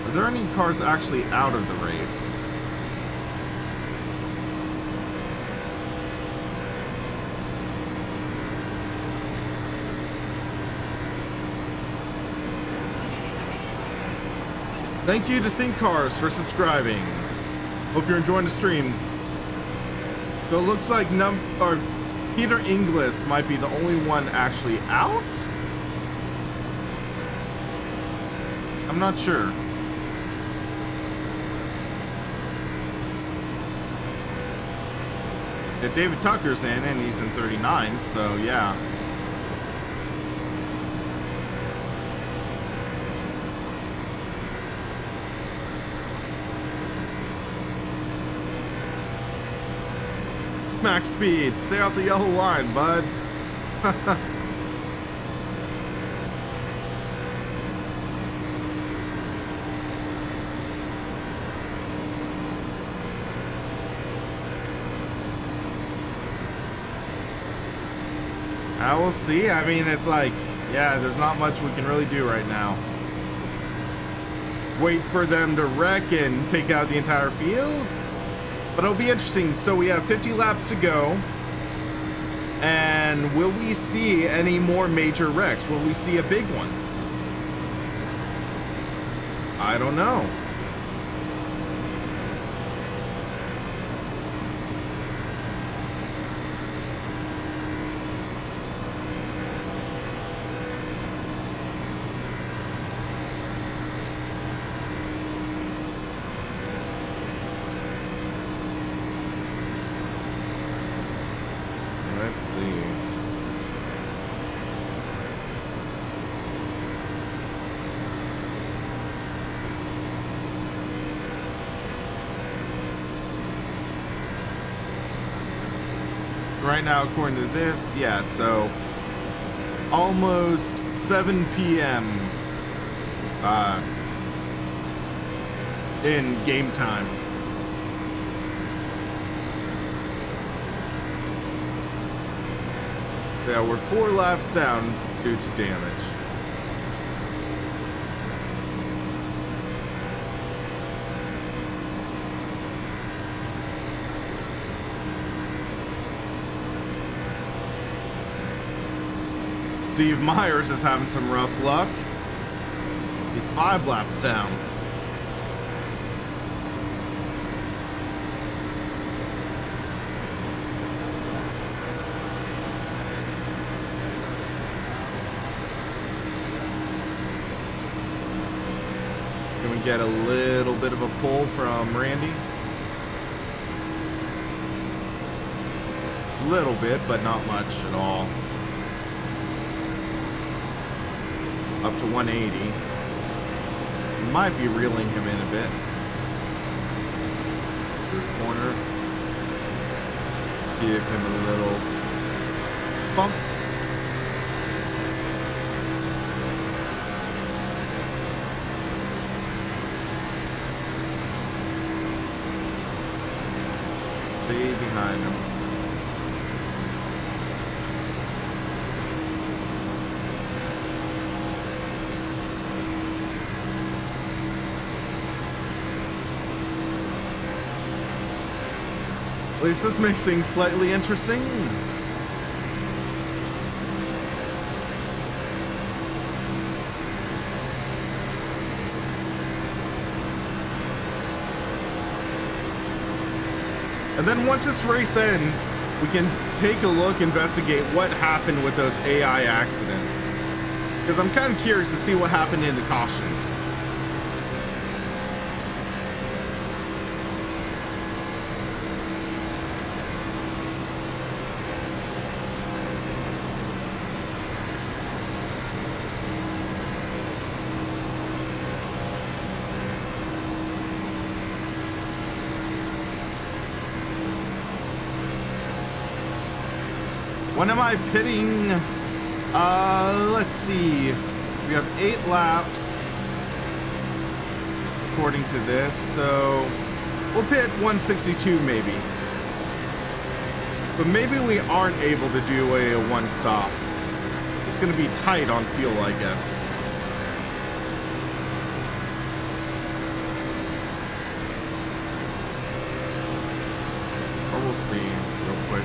Are there any cars actually out of the race? Thank you to Think Cars for subscribing. Hope you're enjoying the stream. So it looks like Peter Inglis might be the only one actually out? I'm not sure. Yeah, David Tucker's in, and he's in 39, so yeah. Max speed, stay off the yellow line, bud. I will see. I mean, it's like, yeah, there's not much we can really do right now. Wait for them to wreck and take out the entire field. But it'll be interesting. So we have 50 laps to go. And will we see any more major wrecks? Will we see a big one? I don't know. Let's see. Right now, according to this, yeah, so almost 7 p.m. In game time. Yeah, we're 4 laps down due to damage. Steve Myers is having some rough luck. He's 5 laps down. Can we get a little bit of a pull from Randy? A little bit, but not much at all. Up to 180. Might be reeling him in a bit. Third corner. Give him a little bump. Stay behind him. At least this makes things slightly interesting. And then once this race ends, we can take a look, investigate what happened with those AI accidents. Because I'm kind of curious to see what happened in the cautions. When am I pitting? Let's see. We have 8 laps according to this, so we'll pit 162 maybe. But maybe we aren't able to do a one stop. It's gonna be tight on fuel, I guess. Or we'll see real quick.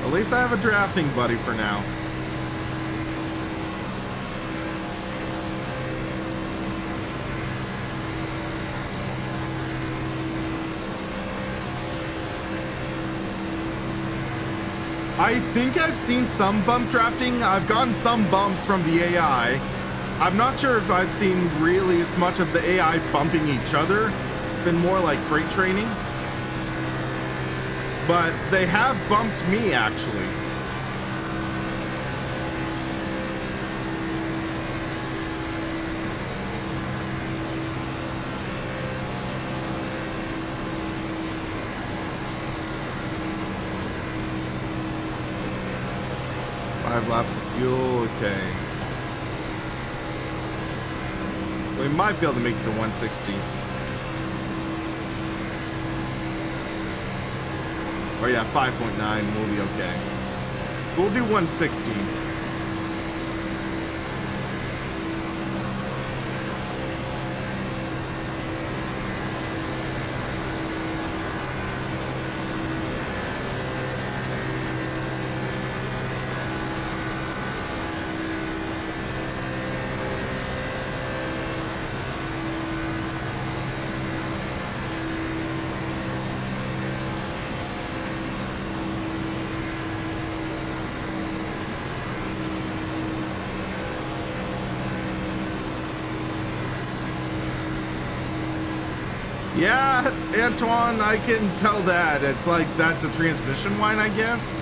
At least I have a drafting buddy for now. I think I've seen some bump drafting. I've gotten some bumps from the AI. I'm not sure if I've seen really as much of the AI bumping each other. It's been more like freight training. But they have bumped me, actually. Five laps of fuel, okay. We might be able to make it to 160. Or yeah, 5.9, we'll be okay. We'll do 160. Yeah, Antoine, I can tell that. It's like, that's a transmission whine, I guess.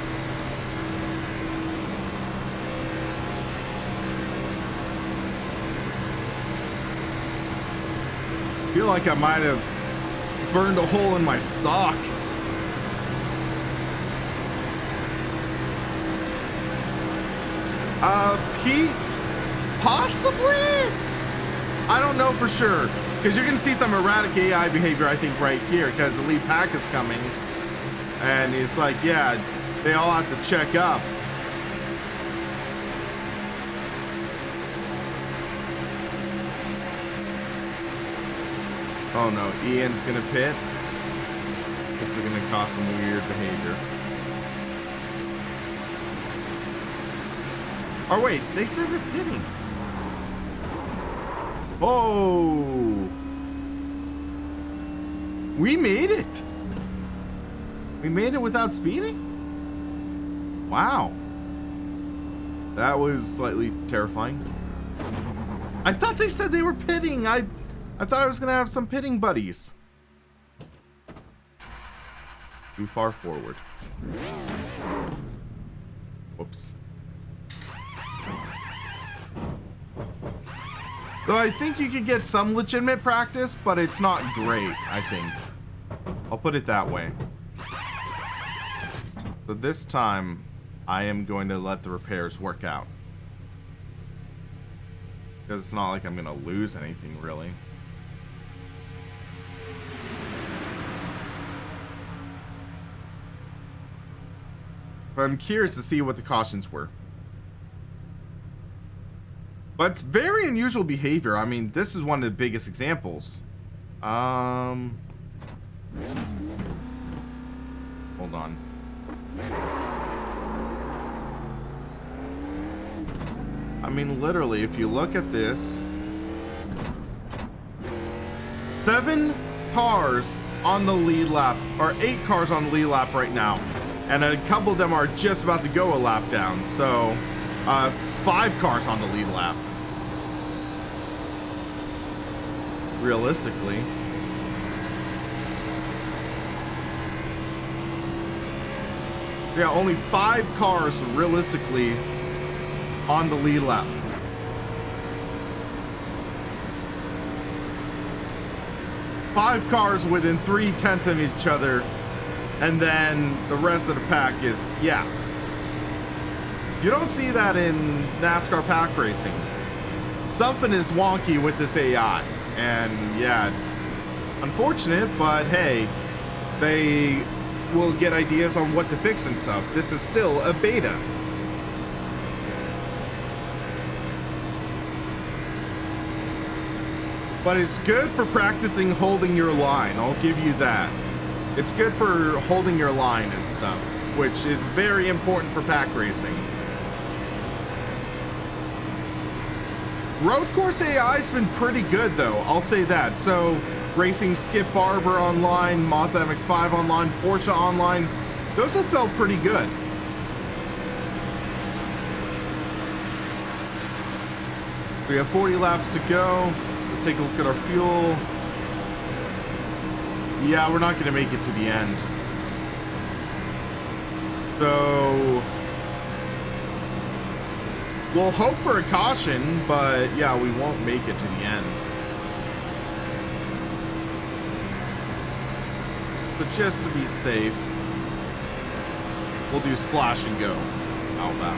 I feel like I might have burned a hole in my sock. Pete? Possibly? I don't know for sure. Because you're going to see some erratic AI behavior, I think, right here. Because the lead pack is coming. And it's like, yeah, they all have to check up. Oh no, Ian's going to pit. This is going to cause some weird behavior. Or wait, they said they're pitting. Oh, we made it. We made it without speeding? Wow. That was slightly terrifying. I thought they said they were pitting. I thought I was gonna have some pitting buddies. Too far forward. Whoops. Though I think you could get some legitimate practice, but it's not great, I think. I'll put it that way. So this time, I am going to let the repairs work out. Because it's not like I'm going to lose anything, really. But I'm curious to see what the cautions were. But it's very unusual behavior. I mean, this is one of the biggest examples. Hold on. I mean, literally, if you look at this, 7 cars on the lead lap, or 8 cars on the lead lap right now, and a couple of them are just about to go a lap down. So, it's 5 cars on the lead lap. Realistically. Yeah, only 5 cars realistically on the lead lap. Five cars within 3/10 of each other, and then the rest of the pack is, yeah. You don't see that in NASCAR pack racing. Something is wonky with this AI, and yeah, it's unfortunate, but hey, they will get ideas on what to fix and stuff. This is still a beta. But it's good for practicing holding your line, I'll give you that. It's good for holding your line and stuff, which is very important for pack racing. Road course AI's been pretty good though, I'll say that. So, racing Skip Barber online, Mazda MX-5 online, Porsche online, those have felt pretty good. We have 40 laps to go. Let's take a look at our fuel. Yeah, we're not going to make it to the end. So, we'll hope for a caution, but yeah, we won't make it to the end. But just to be safe, we'll do splash and go. How about?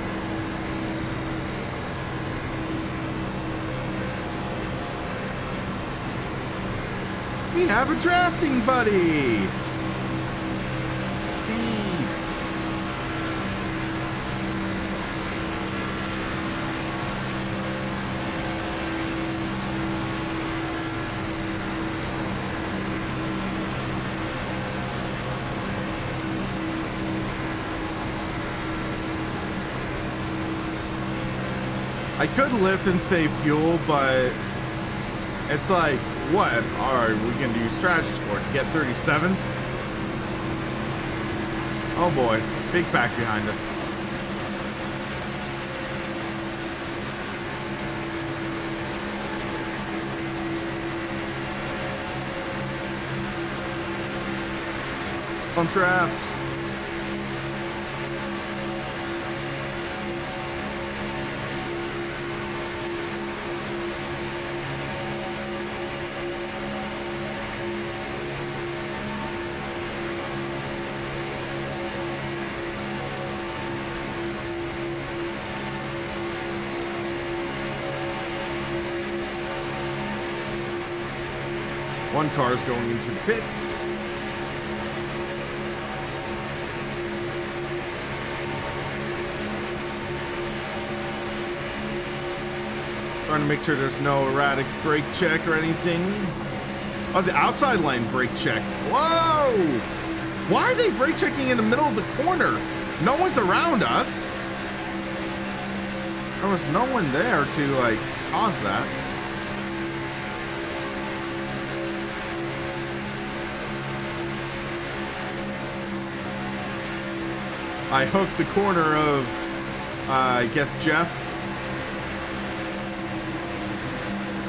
We have a drafting buddy! Steve! I could lift and save fuel, but it's like, what are we gonna do strategies for it? To get 37? Oh boy, big pack behind us. Pump draft. One car is going into the pits. Trying to make sure there's no erratic brake check or anything. Oh, the outside line brake check. Whoa! Why are they brake checking in the middle of the corner? No one's around us. There was no one there to, like, cause that. I hooked the corner of, I guess, Jeff.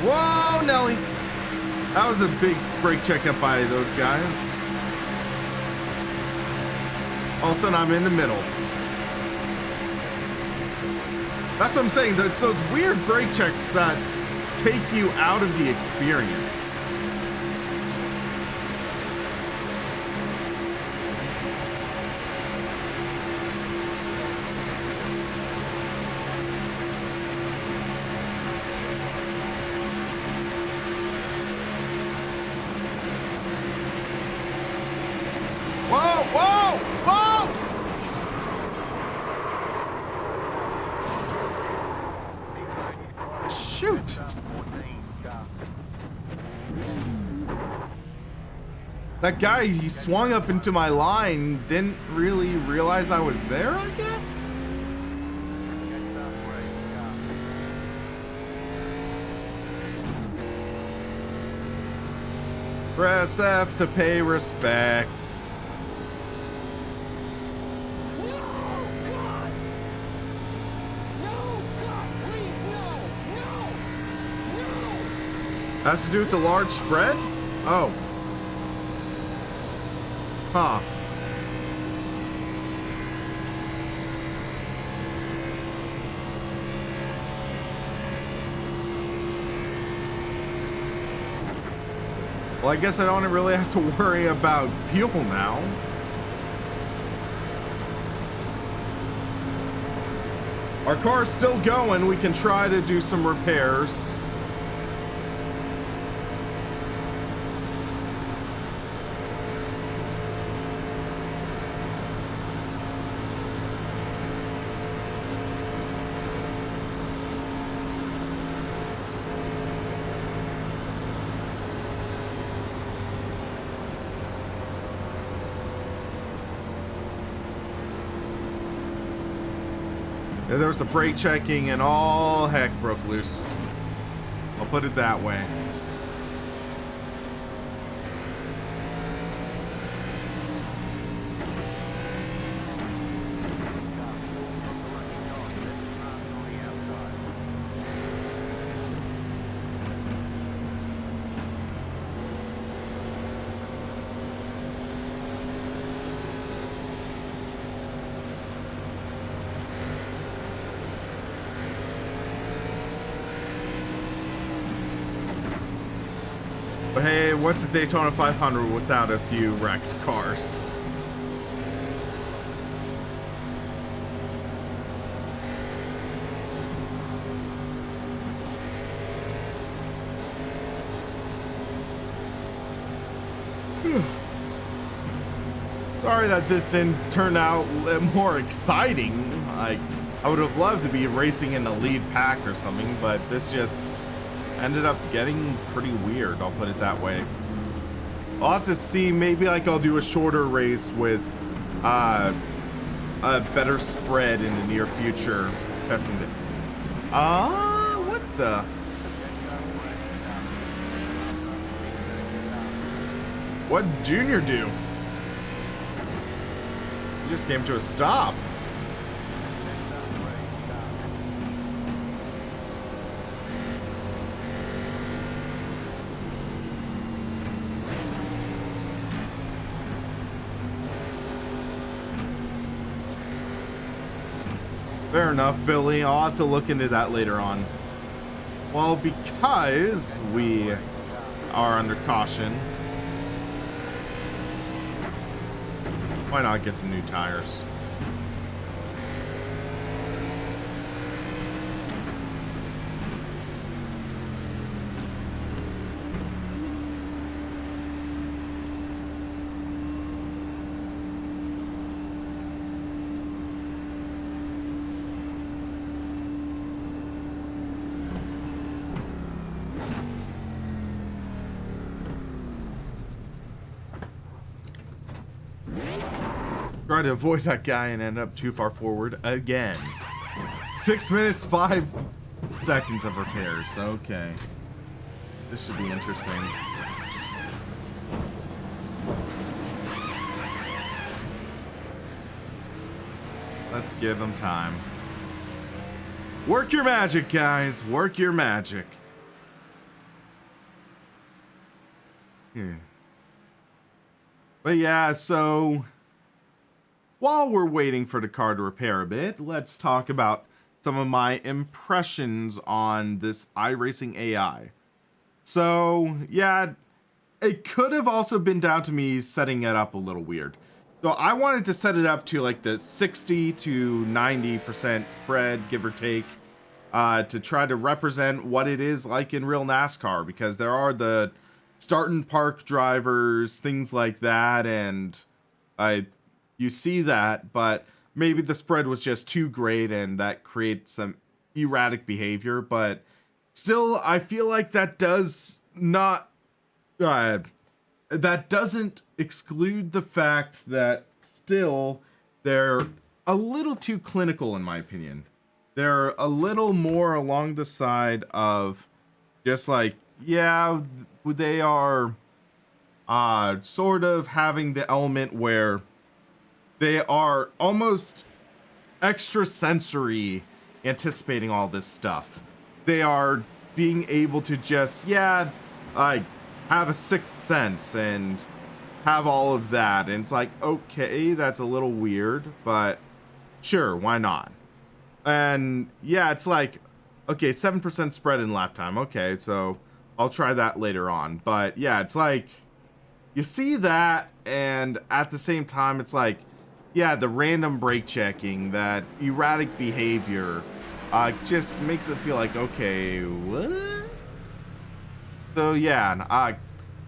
Whoa, Nelly. That was a big brake check up by those guys. All of a sudden, I'm in the middle. That's what I'm saying. It's those weird brake checks that take you out of the experience. Whoa, whoa, whoa! Shoot! That guy, he swung up into my line, didn't really realize I was there, I guess? Press F to pay respects. Has to do with the large spread? Oh. Huh. Well, I guess I don't really have to worry about fuel now. Our car's still going. We can try to do some repairs. There was the brake checking and all heck broke loose. I'll put it that way. But hey, what's a Daytona 500 without a few wrecked cars? Sorry that this didn't turn out more exciting. Like, I would have loved to be racing in the lead pack or something, but this just ended up getting pretty weird, I'll put it that way. I'll have to see, maybe like I'll do a shorter race with a better spread in the near future. Testing it. What the? What did Junior do? He just came to a stop. Fair enough, Billy. I'll have to look into that later on. Well, because we are under caution, why not get some new tires? Try to avoid that guy and end up too far forward again. 6 minutes, 5 seconds of repairs. Okay. This should be interesting. Let's give them time. Work your magic, guys. Work your magic. Yeah. But yeah, so while we're waiting for the car to repair a bit, let's talk about some of my impressions on this iRacing AI. So yeah, it could have also been down to me setting it up a little weird. So I wanted to set it up to like the 60 to 90% spread, give or take, to try to represent what it is like in real NASCAR, because there are the start and park drivers, things like that, and you see that, but maybe the spread was just too great and that creates some erratic behavior. But still, I feel like that does not that doesn't exclude the fact that still they're a little too clinical, in my opinion. They're a little more along the side of just like, yeah, they are sort of having the element where they are almost extra sensory, anticipating all this stuff. They are being able to just, have a sixth sense and have all of that. And it's like, okay, that's a little weird, but sure, why not? And yeah, it's like, okay, 7% spread in lap time. Okay, so I'll try that later on. But yeah, it's like, you see that, and at the same time, it's like, yeah, the random brake checking, that erratic behavior, just makes it feel like, okay, what? So yeah,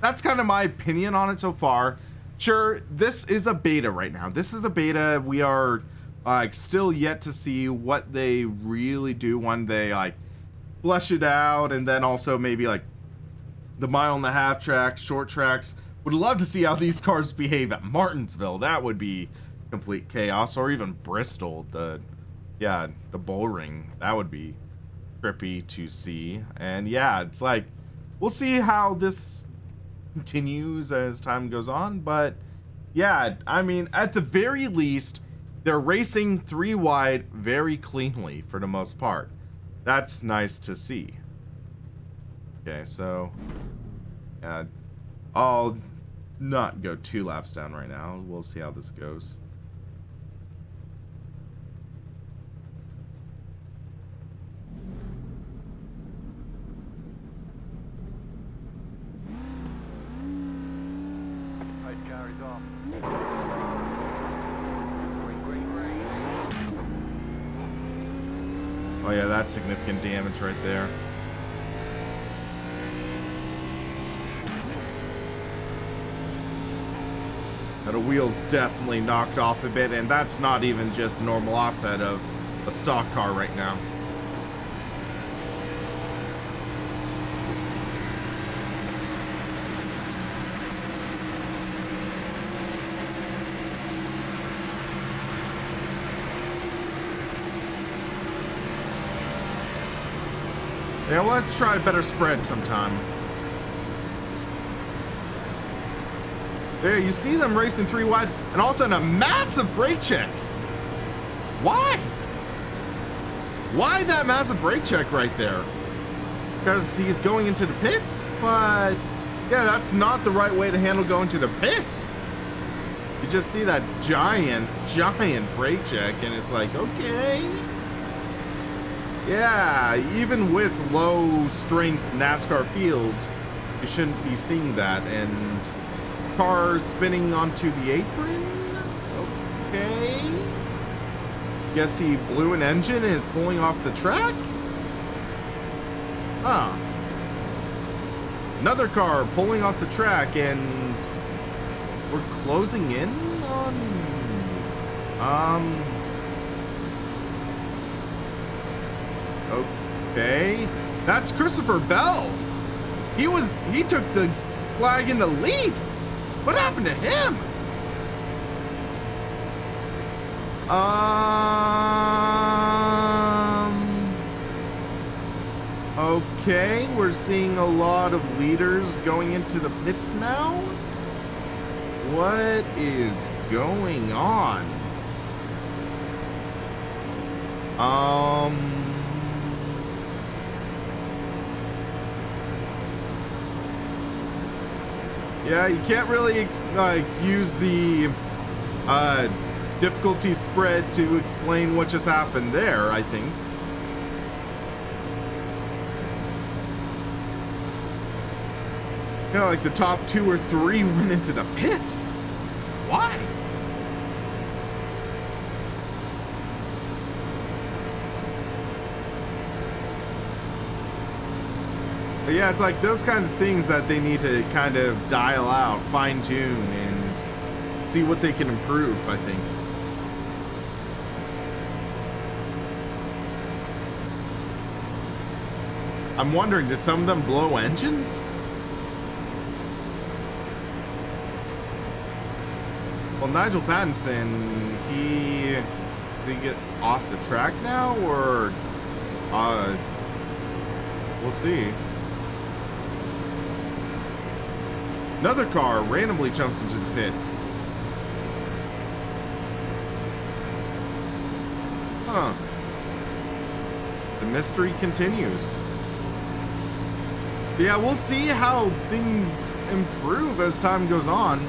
that's kind of my opinion on it so far. Sure, this is a beta right now. This is a beta. We are still yet to see what they really do when they like flesh it out, and then also maybe like the 1.5-mile tracks, short tracks. Would love to see how these cars behave at Martinsville. That would be complete chaos. Or even Bristol, the bull ring. That would be trippy to see. And yeah, it's like, we'll see how this continues as time goes on. But yeah, I mean, at the very least, they're racing 3 wide very cleanly for the most part. That's nice to see. Okay, so I'll not go 2 laps down right now. We'll see how this goes. Pace car is off. Green, green. Oh yeah, that's significant damage right there. Now the wheel's definitely knocked off a bit, and that's not even just the normal offset of a stock car right now. Yeah, let's try a better spread sometime. There, you see them racing 3 wide, and all of a sudden a massive brake check. Why? Why that massive brake check right there? Because he's going into the pits, but yeah, that's not the right way to handle going to the pits. You just see that giant brake check, and it's like, okay. Yeah, even with low strength NASCAR fields, you shouldn't be seeing that. And car spinning onto the apron. Okay. Guess he blew an engine and is pulling off the track. Huh. Another car pulling off the track, and we're closing in on okay, that's Christopher Bell. He took the flag in the lead. What happened to him? Okay, we're seeing a lot of leaders going into the pits now. What is going on? Yeah, you can't really use the difficulty spread to explain what just happened there, I think. You know, like the top 2 or 3 went into the pits. Why? But yeah, it's like those kinds of things that they need to kind of dial out, fine tune, and see what they can improve, I think. I'm wondering, did some of them blow engines? Well, Nigel Pattinson, does he get off the track now, or we'll see. Another car randomly jumps into the pits. Huh. The mystery continues. But yeah, we'll see how things improve as time goes on.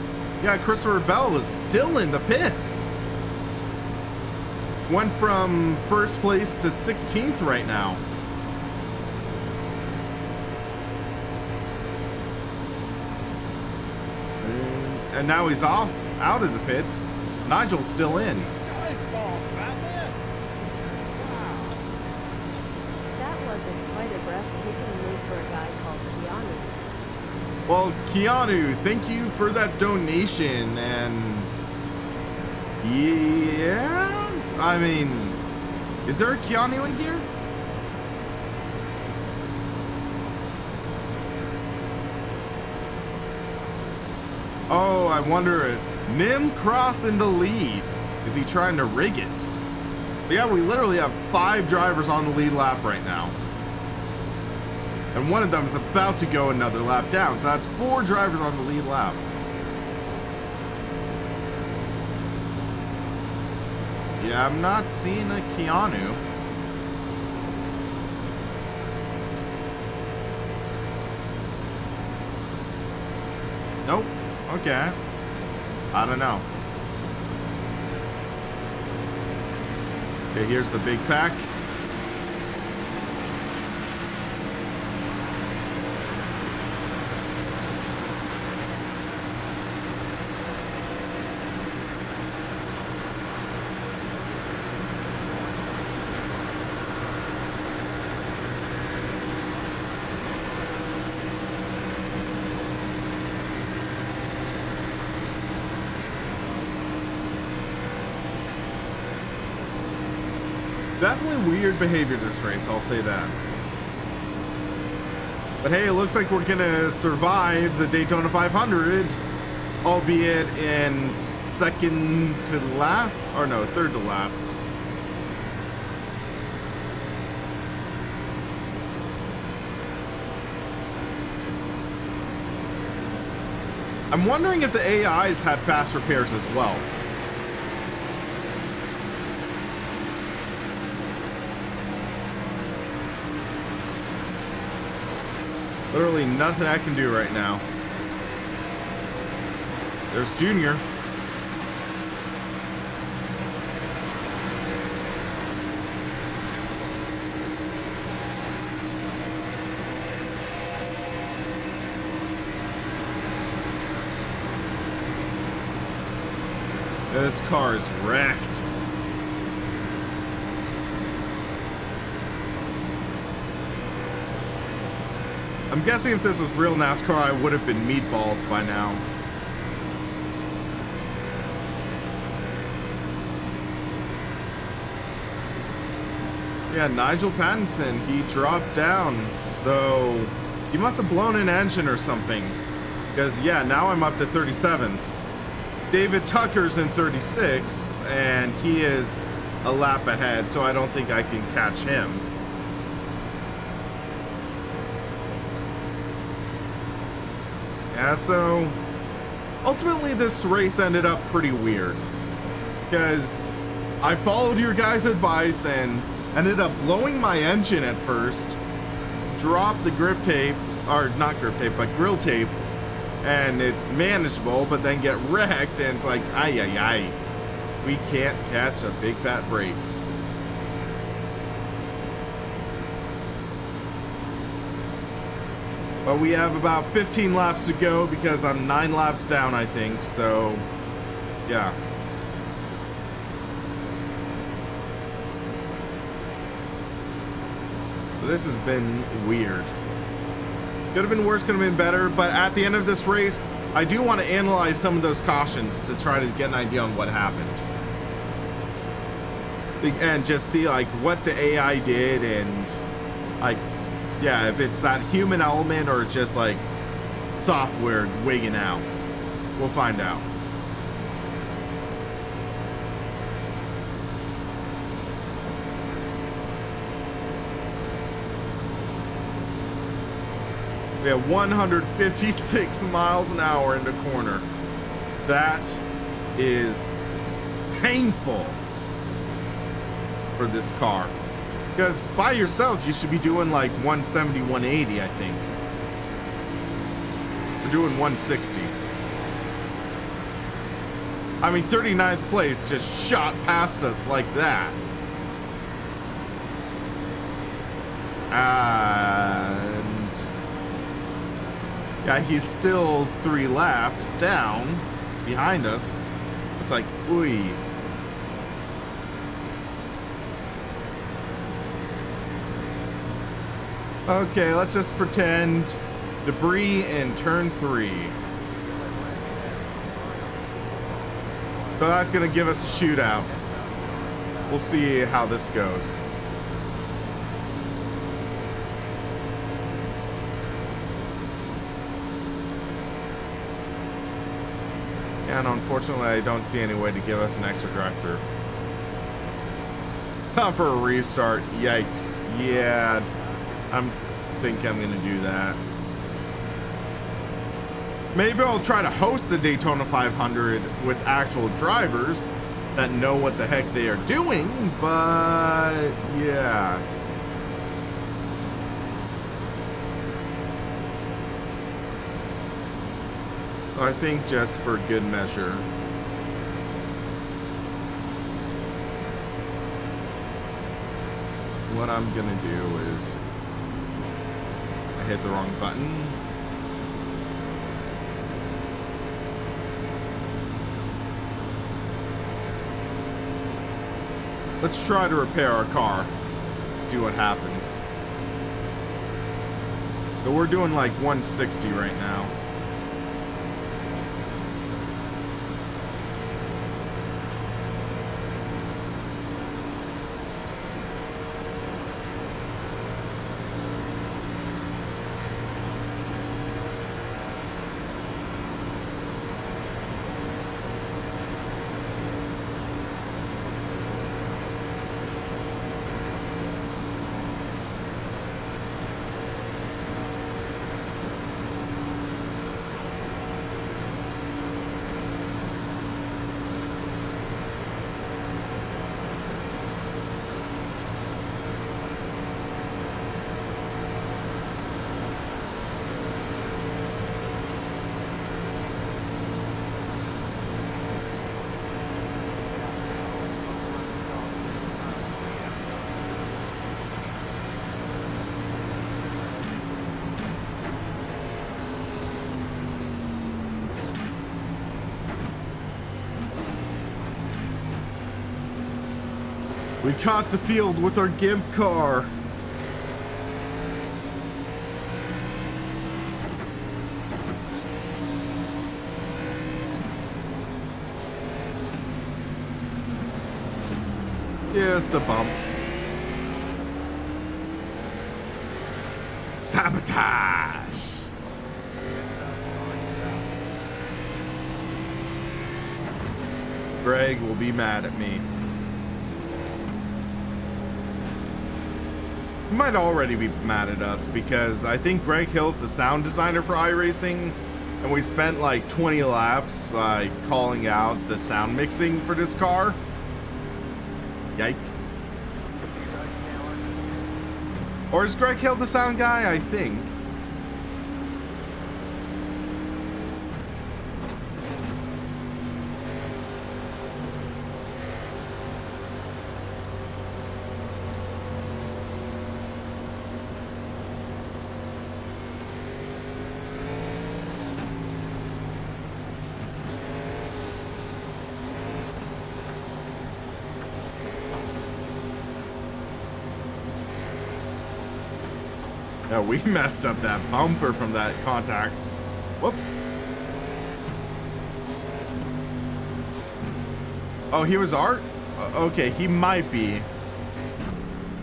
Yeah, Christopher Bell is still in the pits. Went from first place to 16th right now. And now he's out of the pits. Nigel's still in. That wasn't quite a breathtaking move for a guy called Keanu. Well, Keanu, thank you for that donation. And yeah, I mean, is there a Keanu in here? Oh, I wonder, Nim Cross in the lead. Is he trying to rig it? But yeah, we literally have 5 drivers on the lead lap right now. And one of them is about to go another lap down. So that's 4 drivers on the lead lap. Yeah, I'm not seeing a Keanu. Nope. Okay. I don't know. Okay, here's the big pack. Definitely weird behavior this race, I'll say that. But hey, it looks like we're gonna survive the Daytona 500, albeit in second to last, or no, third to last. I'm wondering if the AIs had fast repairs as well. Literally nothing I can do right now. There's Junior. This car is wrecked. I'm guessing if this was real NASCAR, I would have been meatballed by now. Yeah, Nigel Pattinson, he dropped down. So he must have blown an engine or something. Because, yeah, now I'm up to 37th. David Tucker's in 36th, and he is a lap ahead, so I don't think I can catch him. Yeah, so ultimately this race ended up pretty weird because I followed your guys' advice and ended up blowing my engine at first, dropped the grip tape, or not grip tape, but grill tape, and it's manageable, but then get wrecked and it's like, ay, ay, ay, we can't catch a big fat break. But we have about 15 laps to go because I'm 9 laps down, I think. So, yeah. This has been weird. Could have been worse, could have been better, but at the end of this race, I do want to analyze some of those cautions to try to get an idea on what happened. And just see like what the AI did and like, yeah, if it's that human element or just like software wigging out. We'll find out. We have 156 miles an hour in the corner. That is painful for this car. Because by yourself, you should be doing like 170, 180, I think. We're doing 160. I mean, 39th place just shot past us like that. And yeah, he's still 3 laps down behind us. It's like, ooh. Okay, let's just pretend debris in turn 3. So that's gonna give us a shootout. We'll see how this goes. And unfortunately, I don't see any way to give us an extra drive-through. Time for a restart. Yikes. Yeah, I think I'm gonna do that. Maybe I'll try to host the Daytona 500 with actual drivers that know what the heck they are doing, but yeah. I think just for good measure. What I'm gonna do is I hit the wrong button. Let's try to repair our car. See what happens. So we're doing like 160 right now. We caught the field with our GIMP car. Just a bump. Sabotage. Greg will be mad at me. He might already be mad at us because I think Greg Hill's the sound designer for iRacing, and we spent like 20 laps calling out the sound mixing for this car. Yikes. Or is Greg Hill the sound guy? I think. No, we messed up that bumper from that contact. Whoops. Oh, he was Art? Okay, he might be.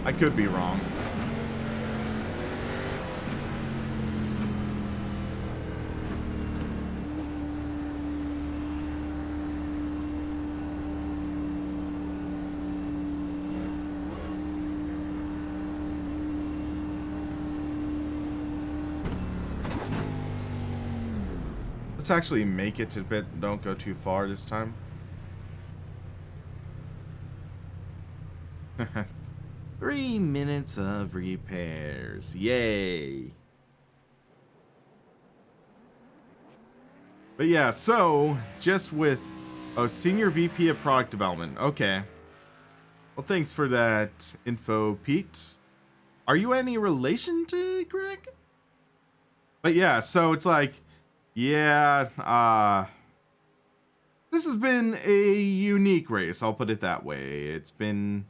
I could be wrong. Let's actually make it to bit. Don't go too far this time. 3 minutes of repairs. Yay. But yeah, so just with Senior VP of Product Development. Okay. Well, thanks for that info, Pete. Are you any relation to Greg? But yeah, so it's like, yeah, this has been a unique race, I'll put it that way. It's been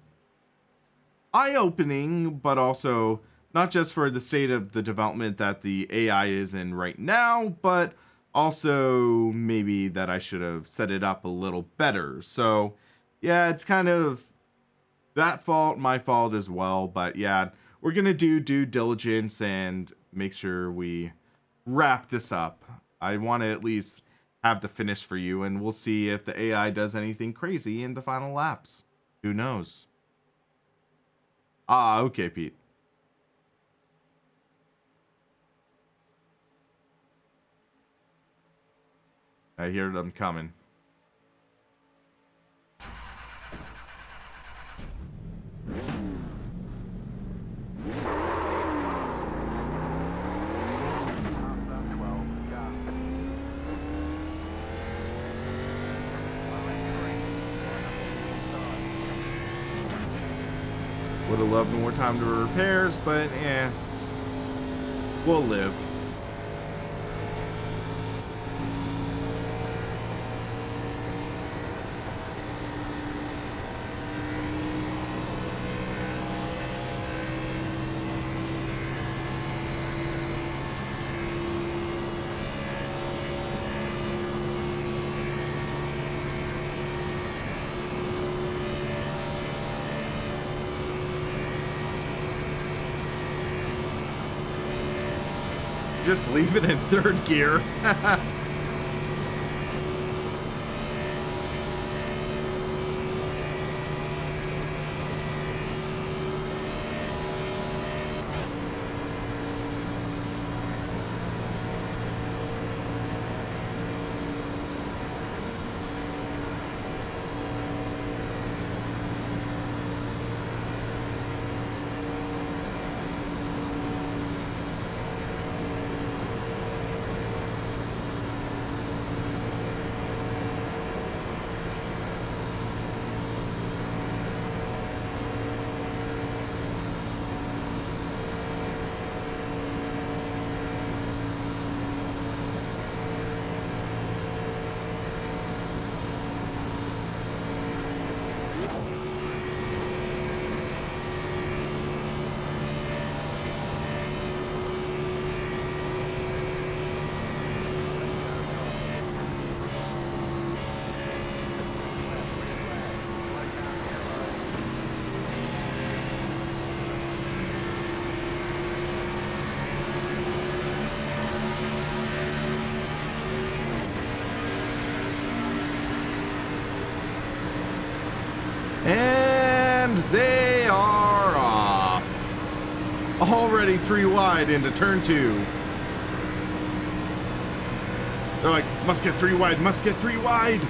eye-opening, but also not just for the state of the development that the AI is in right now, but also maybe that I should have set it up a little better. So yeah, it's kind of that fault, my fault as well. But yeah, we're gonna do due diligence and make sure we wrap this up. I want to at least have the finish for you, and we'll see if the AI does anything crazy in the final laps. Who knows? Ah, okay, Pete. I hear them coming. Would have loved more time to repairs, but yeah, we'll live. Just leave it in third gear. And they are off. Already 3 wide into turn 2. They're like, must get 3 wide, must get 3 wide.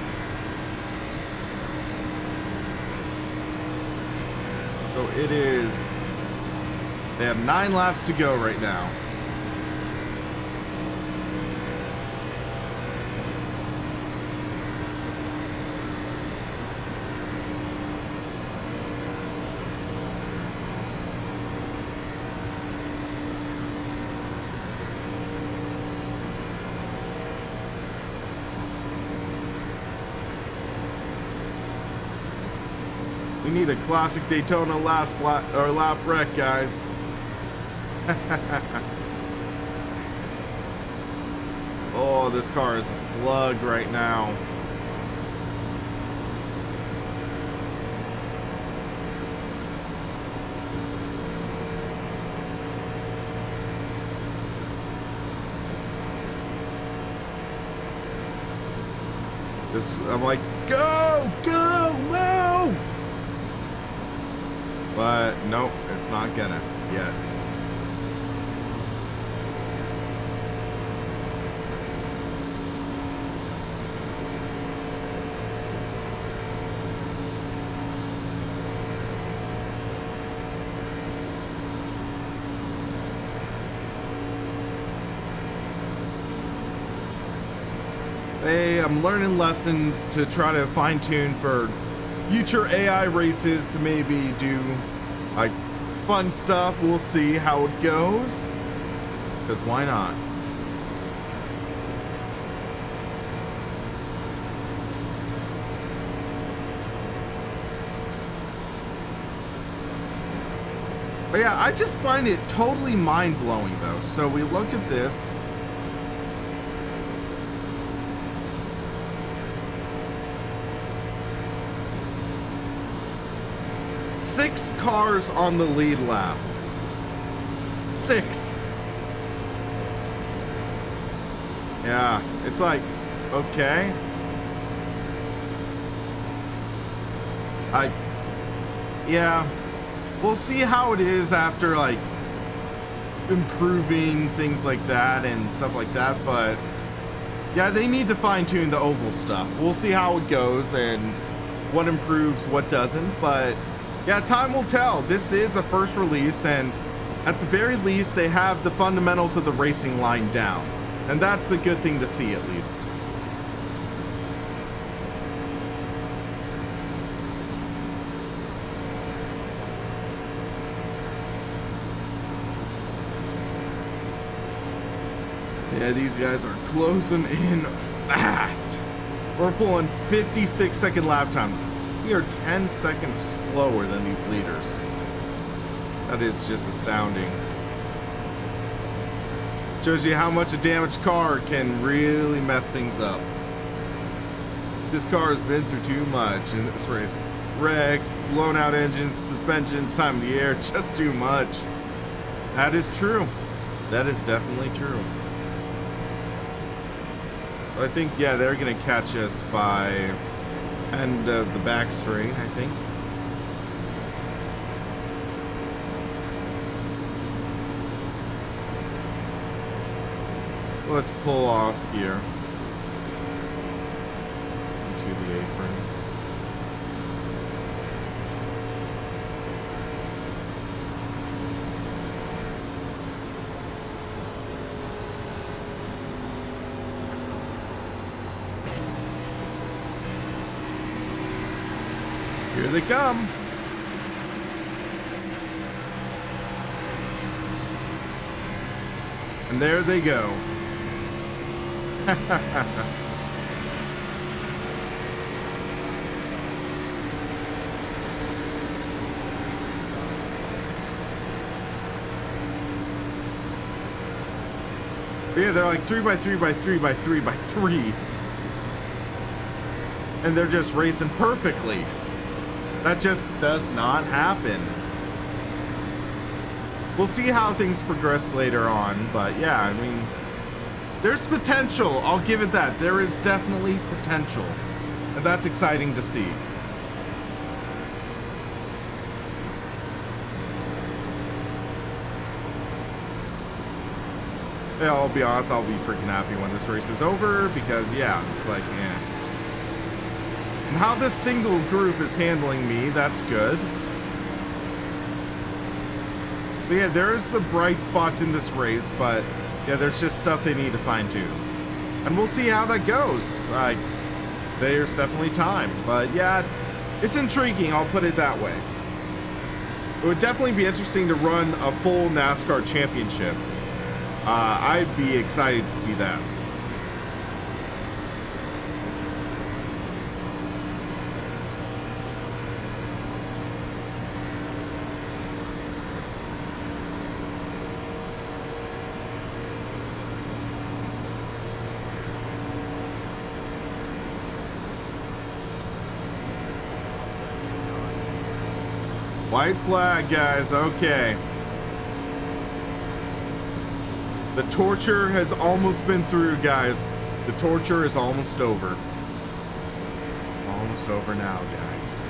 So it is, they have 9 laps to go right now. We need a classic Daytona lap wreck, guys. Oh, this car is a slug right now. I'm like, go, move! But nope, it's not gonna yet. Hey, I'm learning lessons to try to fine tune for future AI races to maybe do like fun stuff. We'll see how it goes. Because why not? But yeah, I just find it totally mind-blowing though. So we look at this. Six cars on the lead lap. 6. Yeah, it's like, okay. Yeah, we'll see how it is after like improving things like that and stuff like that, but yeah, they need to fine tune the oval stuff. We'll see how it goes and what improves, what doesn't, but yeah, time will tell. This is a first release, and at the very least, they have the fundamentals of the racing line down. And that's a good thing to see, at least. Yeah, these guys are closing in fast. We're pulling 56-second lap times. We are 10 seconds slower than these leaders. That is just astounding. Shows you how much a damaged car can really mess things up. This car has been through too much in this race. Wrecks, blown out engines, suspensions, time of the air, just too much. That is true. That is definitely true. I think, yeah, they're gonna catch us by end of the back straight, I think. Let's pull off here into the apron. Here they come. And there they go. Yeah, they're like 3x3x3x3x3. And they're just racing perfectly. That just does not happen. We'll see how things progress later on, but yeah, I mean, there's potential. I'll give it that. There is definitely potential. And that's exciting to see. Yeah, I'll be honest, I'll be freaking happy when this race is over because, yeah, it's like, eh. And how this single group is handling me, that's good. But yeah, there's the bright spots in this race, but yeah, there's just stuff they need to fine tune. And we'll see how that goes. Like, there's definitely time. But yeah, it's intriguing, I'll put it that way. It would definitely be interesting to run a full NASCAR championship. I'd be excited to see that. White flag, guys. Okay. The torture has almost been through, guys. The torture is almost over. Almost over now, guys.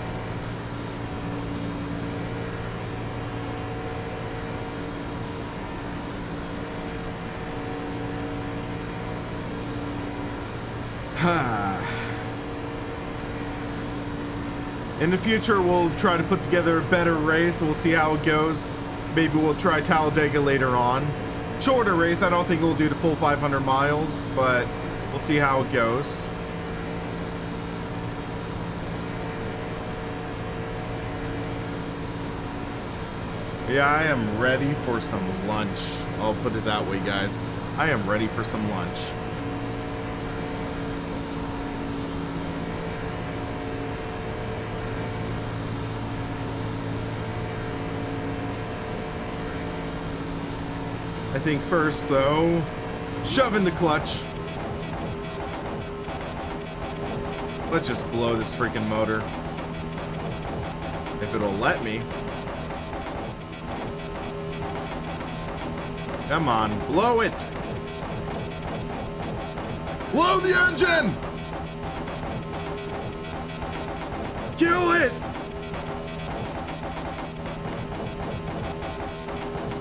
In the future, we'll try to put together a better race. We'll see how it goes. Maybe we'll try Talladega later on. Shorter race. I don't think we'll do the full 500 miles, but we'll see how it goes. Yeah, I am ready for some lunch. I'll put it that way, guys. I am ready for some lunch. I think first, though, shove in the clutch. Let's just blow this freaking motor. If it'll let me. Come on, blow it. Blow the engine. Kill it.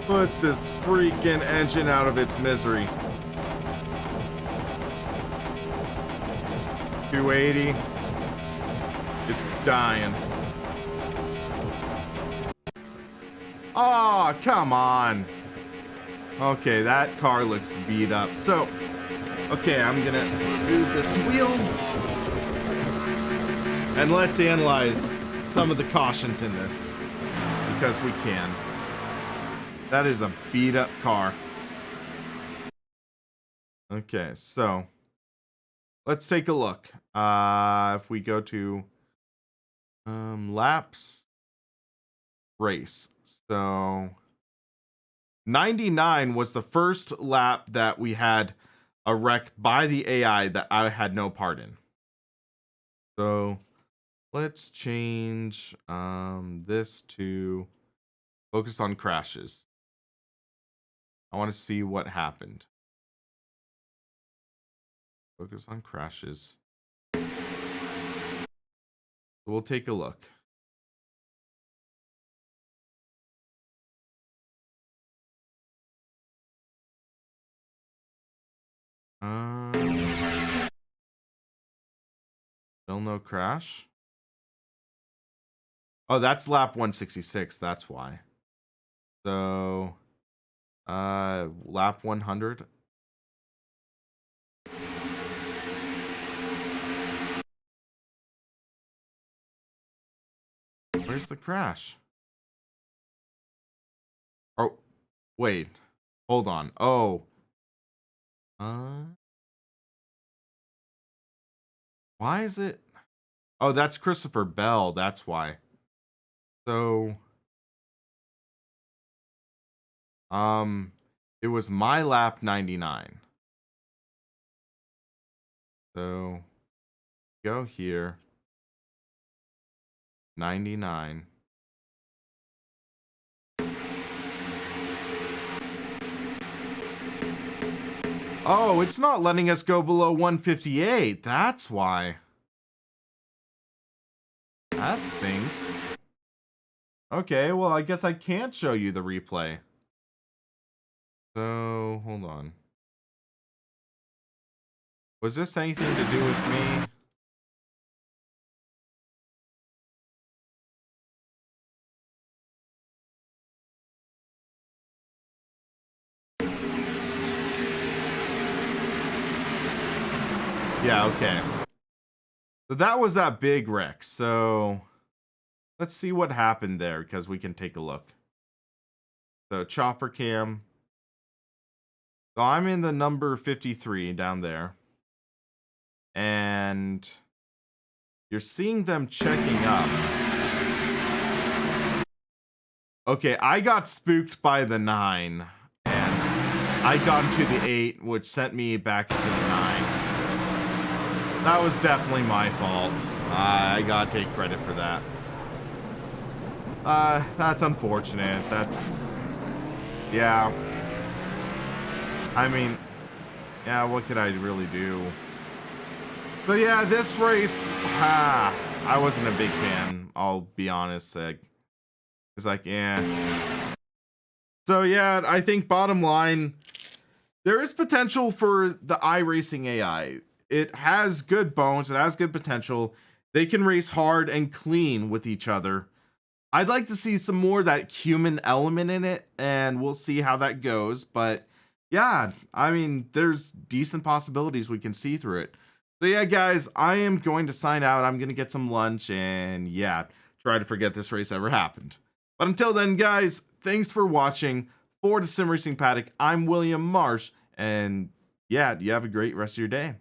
Put this freaking engine out of its misery. 280. It's dying. Oh, come on. Okay, that car looks beat up. So, okay, I'm gonna remove this wheel. And let's analyze some of the cautions in this. Because we can. That is a beat up car. Okay, so let's take a look. If we go to laps, race. So 99 was the first lap that we had a wreck by the AI that I had no part in. So let's change this to focus on crashes. I want to see what happened. Focus on crashes. We'll take a look. Still no crash. Oh, that's lap 166. That's why. So, lap 100. Where's the crash? Oh, wait. Hold on. Oh. Why is it? Oh, that's Christopher Bell. That's why. So, it was my lap 99. So, go here. 99. Oh, it's not letting us go below 158. That's why. That stinks. Okay, well, I guess I can't show you the replay. So, hold on. Was this anything to do with me? Yeah, okay. So that was that big wreck. So let's see what happened there because we can take a look. So chopper cam. So I'm in the number 53 down there. And you're seeing them checking up. Okay, I got spooked by the 9. And I got into the 8, which sent me back into the 9. That was definitely my fault. I gotta take credit for that. That's unfortunate. That's, yeah. I mean, yeah, what could I really do? But yeah, this race, I wasn't a big fan. I'll be honest. Like, it's like, yeah. So yeah, I think bottom line, there is potential for the iRacing AI. It has good bones. It has good potential. They can race hard and clean with each other. I'd like to see some more of that human element in it, and we'll see how that goes. But yeah, I mean, there's decent possibilities we can see through it. So yeah, guys, I am going to sign out. I'm going to get some lunch and yeah, try to forget this race ever happened. But until then, guys, thanks for watching. For the Sim Racing Paddock, I'm William Marsh, and yeah, you have a great rest of your day.